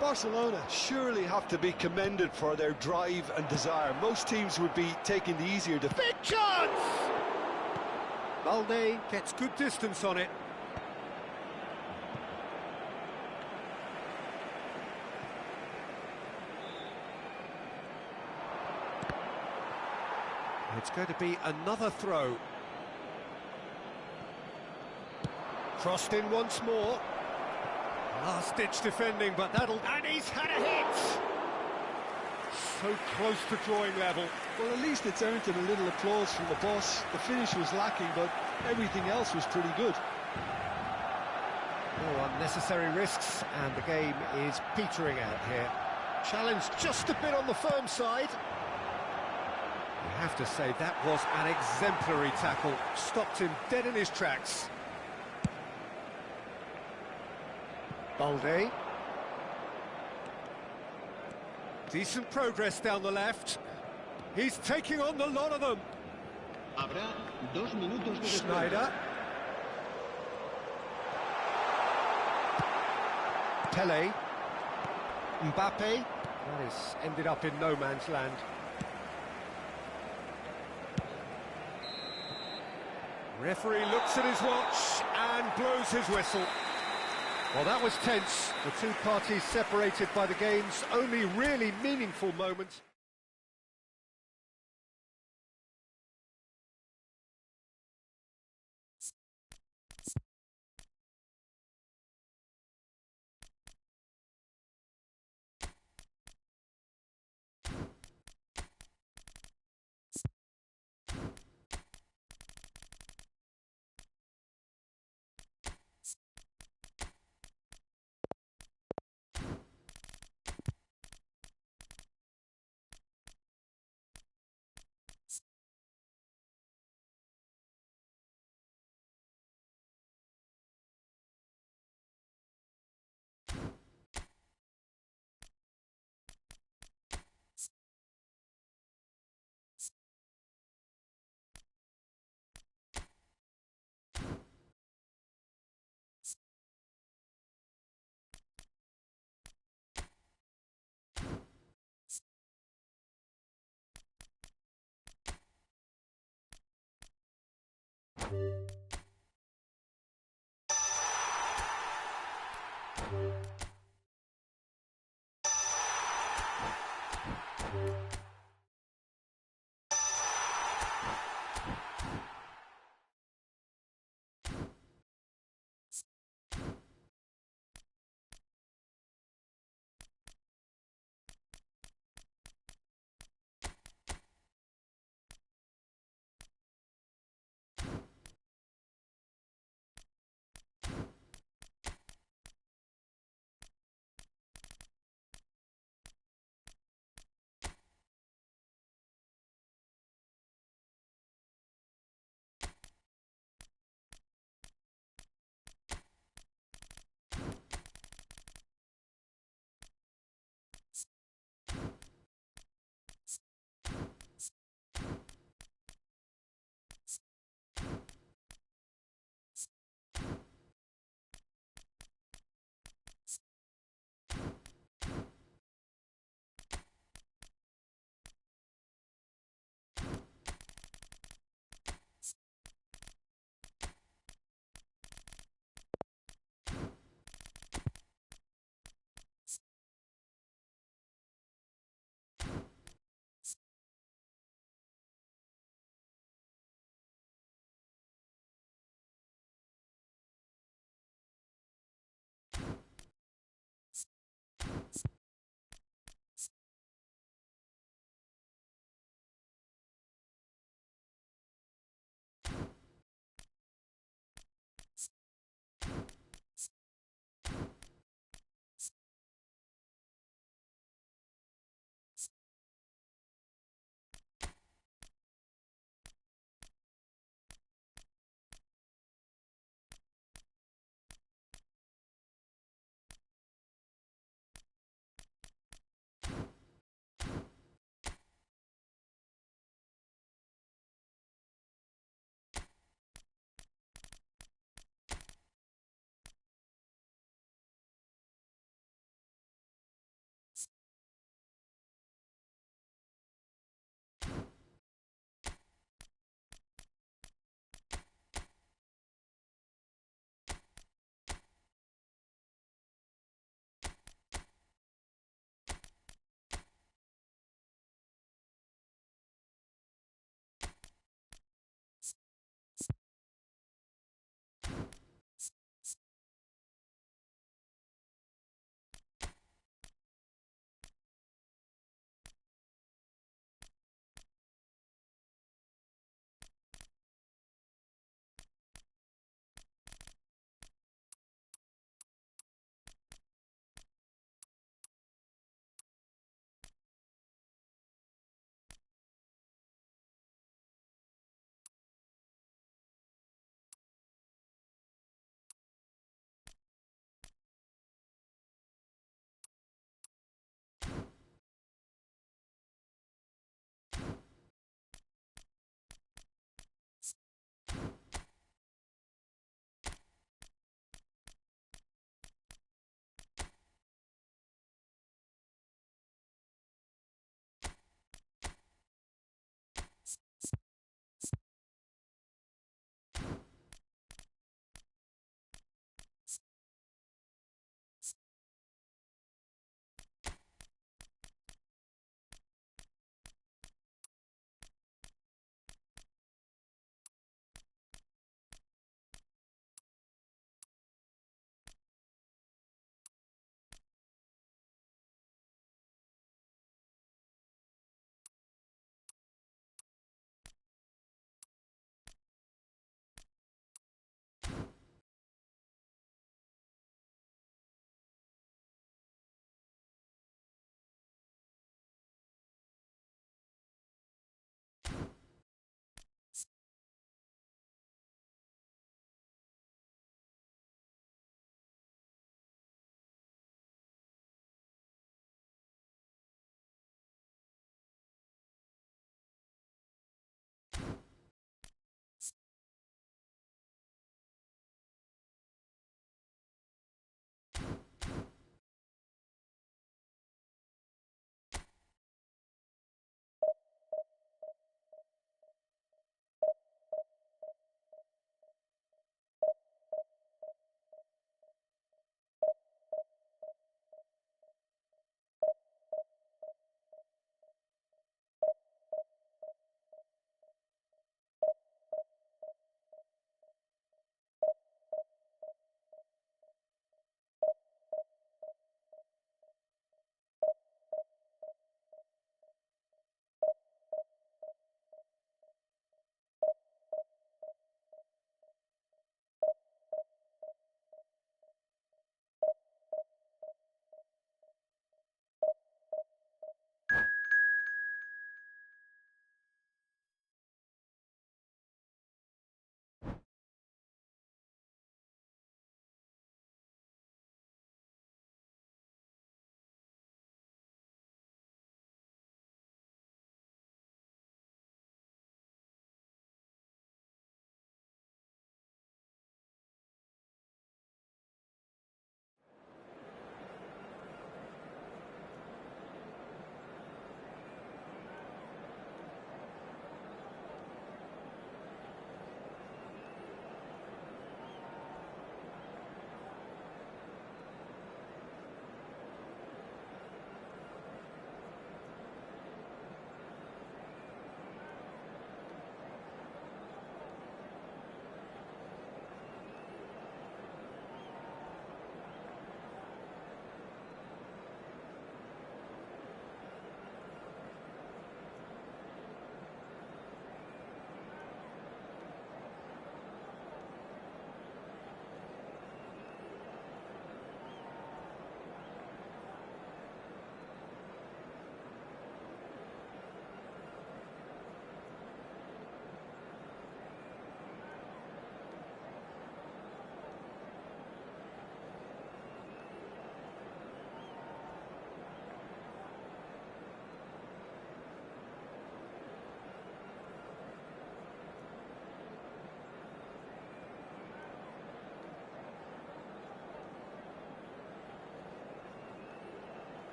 Barcelona surely have to be commended for their drive and desire. Most teams would be taking the easier defense. Big chance! Valde gets good distance on it. It's going to be another throw. Crossed in once more. Last-ditch defending, but that'll... And he's had a hit! So close to drawing level. Well, at least it's earned him a little applause from the boss. The finish was lacking, but everything else was pretty good. No unnecessary risks, and the game is petering out here. Challenge just a bit on the firm side. have to say that was an exemplary tackle. Stopped him dead in his tracks. Balde. Decent progress down the left. He's taking on the lot of them. Habrá 2 minutos de descuento. Schneider. Pele. Mbappe. That has ended up in no man's land. Referee looks at his watch and blows his whistle. Well, that was tense. The two parties separated by the game's only really meaningful moment.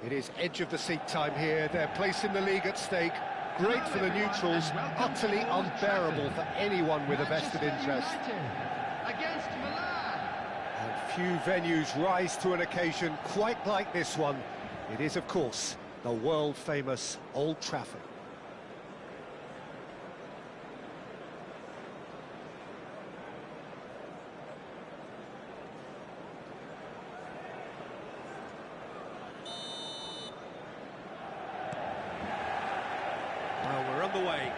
It is edge of the seat time here. Their place in the league at stake. Great for the neutrals, utterly unbearable for anyone with a vested interest. Against Milan. And few venues rise to an occasion quite like this one. It is, of course, the world-famous Old Trafford. Well, we're underway.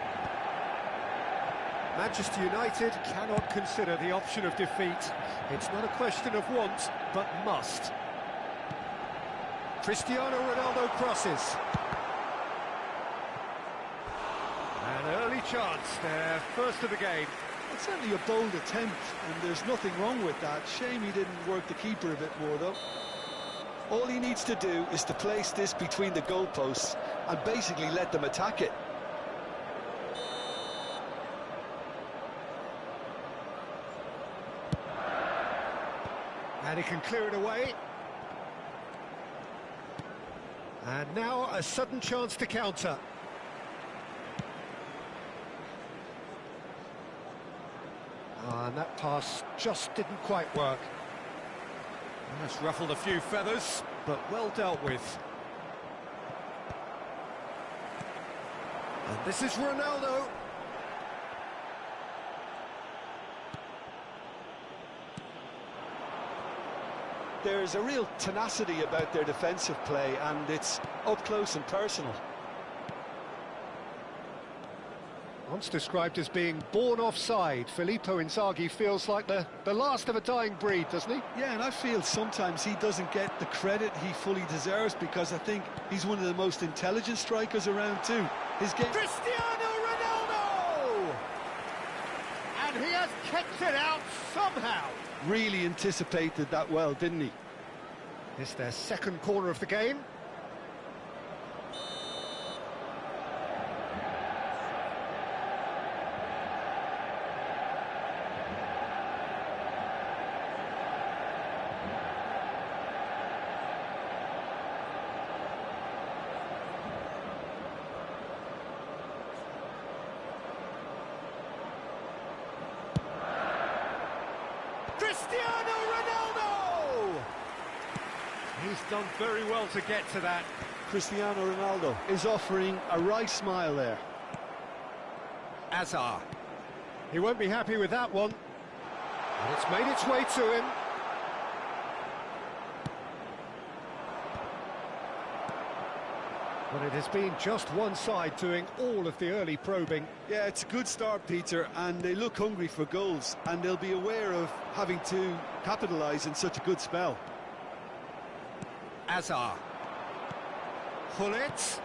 Manchester United cannot consider the option of defeat. It's not a question of want, but must. Cristiano Ronaldo crosses. An early chance, their first of the game. It's certainly a bold attempt, and there's nothing wrong with that. Shame he didn't work the keeper a bit more, though. All he needs to do is to place this between the goalposts and basically let them attack it. And he can clear it away. And now a sudden chance to counter. And that pass just didn't quite work. That's ruffled a few feathers, but well dealt with. And this is Ronaldo. There's a real tenacity about their defensive play, and it's up close and personal. Once described as being born offside, Filippo Inzaghi feels like the last of a dying breed, doesn't he? Yeah, and I feel sometimes he doesn't get the credit he fully deserves, because I think he's one of the most intelligent strikers around too. His game... Cristiano Ronaldo! And he has kept it out somehow. Really anticipated that well, didn't he? It's their second corner of the game. Cristiano Ronaldo! He's done very well to get to that. Cristiano Ronaldo is offering a wry smile there. Azar. He won't be happy with that one. And it's made its way to him. But it has been just one side doing all of the early probing. Yeah, it's a good start, Peter, and they look hungry for goals, and they'll be aware of having to capitalise in such a good spell. Azar. Hullet.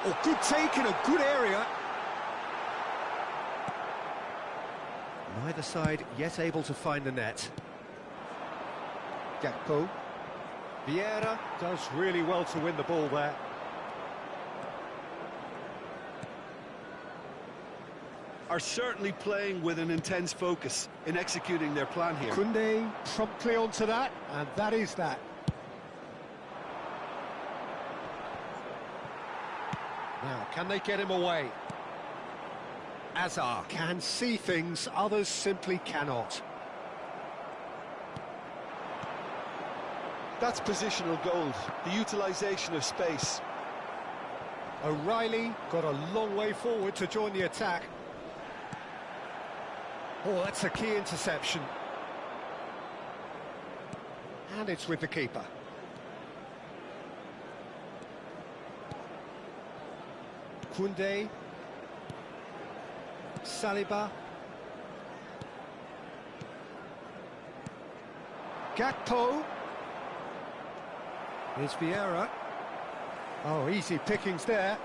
Oh, good take in a good area. Neither side yet able to find the net. Gakpo. Vieira does really well to win the ball there. Are certainly playing with an intense focus in executing their plan here. Koundé promptly onto that, and that is that. Now, can they get him away? Azar can see things others simply cannot. That's positional gold, the utilisation of space. O'Reilly got a long way forward to join the attack. Oh, that's a key interception. And it's with the keeper. Koundé. Saliba. Gakpo. Here's Vieira. Oh, easy pickings there.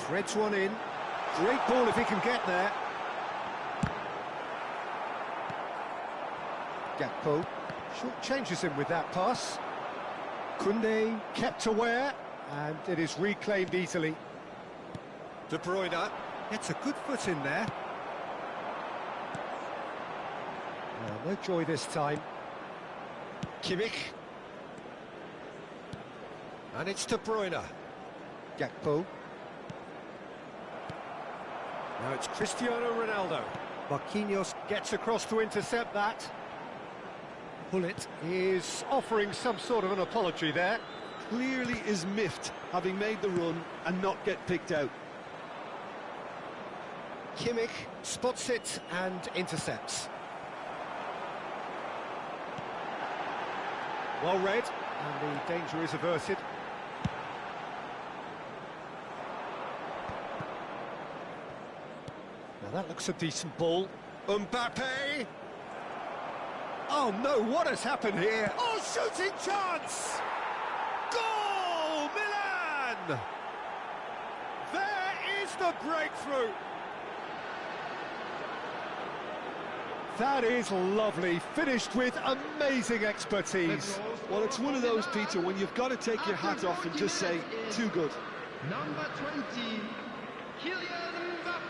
Threads one in. Great ball if he can get there. Gakpo short changes him with that pass. Koundé kept aware, and it is reclaimed easily. De Bruyne gets a good foot in there. No joy this time. Kimmich. And it's De Bruyne. Gakpo. Now it's Cristiano Ronaldo. Marquinhos gets across to intercept that. Pullet is offering some sort of an apology there. Clearly is miffed, having made the run and not get picked out. Kimmich spots it and intercepts. Well read, and the danger is averted. Now that looks a decent ball. Mbappe! Oh no, what has happened here? Oh, shooting chance! Goal, Milan! There is the breakthrough! That is lovely, finished with amazing expertise. Well, it's one of those, Peter, when you've got to take your hat off and just say, too good. Number 20, Kylian Mbappe.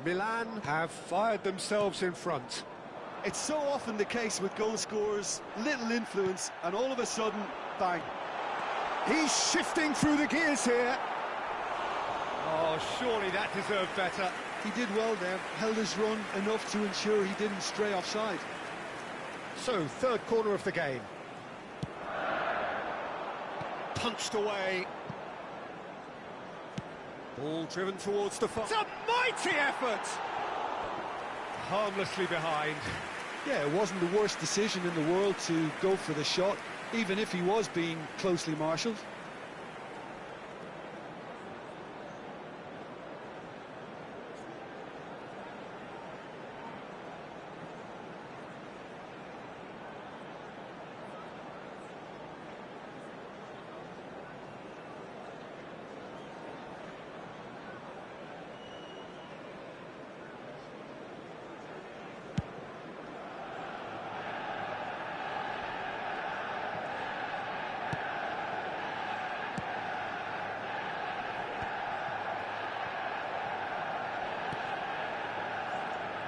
Milan have fired themselves in front. It's so often the case with goal scorers, little influence, and all of a sudden, bang. He's shifting through the gears here. Oh, surely that deserved better. He did well there, held his run enough to ensure he didn't stray offside. So, third corner of the game. Punched away. Ball driven towards the far. It's a mighty effort! Harmlessly behind. Yeah, it wasn't the worst decision in the world to go for the shot, even if he was being closely marshalled.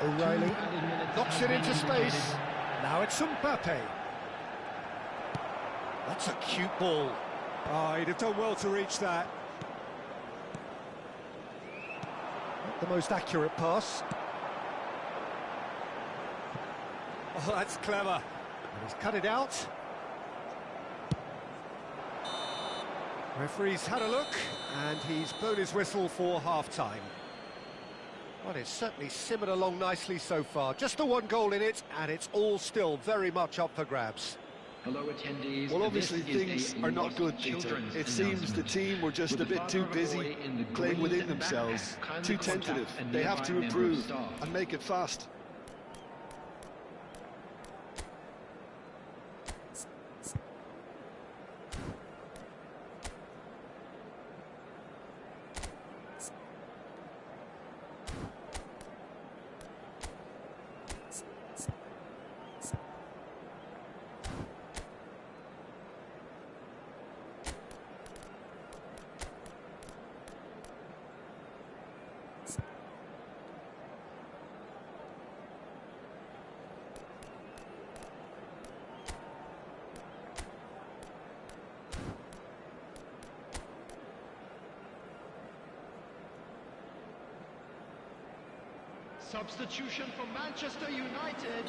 O'Reilly knocks it into space. Now it's Mbappe. That's a cute ball. Oh, he'd have done well to reach that. Not the most accurate pass. Oh, that's clever. And he's cut it out. Referee's had a look, and he's blown his whistle for half-time. Well, it's certainly simmered along nicely so far. Just the one goal in it, and it's all still very much up for grabs. Hello, attendees. Well, obviously things are not good, Peter. It seems the team were just a bit too busy playing within themselves, too tentative. They have to improve and make it fast. Substitution for Manchester United,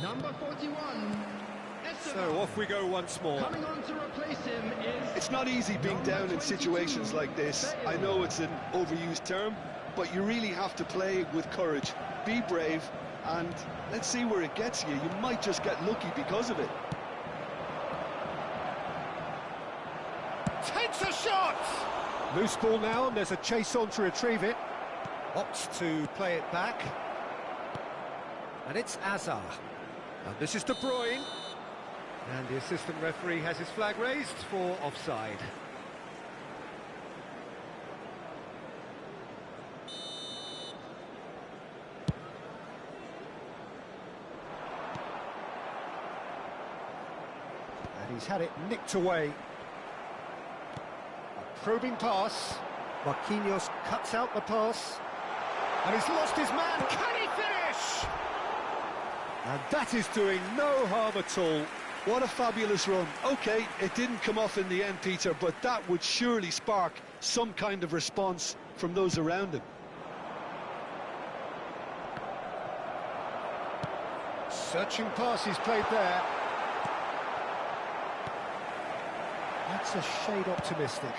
number 41, So off we go once more. Coming on to replace him is... It's not easy being down in situations like this. I know it's an overused term, but you really have to play with courage. Be brave, and let's see where it gets you. You might just get lucky because of it. Takes a shot! Loose ball now, and there's a chase on to retrieve it. Opts to play it back. And it's Azar. And this is De Bruyne. And the assistant referee has his flag raised for offside. And he's had it nicked away. A probing pass. Marquinhos cuts out the pass. And he's lost his man. Can he finish? And that is doing no harm at all. What a fabulous run. OK, it didn't come off in the end, Peter, but that would surely spark some kind of response from those around him. Searching pass he's played there. That's a shade optimistic.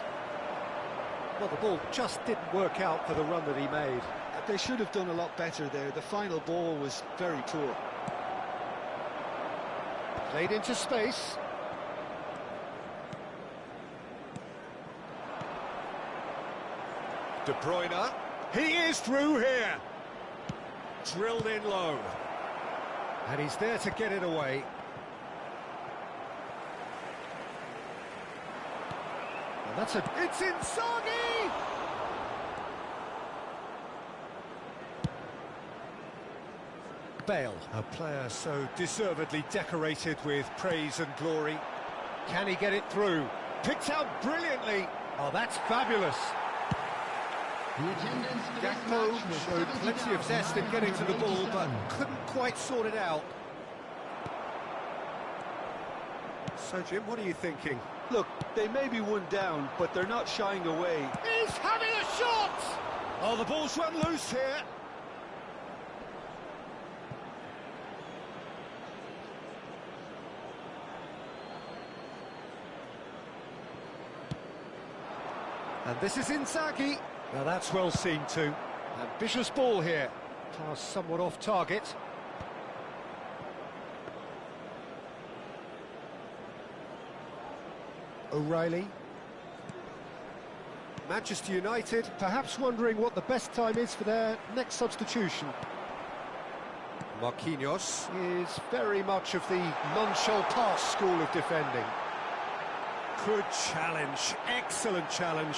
Well, the ball just didn't work out for the run that he made. They should have done a lot better there. The final ball was very poor. Played into space. De Bruyne. He is through here. Drilled in low. And he's there to get it away. And that's a... It's Inzaghi! Bale, a player so deservedly decorated with praise and glory. Can he get it through? Picked out brilliantly. Oh, that's fabulous. Gakpo showed plenty of zest in getting to the ball, but couldn't quite sort it out. So, Jim, what are you thinking? Look, they may be one down, but they're not shying away. He's having a shot! Oh, the ball's run loose here. And this is Inzaghi. Now that's well seen too. Ambitious ball here. Pass somewhat off target. O'Reilly. Manchester United perhaps wondering what the best time is for their next substitution. Marquinhos is very much of the non-shall-pass school of defending. Good challenge, excellent challenge.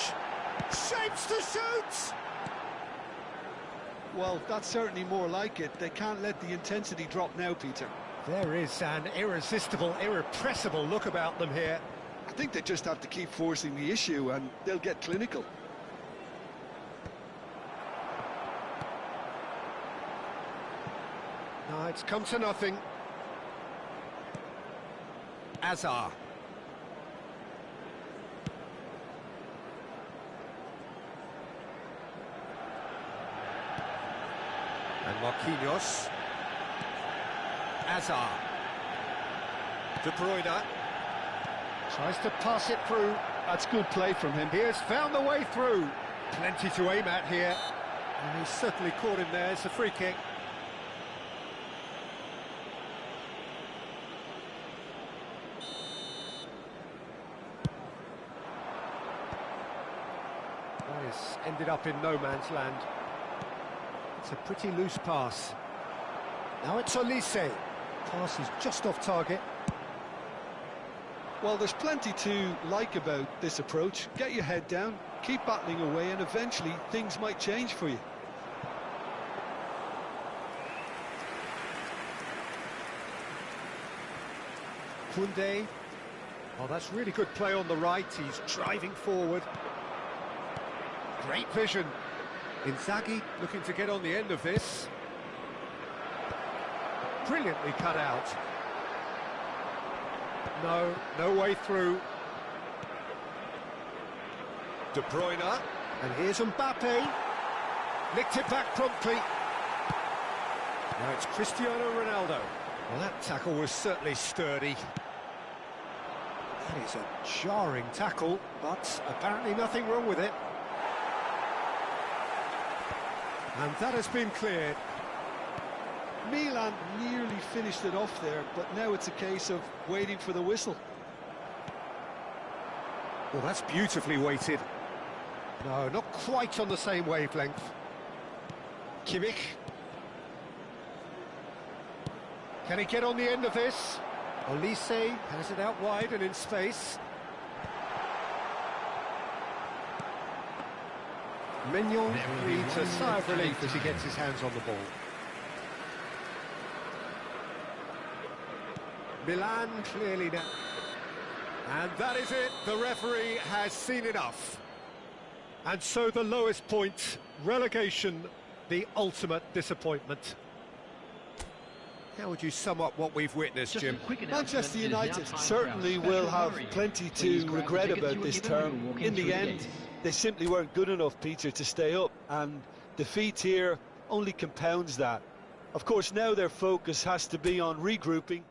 Shapes to shoot! Well, that's certainly more like it. They can't let the intensity drop now, Peter. There is an irresistible, irrepressible look about them here. I think they just have to keep forcing the issue and they'll get clinical. No, it's come to nothing. Azar. And Marquinhos. Azar. De Bruyne. Tries to pass it through. That's good play from him. He has found the way through. Plenty to aim at here. And he's certainly caught him there. It's a free kick. Nice. Ended up in no man's land. It's a pretty loose pass. Now it's Olise. Pass is just off target. Well, there's plenty to like about this approach. Get your head down, keep battling away, and eventually things might change for you. Koundé. Oh, that's really good play on the right. He's driving forward. Great vision. Inzaghi looking to get on the end of this. Brilliantly cut out. No way through. De Bruyne. And here's Mbappe. Nicked it back promptly. Now it's Cristiano Ronaldo. Well, that tackle was certainly sturdy. That is a jarring tackle, but apparently nothing wrong with it. And that has been cleared. Milan nearly finished it off there, but now it's a case of waiting for the whistle. Well, that's beautifully weighted. No, not quite on the same wavelength. Kimmich. Can he get on the end of this? Olise has it out wide and in space. Mignon breathes a sigh of relief as he gets his hands on the ball. Milan clearly now. And that is it, the referee has seen enough. And so the lowest point, relegation, the ultimate disappointment. How would you sum up what we've witnessed, Jim? Manchester United certainly will have plenty to regret about this term. In the end, they simply weren't good enough, Peter, to stay up, and defeat here only compounds that. Of course, now their focus has to be on regrouping.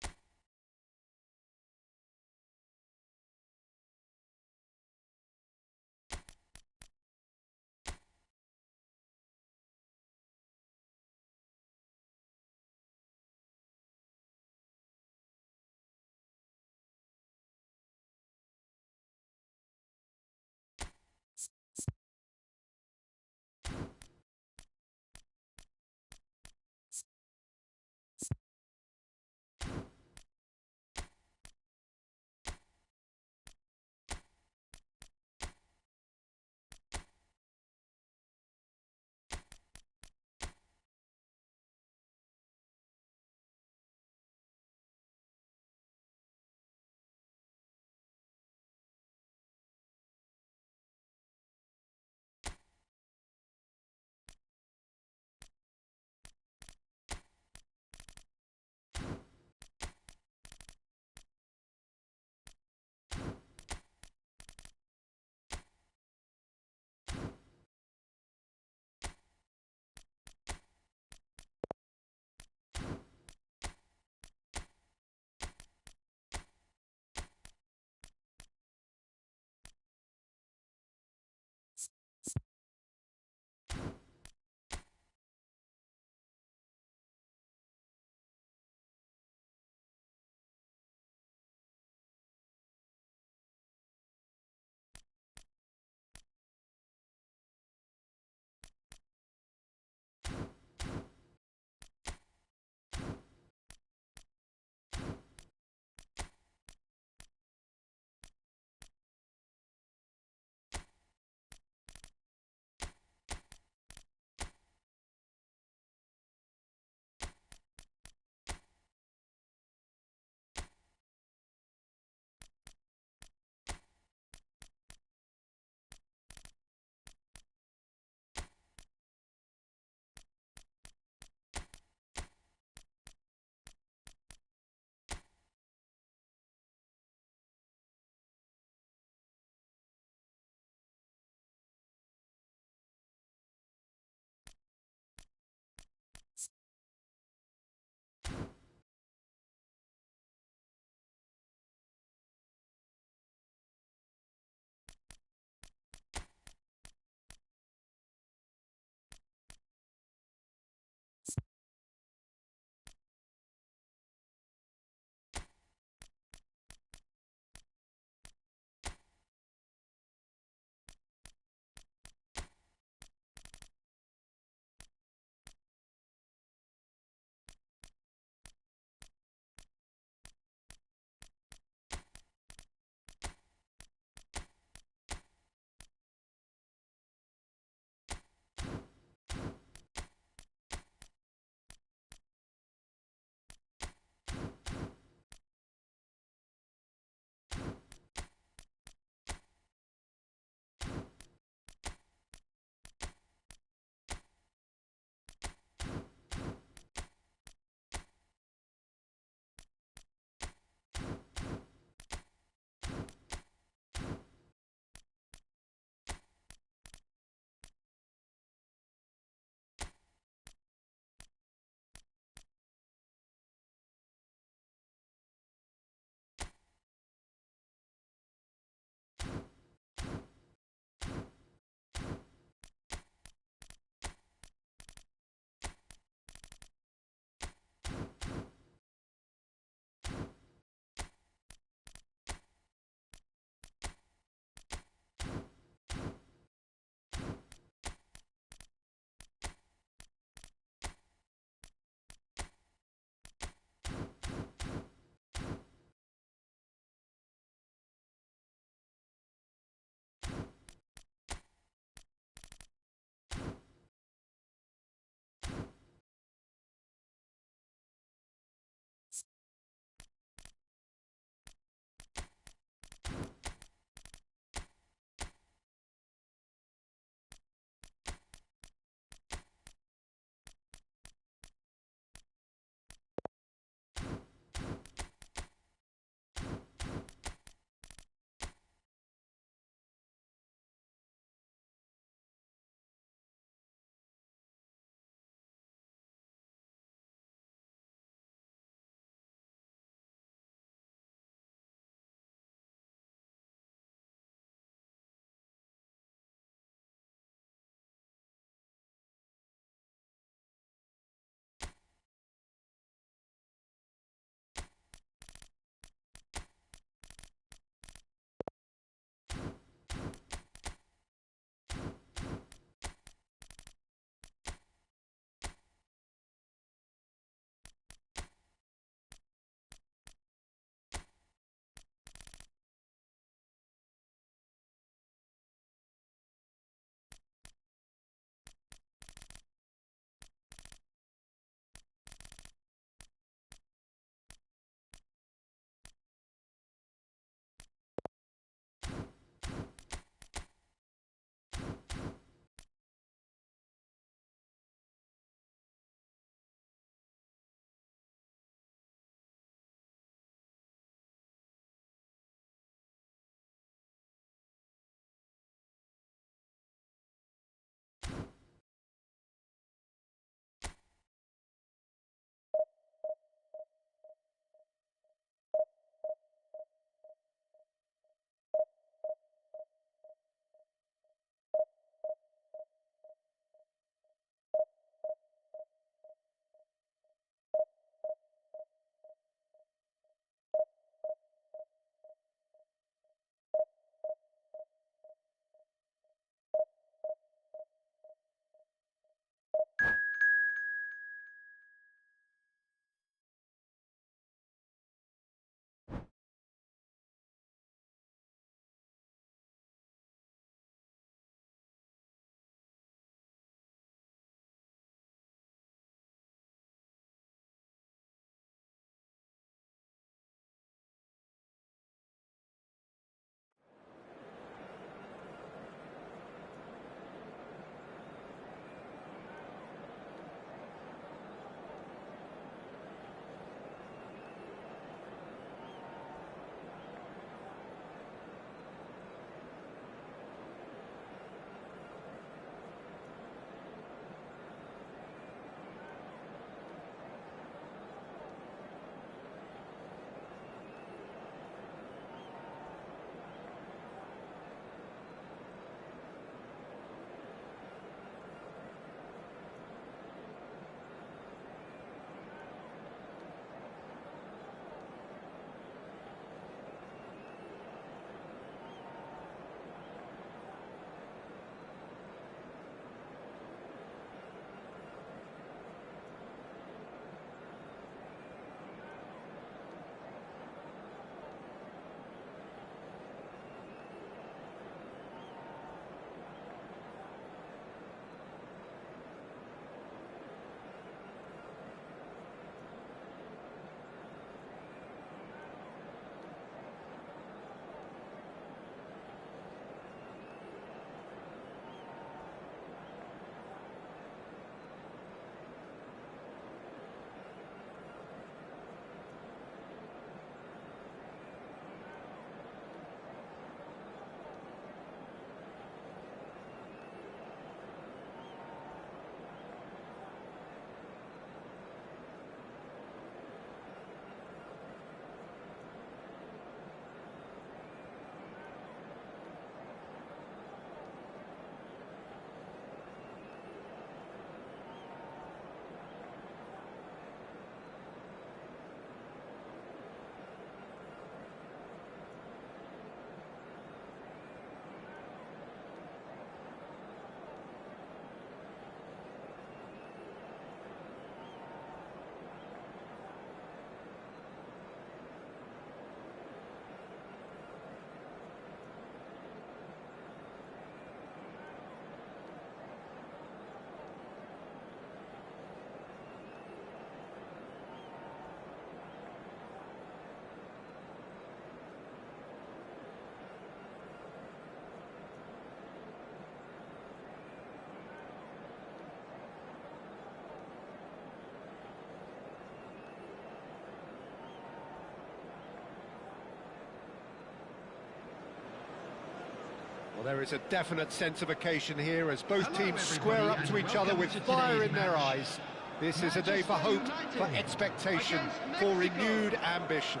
there is a definite sense of occasion here as both Hello, teams everybody, square up and to each other welcome with to fire today's in their match. eyes. This is a day for Manchester hope, United for expectation, against for Mexico. renewed ambition.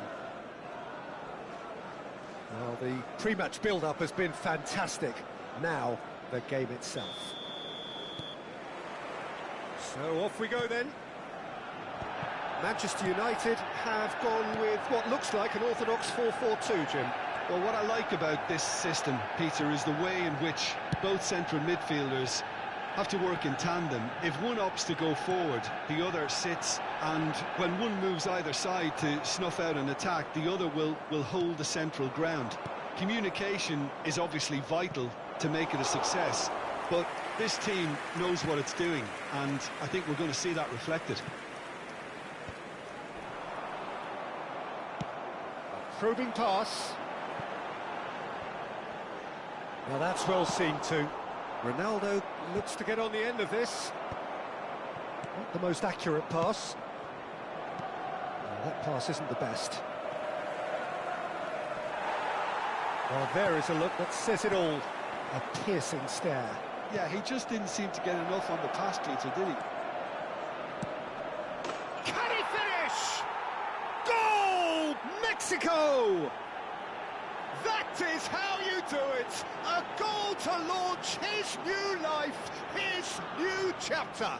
Well, the pre-match build-up has been fantastic. Now, the game itself. So off we go then. Manchester United have gone with what looks like an orthodox 4-4-2, Jim. Well, what I like about this system, Peter, is the way in which both central midfielders have to work in tandem. If one opts to go forward, the other sits, and when one moves either side to snuff out an attack, the other will hold the central ground. Communication is obviously vital to make it a success, but this team knows what it's doing, and I think we're going to see that reflected. Probing pass. Now that's well seen too. Ronaldo looks to get on the end of this. Not the most accurate pass. No, that pass isn't the best. Well, there is a look that says it all. A piercing stare. Yeah, he just didn't seem to get enough on the pass, Peter, did he? Can he finish? Goal! Mexico! That is how you do it! A goal to launch his new life, his new chapter.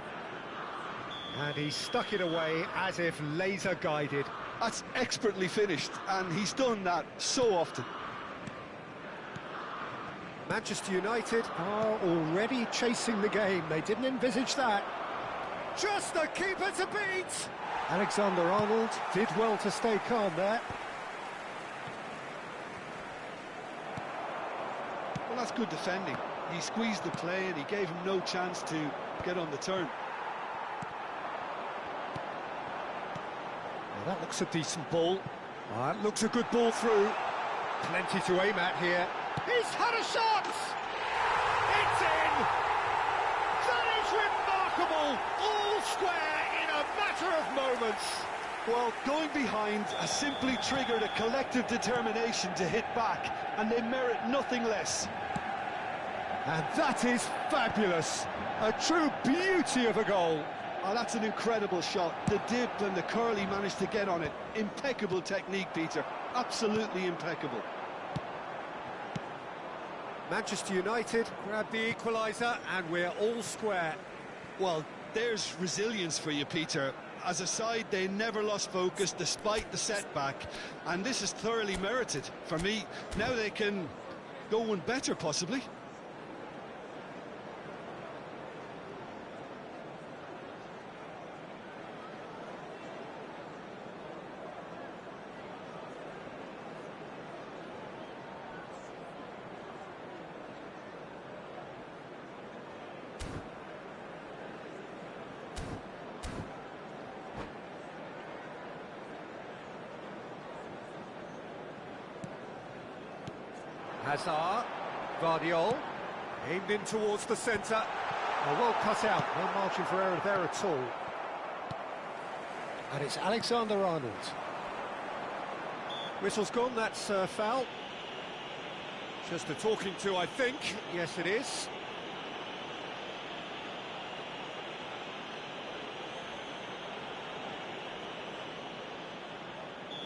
And he stuck it away as if laser-guided. That's expertly finished, and he's done that so often. Manchester United are already chasing the game. They didn't envisage that. Just the keeper to beat! Alexander-Arnold did well to stay calm there. Well, that's good defending. He squeezed the play and he gave him no chance to get on the turn. Well, that looks a decent ball. That looks a good ball through. Plenty to aim at here. He's had a shot! It's in! That is remarkable! All square in a matter of moments. Well, going behind has simply triggered a collective determination to hit back, and they merit nothing less. And that is fabulous. A true beauty of a goal. Oh, that's an incredible shot. The dip and the curl he managed to get on it. Impeccable technique, Peter. Absolutely impeccable. Manchester United grab the equaliser and we're all square. Well, there's resilience for you, Peter. As a side, they never lost focus despite the setback, and this is thoroughly merited. For me, now they can go one better, possibly. Hazard, Vardiol, aimed in towards the centre. Well cut out, no margin for error there at all. And it's Alexander-Arnold. Whistle's gone, that's foul. Just a talking to, I think. Yes, it is.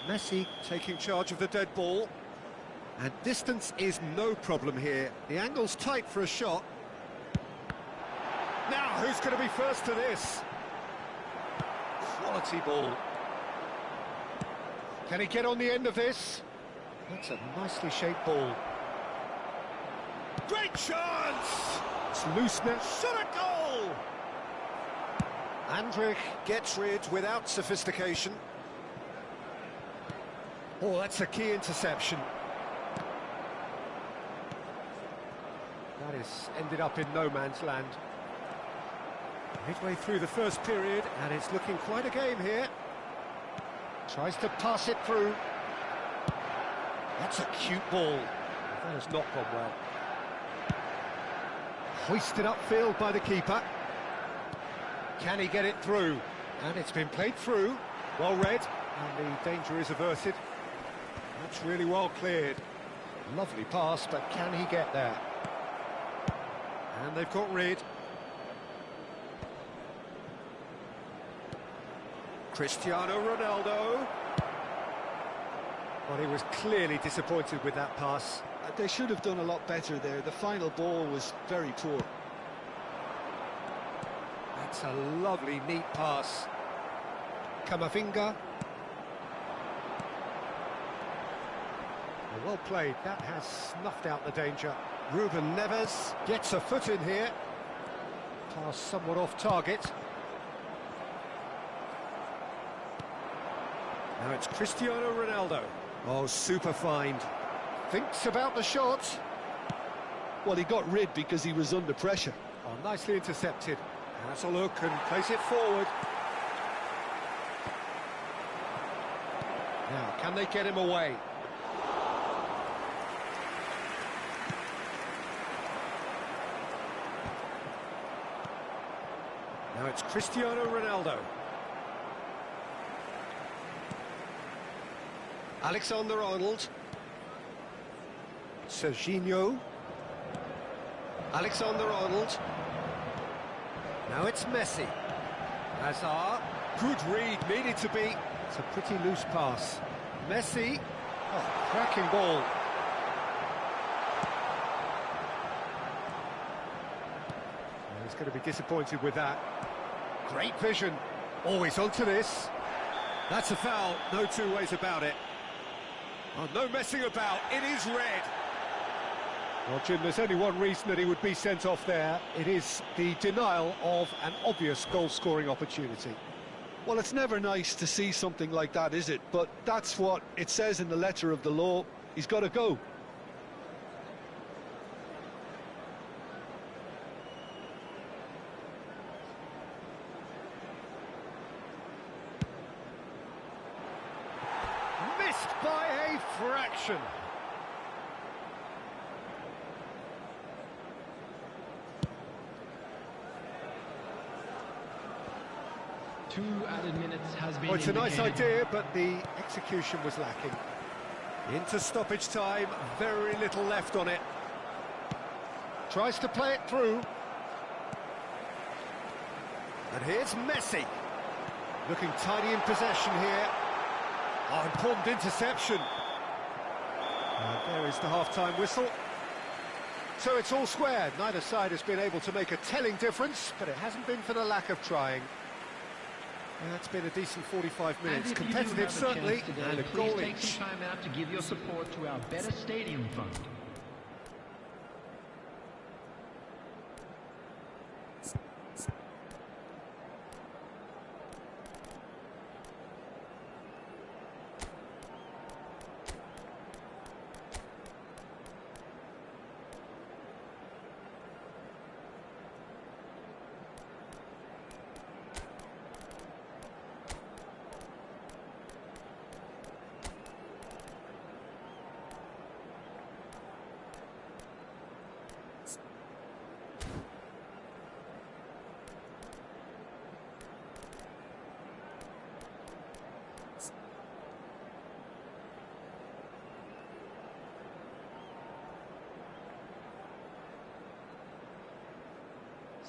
Messi taking charge of the dead ball. And distance is no problem here. The angle's tight for a shot. Now, who's going to be first to this? Quality ball. Can he get on the end of this? That's a nicely shaped ball. Great chance! It's looseness. Shot a goal! Andrich gets rid without sophistication. Oh, that's a key interception. That is ended up in no man's land. Midway through the first period, and it's looking quite a game here. Tries to pass it through. That's a cute ball. That has not gone well. Hoisted upfield by the keeper. Can he get it through? And it's been played through. Well read, and the danger is averted. That's really well cleared. Lovely pass, but can he get there? And they've got rid. Cristiano Ronaldo. Well, he was clearly disappointed with that pass. They should have done a lot better there. The final ball was very poor. That's a lovely, neat pass. Camavinga. Well played. That has snuffed out the danger. Ruben Neves gets a foot in here. Pass somewhat off target. Now it's Cristiano Ronaldo. Oh, super find. Thinks about the shot. Well, he got rid because he was under pressure. Oh, nicely intercepted. Has a look and plays it forward. Now, can they get him away? Now it's Cristiano Ronaldo. Alexander-Arnold. Serginho. Alexander-Arnold. Now it's Messi. Hazard. Good read, needed to be. It's a pretty loose pass. Messi. Oh, cracking ball. He's going to be disappointed with that. Great vision. Always onto this. That's a foul, no two ways about it. Oh, no messing about, it is red. Well, Jim, there's only one reason that he would be sent off there. It is the denial of an obvious goal-scoring opportunity. Well, it's never nice to see something like that, is it? But that's what it says in the letter of the law. He's got to go. Missed by a fraction. Two added minutes has been It's a nice indicated. idea, but the execution was lacking. Into stoppage time, very little left on it. Tries to play it through. And here's Messi. Looking tidy in possession here. Oh, important interception. And there is the half-time whistle. So it's all square. Neither side has been able to make a telling difference, but it hasn't been for the lack of trying. Yeah, it's been a decent 45 minutes. Competitive, certainly, today, and a please goal take each. some time out to give your support to our Better Stadium Fund.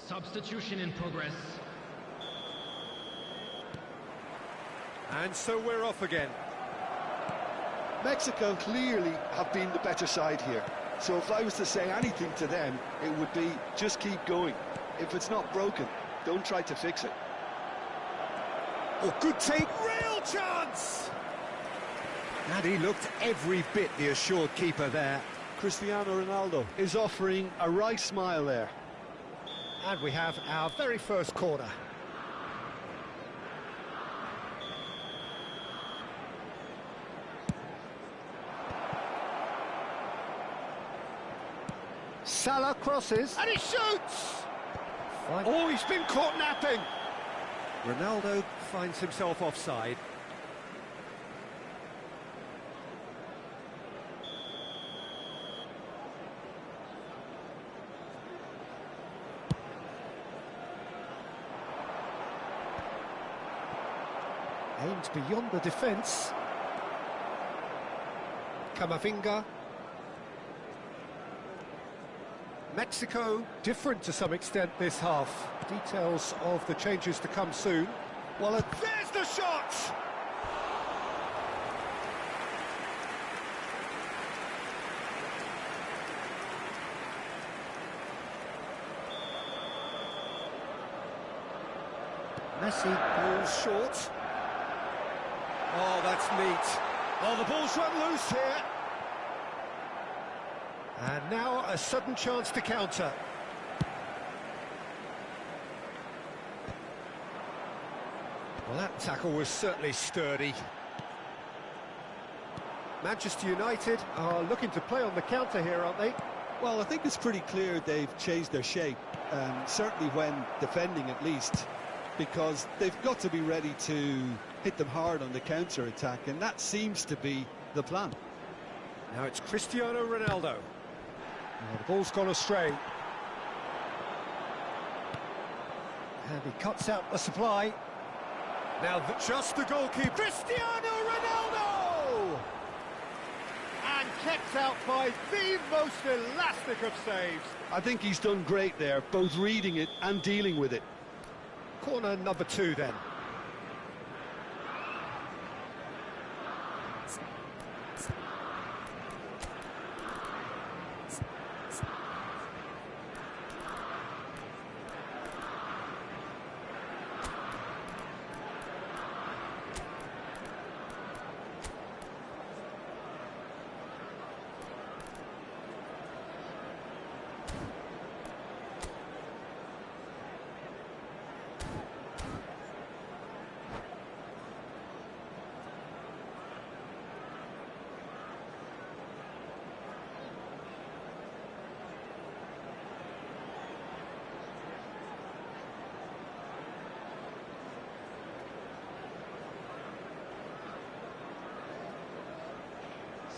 Substitution in progress. And so we're off again. Mexico clearly have been the better side here. So if I was to say anything to them, it would be just keep going. If it's not broken, don't try to fix it. Oh, good take, real chance! And he looked every bit the assured keeper there. Cristiano Ronaldo is offering a wry smile there. And we have our very first corner. Salah crosses, and he shoots! Oh, he's been caught napping! Ronaldo finds himself offside. Aims beyond the defence. Camavinga. Mexico different to some extent this half. Details of the changes to come soon. Well, there's the shot! Messi goes short. Oh, that's neat. Oh, the ball's run loose here. And now a sudden chance to counter. Well, that tackle was certainly sturdy. Manchester United are looking to play on the counter here, aren't they? Well, I think it's pretty clear they've changed their shape, certainly when defending at least, because they've got to be ready to hit them hard on the counter-attack, and that seems to be the plan. Now it's Cristiano Ronaldo. Oh, the ball's gone astray. And he cuts out the supply. Now just the goalkeeper, Cristiano Ronaldo! And kept out by the most elastic of saves. I think he's done great there, both reading it and dealing with it. Corner number 2 then.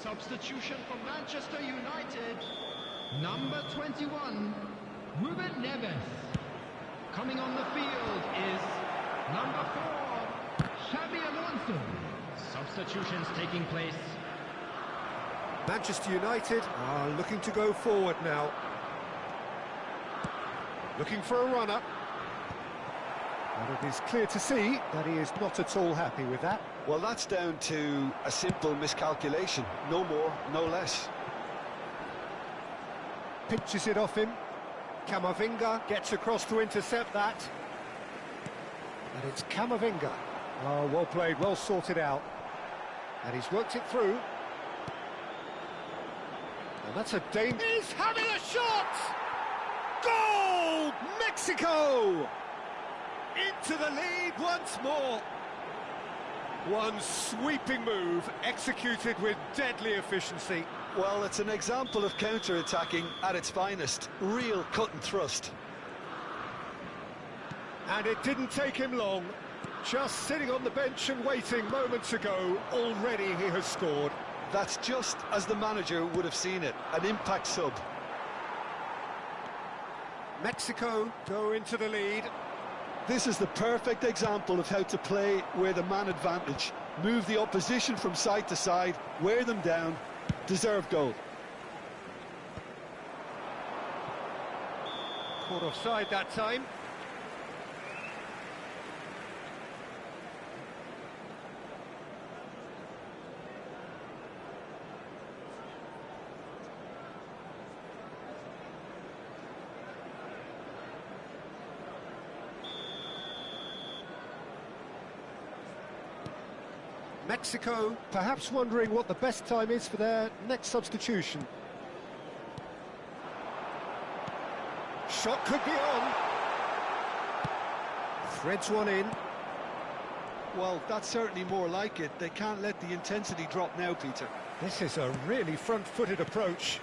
Substitution for Manchester United. Number 21, Ruben Neves. Coming on the field is number 4, Xabi Alonso. Substitutions taking place. Manchester United are looking to go forward now. Looking for a runner. And it is clear to see that he is not at all happy with that. Well, that's down to a simple miscalculation. No more, no less. Pinches it off him. Camavinga gets across to intercept that. And it's Camavinga. Oh, well played, well sorted out. And he's worked it through. And that's a danger. He's having a shot! Goal! Mexico! Into the lead once more. One sweeping move, executed with deadly efficiency. Well, it's an example of counter-attacking at its finest. Real cut and thrust. And it didn't take him long. Just sitting on the bench and waiting moments ago, already he has scored. That's just as the manager would have seen it, an impact sub. Mexico go into the lead. This is the perfect example of how to play with a man advantage. Move the opposition from side to side, wear them down, deserve goal. Caught offside that time. Mexico perhaps wondering what the best time is for their next substitution. Shot could be on. Threads one in. Well, that's certainly more like it. They can't let the intensity drop now, Peter. This is a really front-footed approach.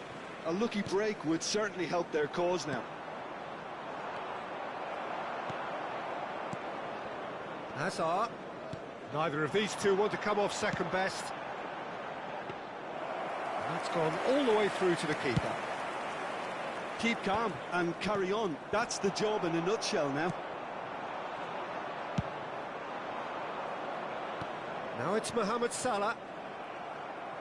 A lucky break would certainly help their cause now. Hazard. Neither of these two want to come off second best. And that's gone all the way through to the keeper. Keep calm and carry on. That's the job in a nutshell now. Now it's Mohamed Salah.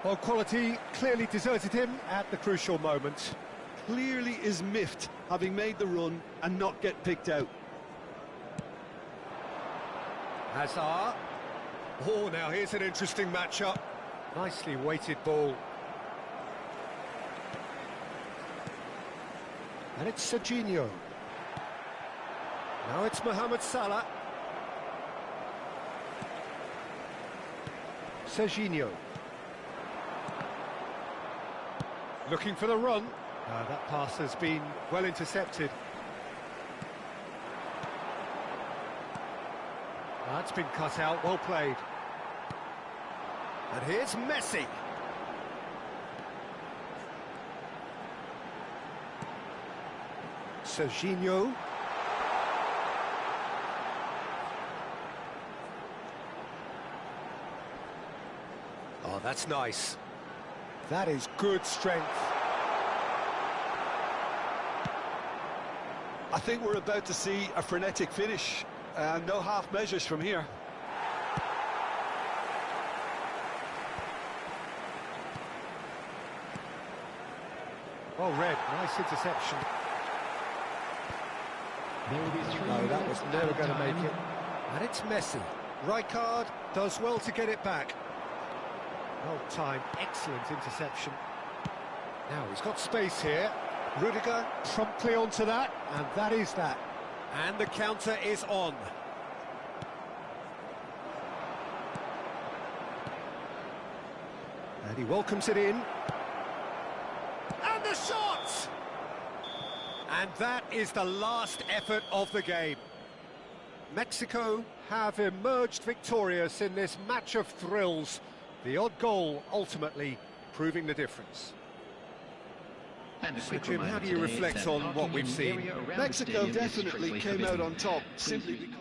Well, quality clearly deserted him at the crucial moment. clearly is miffed, having made the run and not get picked out. Hazard. Oh, now here's an interesting matchup. Nicely weighted ball. And it's Serginho. Now it's Mohamed Salah. Serginho. Looking for the run. That pass has been well intercepted. That's been cut out, well played. And here's Messi. Serginho. Oh, that's nice. That is good strength. I think we're about to see a frenetic finish. No half measures from here. Well read, nice interception. No, that was never going to make it. And it's Messi. Rijkaard does well to get it back. Well timed, excellent interception. Now he's got space here. Rudiger promptly onto that, and that is that. And the counter is on. And he welcomes it in. And the shot! And that is the last effort of the game. Mexico have emerged victorious in this match of thrills. The odd goal ultimately proving the difference. So, Jim, how do you reflect on what we've seen? Mexico definitely came out on top, simply because...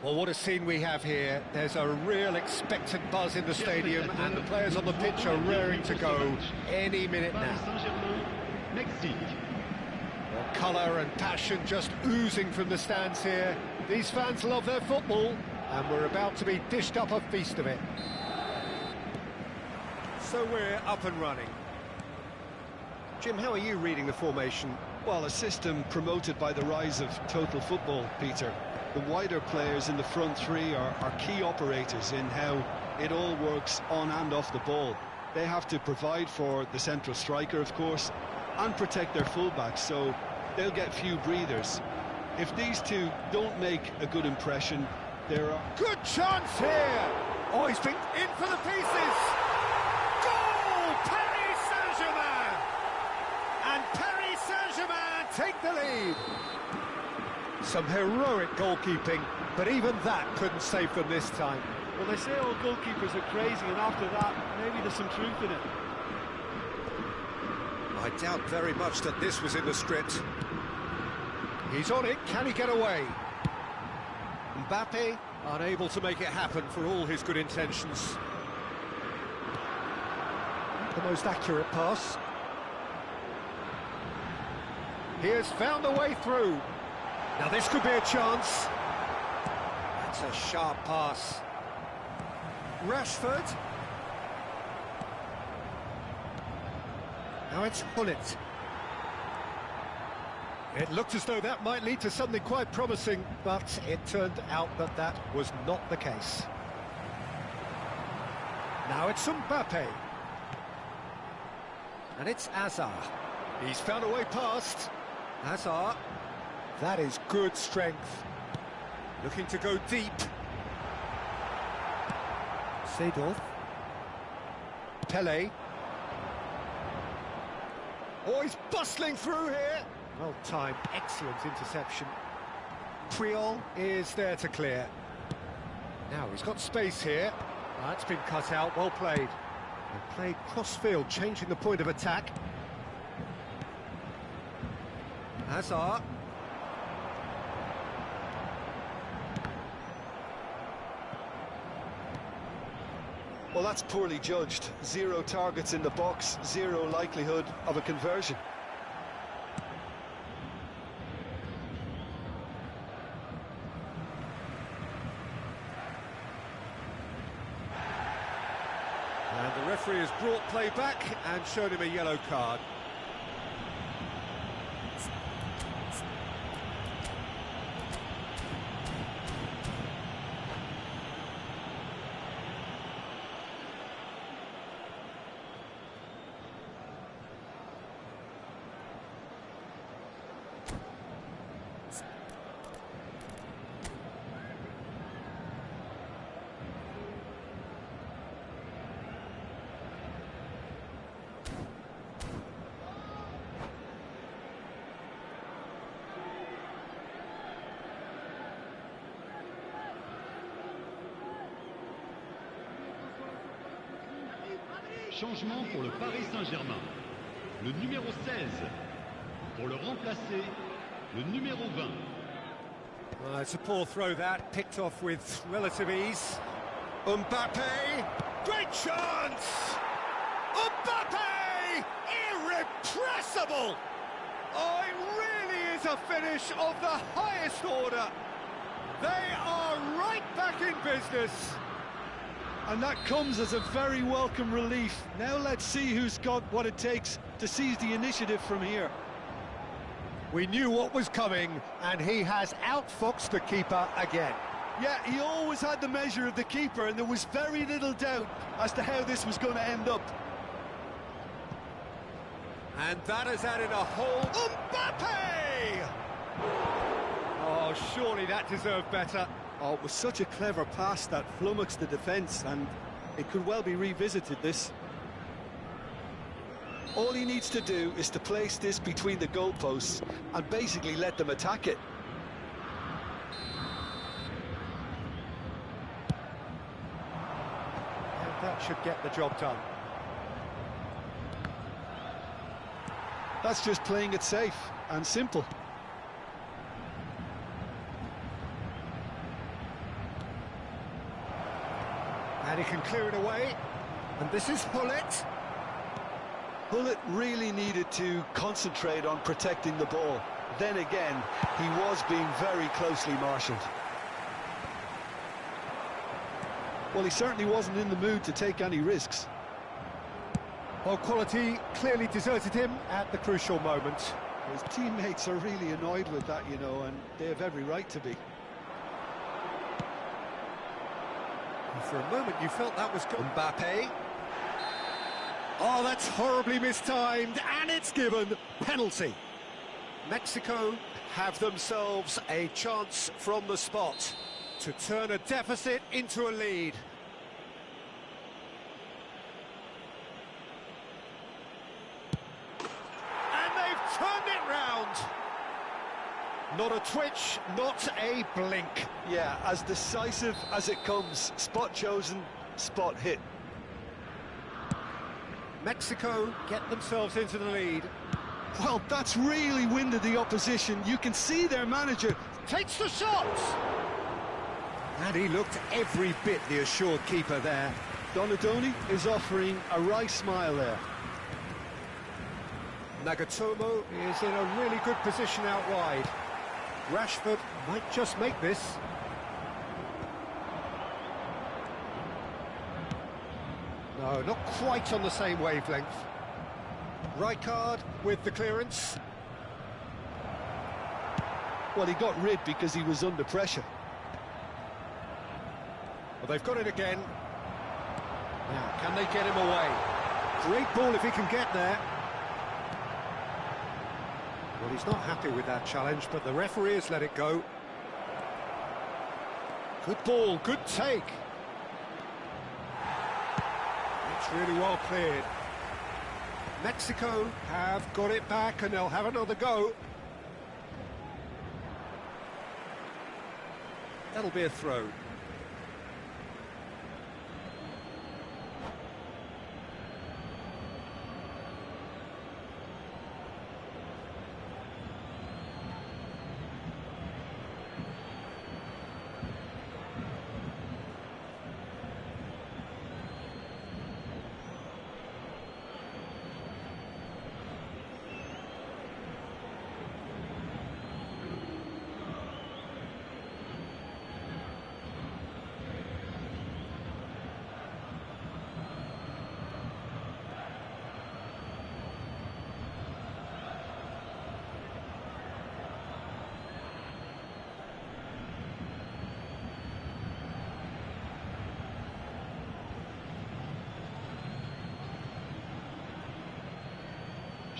Well, what a scene we have here. There's a real expectant buzz in the stadium, and the players on the pitch are raring to go any minute now. Well, colour and passion just oozing from the stands here. These fans love their football, and we're about to be dished up a feast of it. So we're up and running. Jim, how are you reading the formation? Well, a system promoted by the rise of total football, Peter. The wider players in the front three are key operators in how it all works on and off the ball. They have to provide for the central striker, of course, and protect their fullbacks, so they'll get few breathers. If these two don't make a good impression, there are... Good chance here! Oh, he's been in for the pieces! Goal! Paris Saint-Germain! And Paris Saint-Germain take the lead. Some heroic goalkeeping, but even that couldn't save them this time. Well, they say all goalkeepers are crazy, and after that, maybe there's some truth in it. I doubt very much that this was in the script. He's on it, can he get away? Mbappe unable to make it happen for all his good intentions. The most accurate pass. He has found a way through. Now this could be a chance. That's a sharp pass. Rashford. Now it's Hullet. It looked as though that might lead to something quite promising, but it turned out that that was not the case. Now it's Mbappe. And it's Hazard. He's found a way past. Hazard. That is good strength. Looking to go deep. Seedorf. Pele. Oh, he's bustling through here. Well timed, excellent interception. Puyol is there to clear. Now he's got space here. That's been cut out, well played. And played cross-field, changing the point of attack. Hazard. Well, that's poorly judged. 0 targets in the box, 0 likelihood of a conversion. And the referee has brought play back and showed him a yellow card. Changement pour le Paris Saint-Germain. Le numéro 16. Pour le remplacer, le numéro 20. Well, it's a poor throw that, picked off with relative ease. Mbappe, great chance! Mbappe, irrepressible! Oh, it really is a finish of the highest order. They are right back in business. And that comes as a very welcome relief. Now let's see who's got what it takes to seize the initiative from here. We knew what was coming, and he has outfoxed the keeper again. Yeah, he always had the measure of the keeper, and there was very little doubt as to how this was going to end up. And that has added a whole... Mbappe! Oh, surely that deserved better. Oh, it was such a clever pass that flummoxed the defence, and it could well be revisited, this. All he needs to do is to place this between the goalposts and basically let them attack it. And that should get the job done. That's just playing it safe and simple. And he can clear it away. And this is Hullet. Hullet really needed to concentrate on protecting the ball. Then again, he was being very closely marshalled. Well, he certainly wasn't in the mood to take any risks. Well, quality clearly deserted him at the crucial moment. His teammates are really annoyed with that, you know, and they have every right to be. And for a moment you felt that was good. Mbappe. Oh, that's horribly mistimed, and it's given penalty. Mexico have themselves a chance from the spot to turn a deficit into a lead. And they've turned it round. Not a twitch, not a blink. Yeah, as decisive as it comes. Spot chosen, spot hit. Mexico get themselves into the lead. Well, that's really winded the opposition. You can see their manager Takes the shot! And he looked every bit the assured keeper there. Donadoni is offering a wry smile there. Nagatomo is in a really good position out wide. Rashford might just make this. No, not quite on the same wavelength. Rijkaard with the clearance. Well, he got rid because he was under pressure. Well, they've got it again. Now, can they get him away? Great ball if he can get there. Well, he's not happy with that challenge, but the referee has let it go. Good ball, good take. It's really well cleared. Mexico have got it back and they'll have another go. That'll be a throw.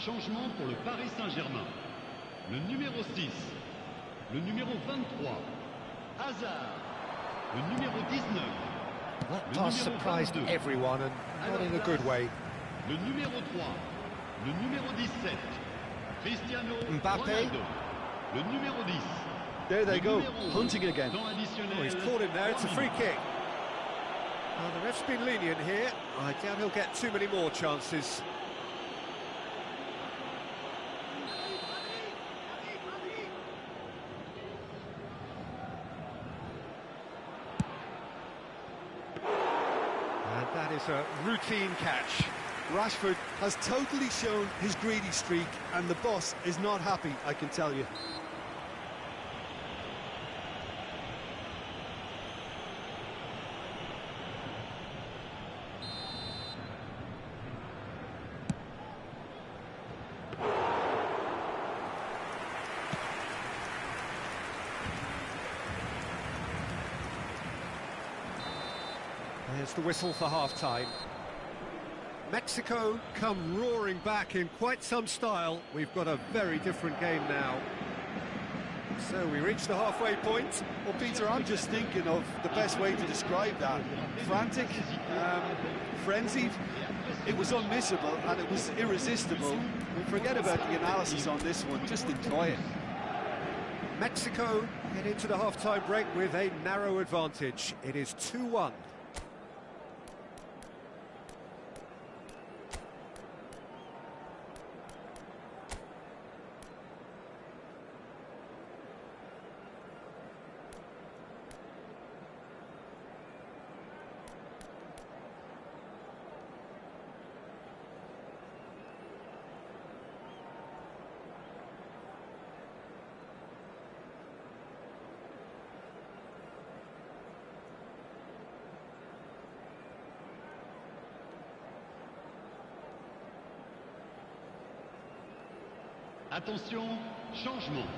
Changement pour le Paris Saint-Germain. Le numéro 6, le numéro 23, Hazard, le numéro 19. That pass surprised everyone and not in a good way. Le numéro 3, le numéro 17, Cristiano Mbappe. Ronaldo, le numéro 10. There they go, hunting again. Oh, he's caught him there, it's a free kick. Well, the ref's been lenient here. I doubt he'll get too many more chances. And that is a routine catch. Rashford has totally shown his greedy streak, and the boss is not happy, I can tell you. There's the whistle for half-time. Mexico come roaring back in quite some style. We've got a very different game now. So we reach the halfway point. Well, Peter, I'm just thinking of the best way to describe that. Frantic, frenzied. It was unmissable and it was irresistible. Forget about the analysis on this one, just enjoy it. Mexico get into the half-time break with a narrow advantage. It is 2-1. Attention, changement.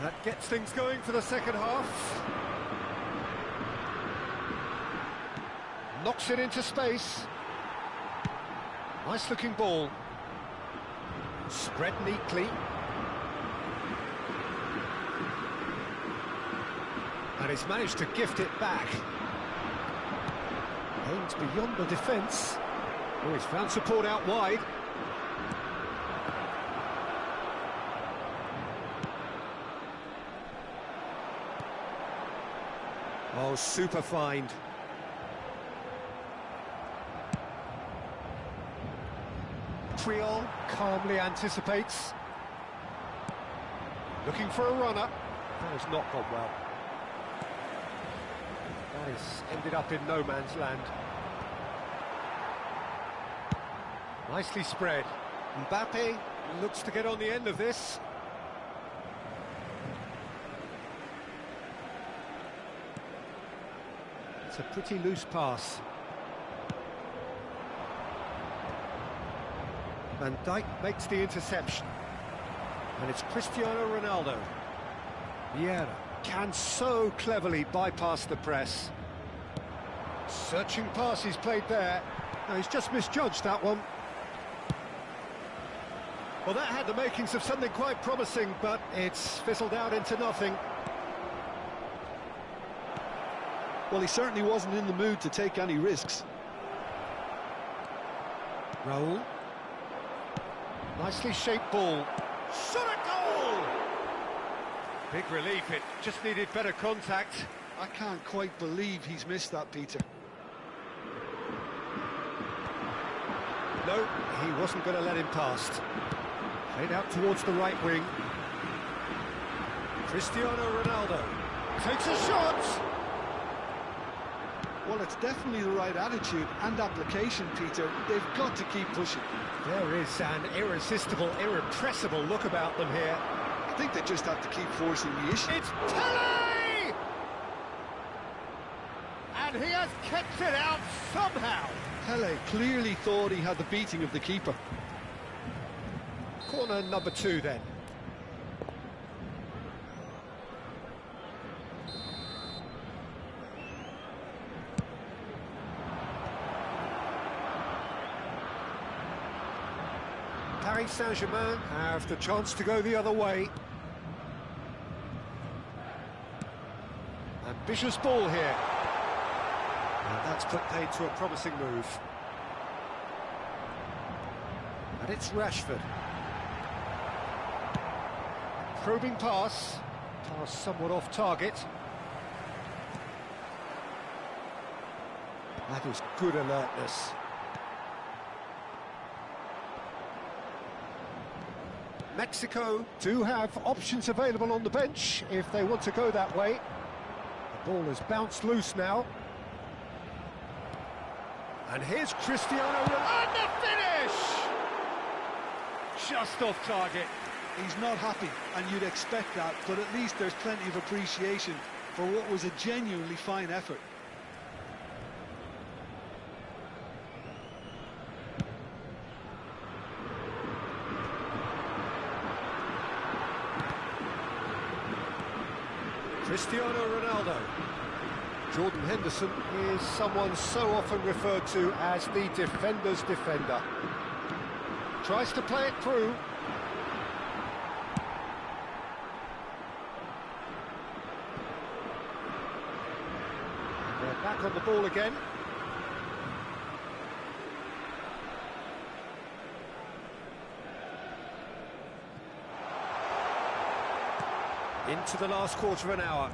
That gets things going for the second half. Knocks it into space. Nice looking ball. Spread neatly. And he's managed to gift it back. Aims beyond the defence. Oh, he's found support out wide. Oh, super find. Triol calmly anticipates. Looking for a runner. That has not gone well. That has ended up in no man's land. Nicely spread. Mbappe looks to get on the end of this. It's a pretty loose pass. Van Dijk makes the interception. And it's Cristiano Ronaldo. Vieira can so cleverly bypass the press. Searching pass he's played there. No, he's just misjudged that one. Well, that had the makings of something quite promising, but it's fizzled out into nothing. Well, he certainly wasn't in the mood to take any risks. Raul. Nicely shaped ball. Shot a goal! Big relief, it just needed better contact. I can't quite believe he's missed that, Peter. No, he wasn't going to let him past. Played out towards the right wing. Cristiano Ronaldo takes a shot! Well, it's definitely the right attitude and application, Peter. They've got to keep pushing. There is an irresistible, irrepressible look about them here. I think they just have to keep forcing the issue. It's Pele! And he has kept it out somehow. Pele clearly thought he had the beating of the keeper. Corner number 2 then. Paris Saint-Germain have the chance to go the other way. Ambitious ball here. And that's put paid to a promising move. And it's Rashford. Probing pass. Pass somewhat off target. That is good alertness. Mexico do have options available on the bench if they want to go that way. The ball has bounced loose now. And here's Cristiano Ronaldo. And the finish! Just off target. He's not happy, and you'd expect that, but at least there's plenty of appreciation for what was a genuinely fine effort. Cristiano Ronaldo. Jordan Henderson is someone so often referred to as the defender's defender. Tries to play it through. They're back on the ball again. Into the last quarter of an hour.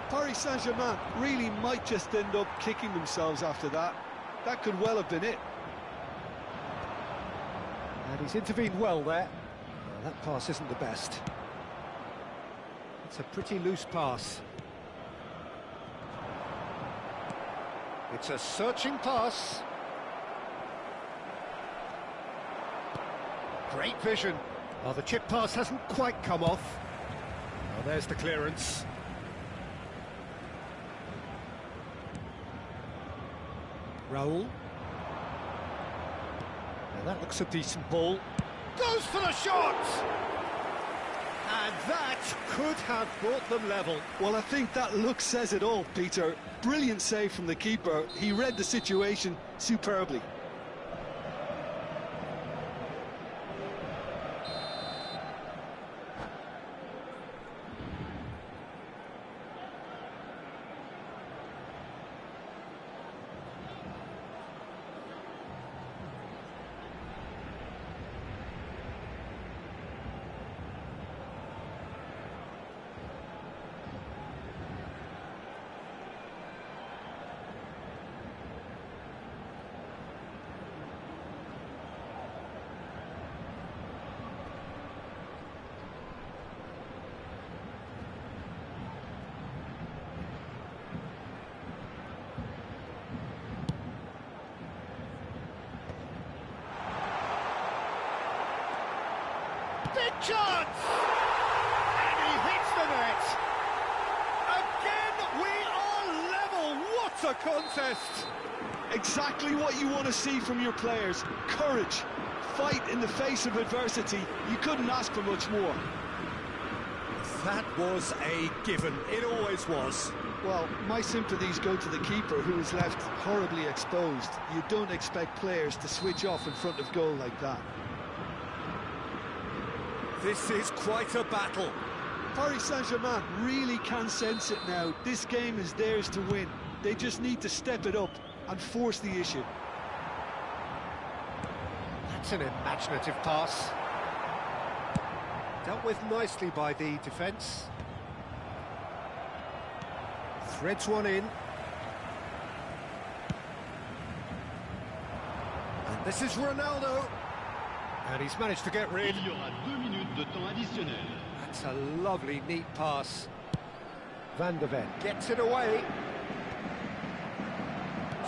Paris Saint-Germain really might just end up kicking themselves after that. That could well have been it. And he's intervened well there. Well, that pass isn't the best. It's a pretty loose pass. It's a searching pass. Great vision. Oh, the chip pass hasn't quite come off. Oh, there's the clearance. Raul. Now that looks a decent ball. Goes for the shot! And that could have brought them level. Well, I think that look says it all, Peter. Brilliant save from the keeper. He read the situation superbly. Big chance! And he hits the net! Again, we are level! What a contest! Exactly what you want to see from your players. Courage, fight in the face of adversity. You couldn't ask for much more. That was a given. It always was. Well, my sympathies go to the keeper, who is left horribly exposed. You don't expect players to switch off in front of goal like that. This is quite a battle. Paris Saint-Germain really can sense it now. This game is theirs to win. They just need to step it up and force the issue. That's an imaginative pass. Dealt with nicely by the defence. Threads one in. And this is Ronaldo. And he's managed to get rid. Il y aura 2 minutes de temps additionnel. That's a lovely, neat pass. Van der Ven gets it away.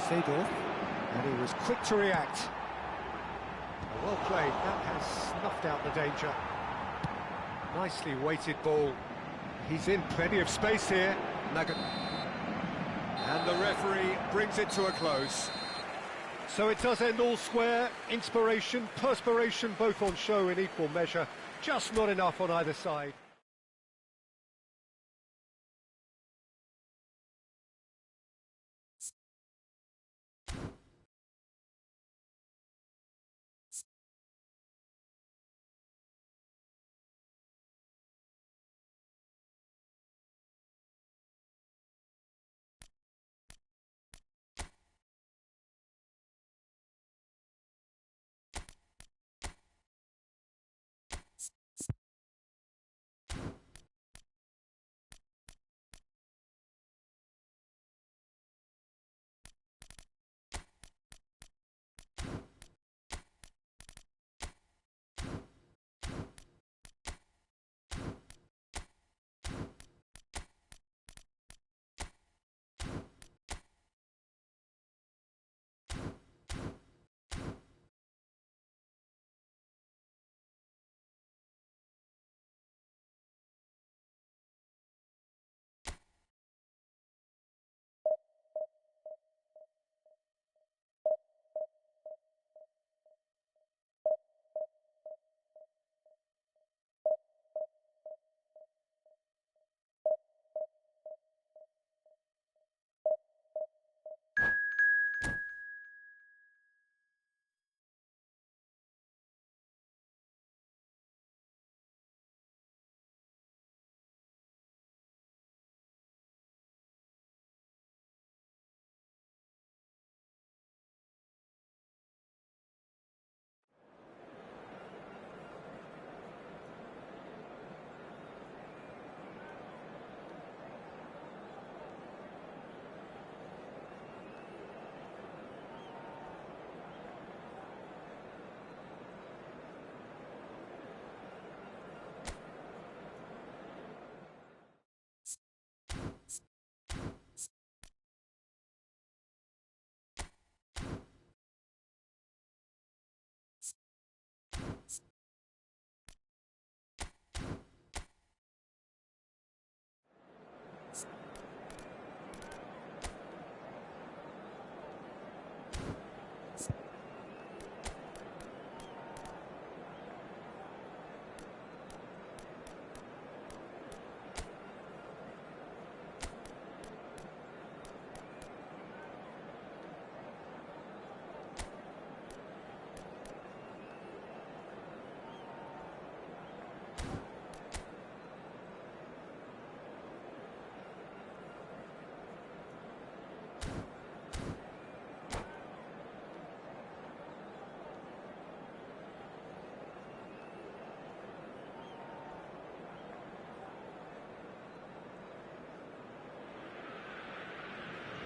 Seedorf, and he was quick to react. Well played, that has snuffed out the danger. Nicely weighted ball. He's in plenty of space here. And the referee brings it to a close. So it does end all square. Inspiration, perspiration, both on show in equal measure. Just not enough on either side.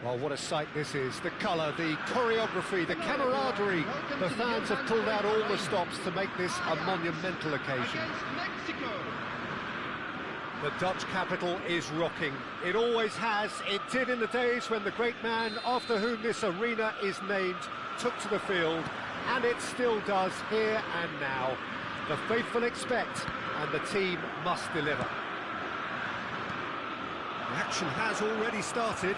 Well, what a sight this is. The colour, the choreography, the camaraderie. The fans have pulled out all the stops to make this a monumental occasion. The Dutch capital is rocking. It always has. It did in the days when the great man after whom this arena is named took to the field, and it still does here and now. The faithful expect, and the team must deliver. The action has already started.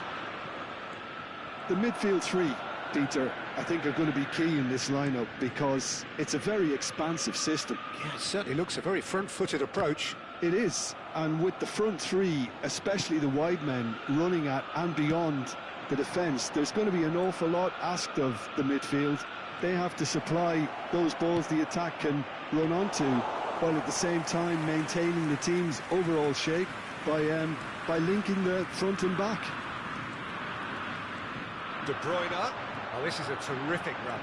The midfield three, Peter, I think are going to be key in this lineup because it's a very expansive system. Yeah, it certainly looks a very front-footed approach. It is, and with the front three, especially the wide men, running at and beyond the defence, there's going to be an awful lot asked of the midfield. They have to supply those balls the attack can run onto, while at the same time maintaining the team's overall shape by linking the front and back. De Bruyne. Oh, this is a terrific run.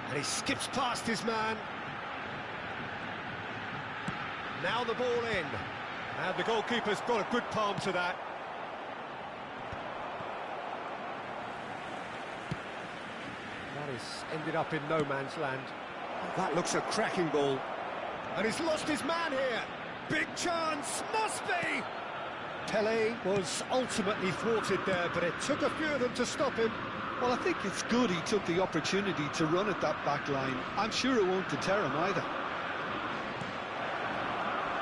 And he skips past his man. Now the ball in. And the goalkeeper's got a good palm to that. That is ended up in no man's land. Oh, that looks a cracking ball. And he's lost his man here. Big chance, must be! Pele was ultimately thwarted there, but it took a few of them to stop him. Well, I think it's good he took the opportunity to run at that back line. I'm sure it won't deter him either.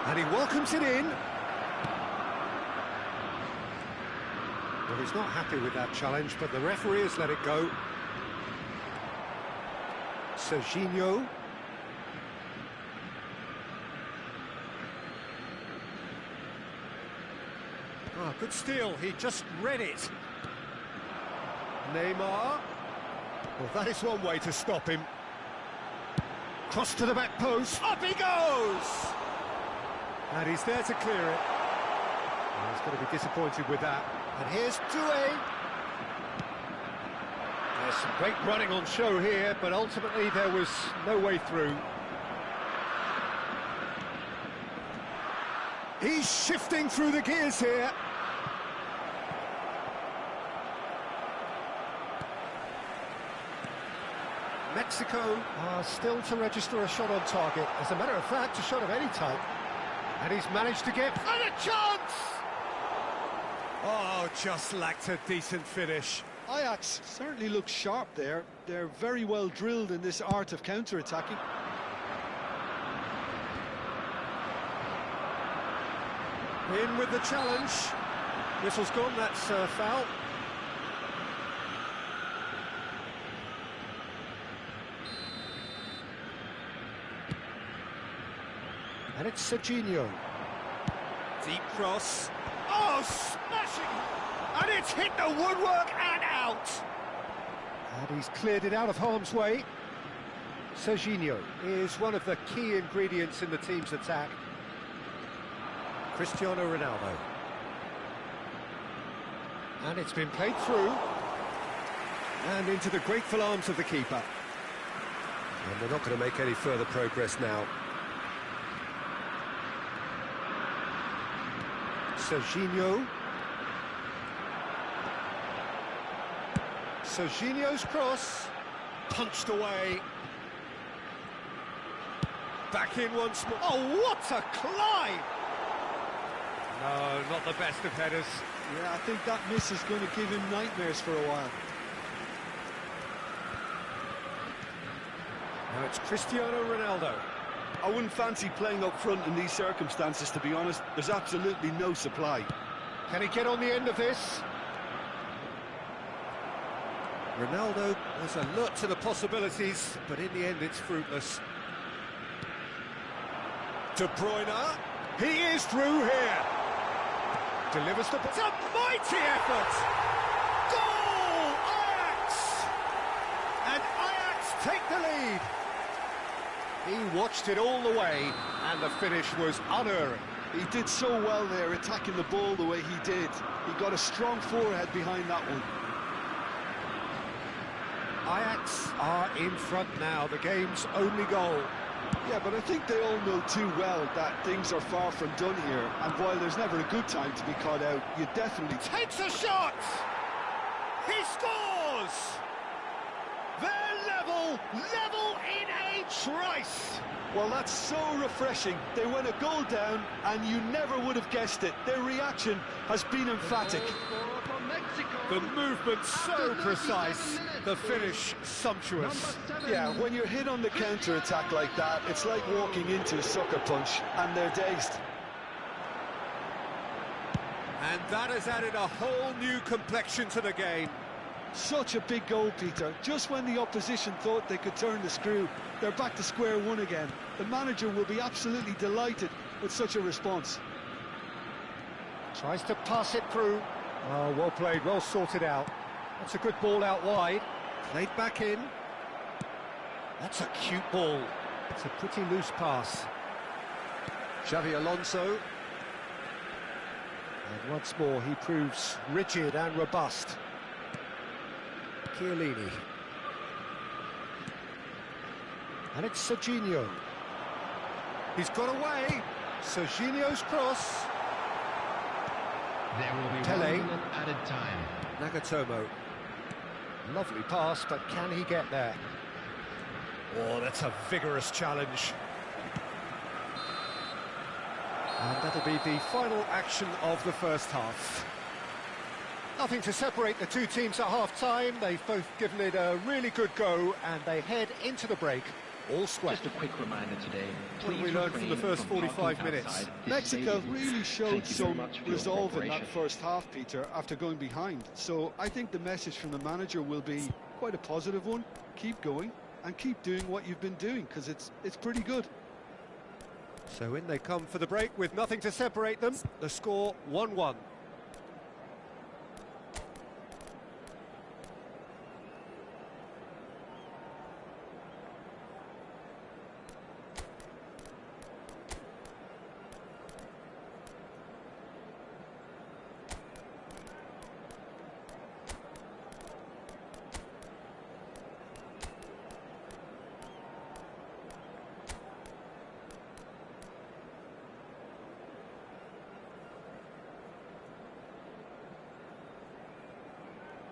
And he welcomes it in. Well, he's not happy with that challenge, but the referee has let it go. Serginho. Oh, good steal, he just read it. Neymar. Well, that is one way to stop him. Cross to the back post, up he goes! And he's there to clear it. Well, he's going to be disappointed with that. And here's Doué. There's some great running on show here, but ultimately there was no way through. He's shifting through the gears here. Mexico are still to register a shot on target. As a matter of fact, a shot of any type. And he's managed to get... And a chance! Oh, just lacked a decent finish. Ajax certainly looks sharp there. They're very well drilled in this art of counter-attacking. In with the challenge. Whistle's gone, that's foul. And it's Serginho. Deep cross. Oh, smashing! And it's hit the woodwork and out! And he's cleared it out of harm's way. Serginho is one of the key ingredients in the team's attack. Cristiano Ronaldo. And it's been played through. And into the grateful arms of the keeper. And they're not going to make any further progress now. Serginho. Serginho's cross. Punched away. Back in once more. Oh, what a climb! No, not the best of headers. Yeah, I think that miss is going to give him nightmares for a while. Now it's Cristiano Ronaldo. I wouldn't fancy playing up front in these circumstances, to be honest. There's absolutely no supply. Can he get on the end of this? Ronaldo was alert to the possibilities, but in the end it's fruitless. De Bruyne, he is through here. Delivers the... It's a mighty effort! Goal! Ajax! And Ajax take the lead. He watched it all the way, and the finish was unerring. He did so well there, attacking the ball the way he did. He got a strong forehead behind that one. Ajax are in front now, the game's only goal. Yeah, but I think they all know too well that things are far from done here. And while there's never a good time to be caught out, you definitely... Takes a shot! He scores! They're level in a trice! Well, that's so refreshing. They went a goal down, and you never would have guessed it. Their reaction has been emphatic. The movement so precise, the finish sumptuous. Yeah, when you're hit on the counter-attack like that, it's like walking into a sucker punch, and they're dazed. And that has added a whole new complexion to the game. Such a big goal, Peter. Just when the opposition thought they could turn the screw, they're back to square one again. The manager will be absolutely delighted with such a response. Tries to pass it through. Oh, well played, well sorted out. That's a good ball out wide. Played back in. That's a cute ball. It's a pretty loose pass. Xavi Alonso. And once more, he proves rigid and robust. Chiellini. And it's Serginho. He's got away. Serginho's cross. There will be Tele. 1 minute added time. Nagatomo. Lovely pass, but can he get there? Oh, that's a vigorous challenge. And that'll be the final action of the first half. Nothing to separate the two teams at half-time. They've both given it a really good go, and they head into the break all square. Just a quick reminder today. What have we learned from the first 45 minutes? Mexico really showed some resolve in that first half, Peter, after going behind. So I think the message from the manager will be quite a positive one. Keep going and keep doing what you've been doing, because it's pretty good. So in they come for the break with nothing to separate them. The score 1-1.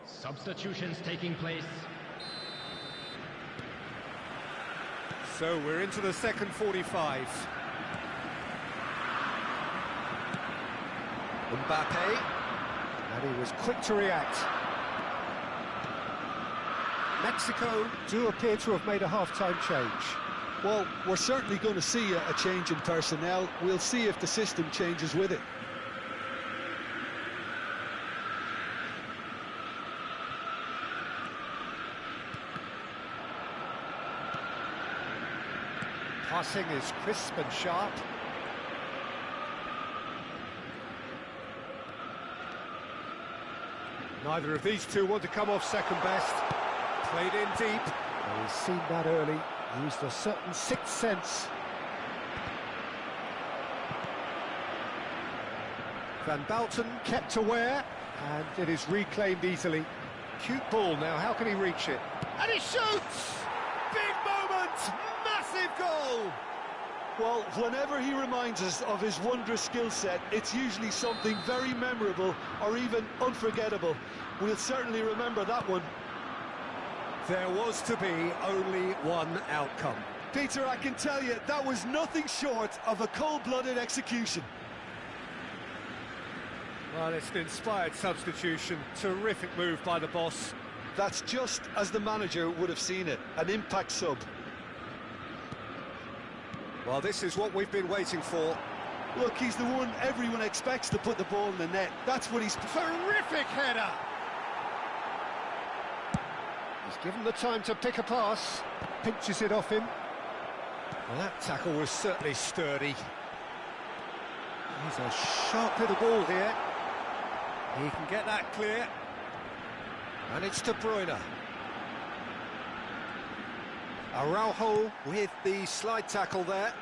Substitutions taking place. So we're into the second 45. Mbappe, and he was quick to react. Mexico do appear to have made a half-time change. Well, we're certainly going to see a change in personnel. We'll see if the system changes with it. Passing is crisp and sharp. Neither of these two want to come off second best. Played in deep. Well, he's seen that early. Used a certain sixth sense. Van Balten kept aware, and it is reclaimed easily. Cute ball now, how can he reach it? And he shoots! Big moment! Massive goal! Well, whenever he reminds us of his wondrous skill set, it's usually something very memorable or even unforgettable. We'll certainly remember that one. There was to be only one outcome. Peter, I can tell you, that was nothing short of a cold-blooded execution. Well, it's an inspired substitution. Terrific move by the boss. That's just as the manager would have seen it, an impact sub. Well, this is what we've been waiting for. Look, he's the one everyone expects to put the ball in the net. That's what he's... Terrific header! He's given the time to pick a pass. Pinches it off him. Well, that tackle was certainly sturdy. He's a sharp little ball here. He can get that clear. And it's De Bruyne. Araujo with the slide tackle there.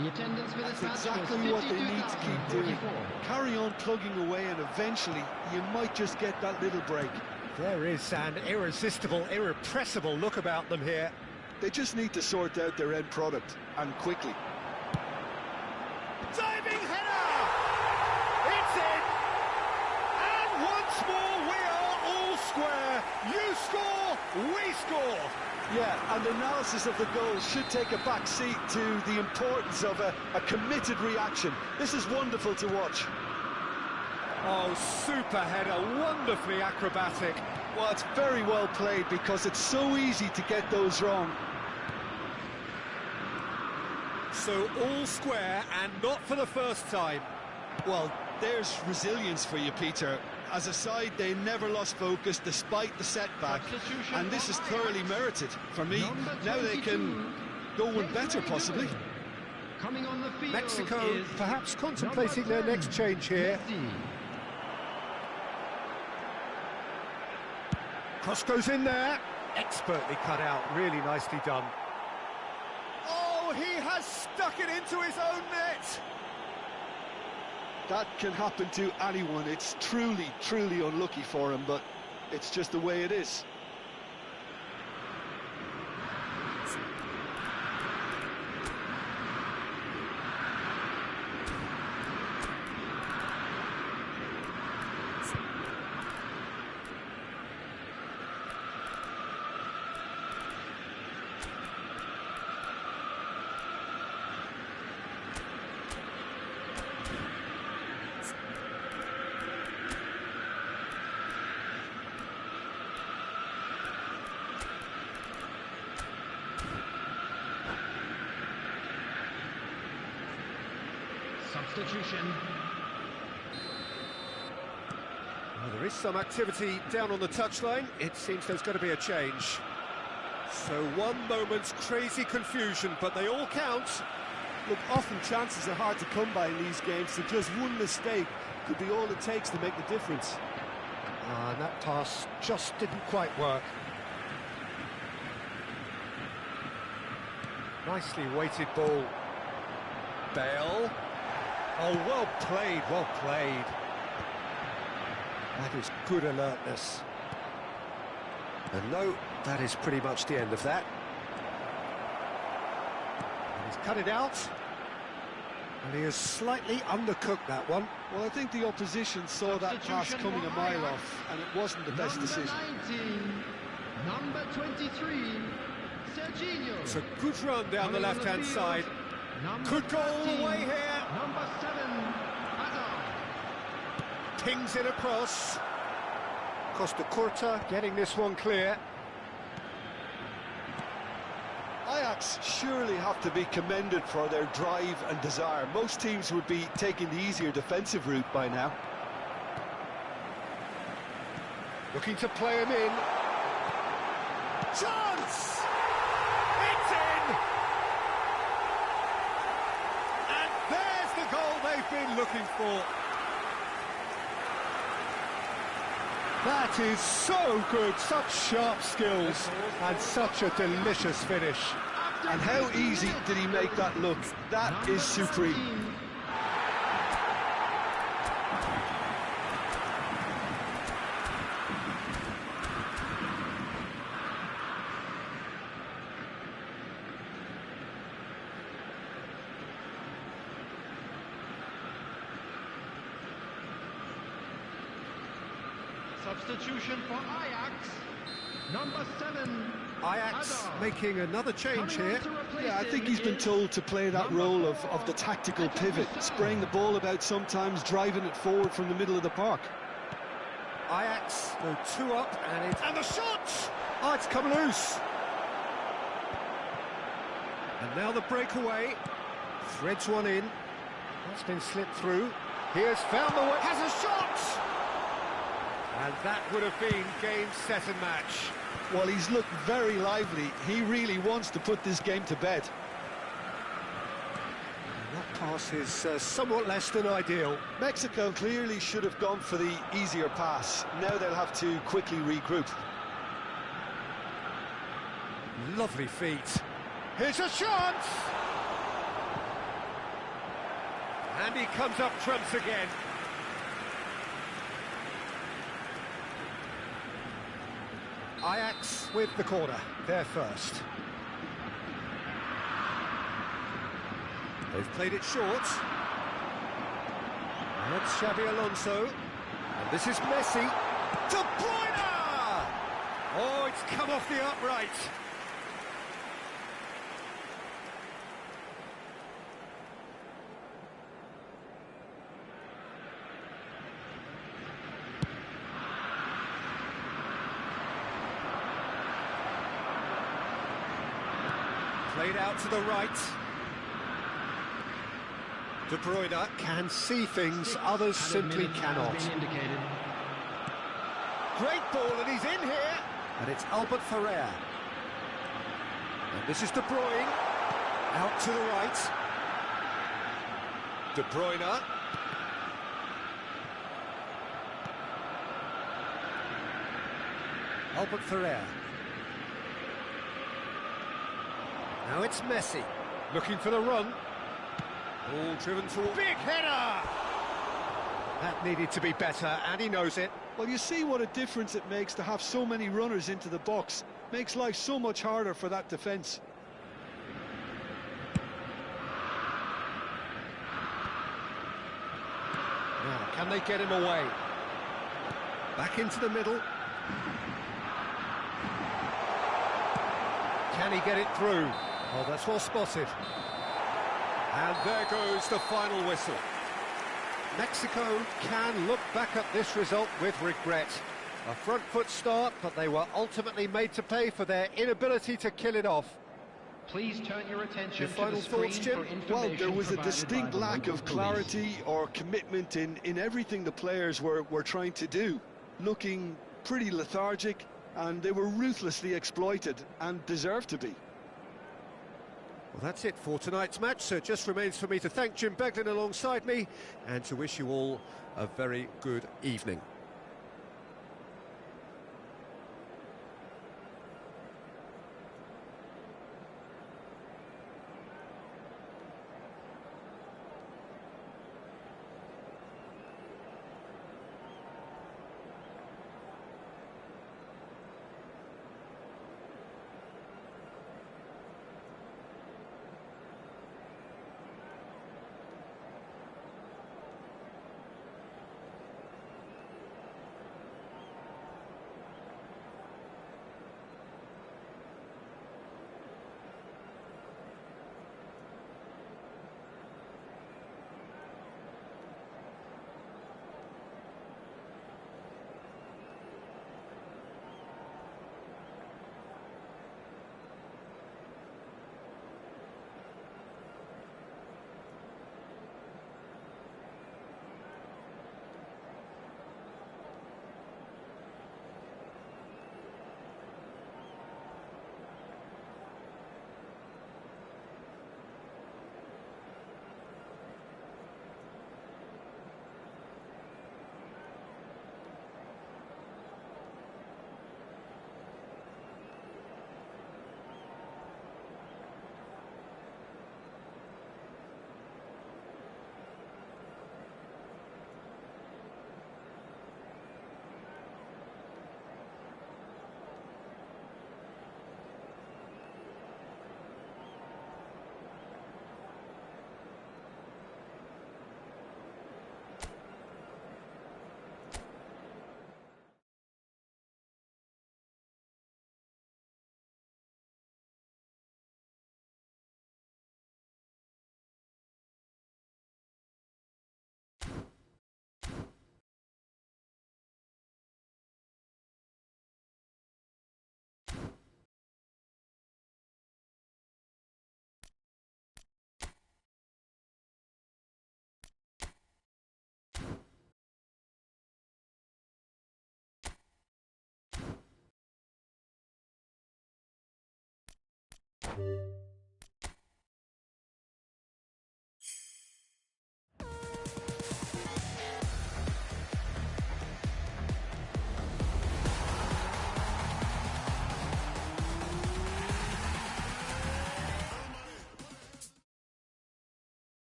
The attendance for this That's match was exactly what they need to keep doing. 52,044. Carry on plugging away, and eventually you might just get that little break. There is an irresistible, irrepressible look about them here. They just need to sort out their end product, and quickly. Diving header! It's in! And We score! Yeah, and analysis of the goal should take a back seat to the importance of a committed reaction. This is wonderful to watch. Oh, super header, wonderfully acrobatic. Well, it's very well played because it's so easy to get those wrong. So all square and not for the first time. Well, there's resilience for you, Peter. As a side, they never lost focus despite the setback, and this is thoroughly merited. For me, now they can go one better, possibly. Coming on the field Mexico is perhaps contemplating their next change here. Cross goes in there. Expertly cut out, really nicely done. Oh, he has stuck it into his own net! That can happen to anyone. It's truly, truly unlucky for him, but it's just the way it is. substitution. Well, there is some activity down on the touchline. It seems there's going to be a change. So one moment's crazy confusion, but they all count. Look, often chances are hard to come by in these games, so just one mistake could be all it takes to make the difference. And that pass just didn't quite work. Nicely weighted ball. Bale. Oh, well played, well played. That is good alertness. And no, that is pretty much the end of that. And he's cut it out. And he has slightly undercooked that one. Well, I think the opposition saw that pass coming a mile off, and it wasn't the best decision. Number 23, Serginho. It's a good run down the left-hand side. Could go all the way here. Number 7, Hazard. Pings it across. Costa Curta getting this one clear. Ajax surely have to be commended for their drive and desire. Most teams would be taking the easier defensive route by now. Looking to play him in. Chance! It's in! And there's the goal they've been looking for. That is so good, such sharp skills and such a delicious finish. And how easy did he make that look? That is supreme. Substitution for Ajax, number 7. Ajax Hazard. making another change here. Yeah, I think he's been told to play that role of the tactical pivot, spraying the ball about sometimes, driving it forward from the middle of the park. Ajax go 2 up and the shot! Oh, it's come loose. And now the breakaway. Threads one in. That's been slipped through. He has found the way. Has a shot! And that would have been game, set and match. Well, he's looked very lively. He really wants to put this game to bed. And that pass is somewhat less than ideal. Mexico clearly should have gone for the easier pass. Now they'll have to quickly regroup. Lovely feet. Here's a chance! And he comes up trumps again. Ajax with the corner, they're first. They've played it short. That's Xabi Alonso. And this is Messi. De Bruyne! Oh, it's come off the upright. Played out to the right. De Bruyne can see things others simply cannot. Great ball, and he's in here. And it's Albert Ferrer. And this is De Bruyne. Out to the right. De Bruyne. Albert Ferrer. Now it's Messi. Looking for the run. Ball driven toward... Big header! That needed to be better, and he knows it. Well, you see what a difference it makes to have so many runners into the box. Makes life so much harder for that defence. Now, can they get him away? Back into the middle. Can he get it through? Oh, that's well spotted. And there goes the final whistle. Mexico can look back at this result with regret. A front foot start, but they were ultimately made to pay for their inability to kill it off. Please turn your attention Your final to the screen thoughts, Jim? for information. Well, there was a distinct provided by the lack of local clarity or commitment in everything the players were trying to do. Looking pretty lethargic, and they were ruthlessly exploited, and deserved to be. Well, that's it for tonight's match, so it just remains for me to thank Jim Beglin alongside me and to wish you all a very good evening.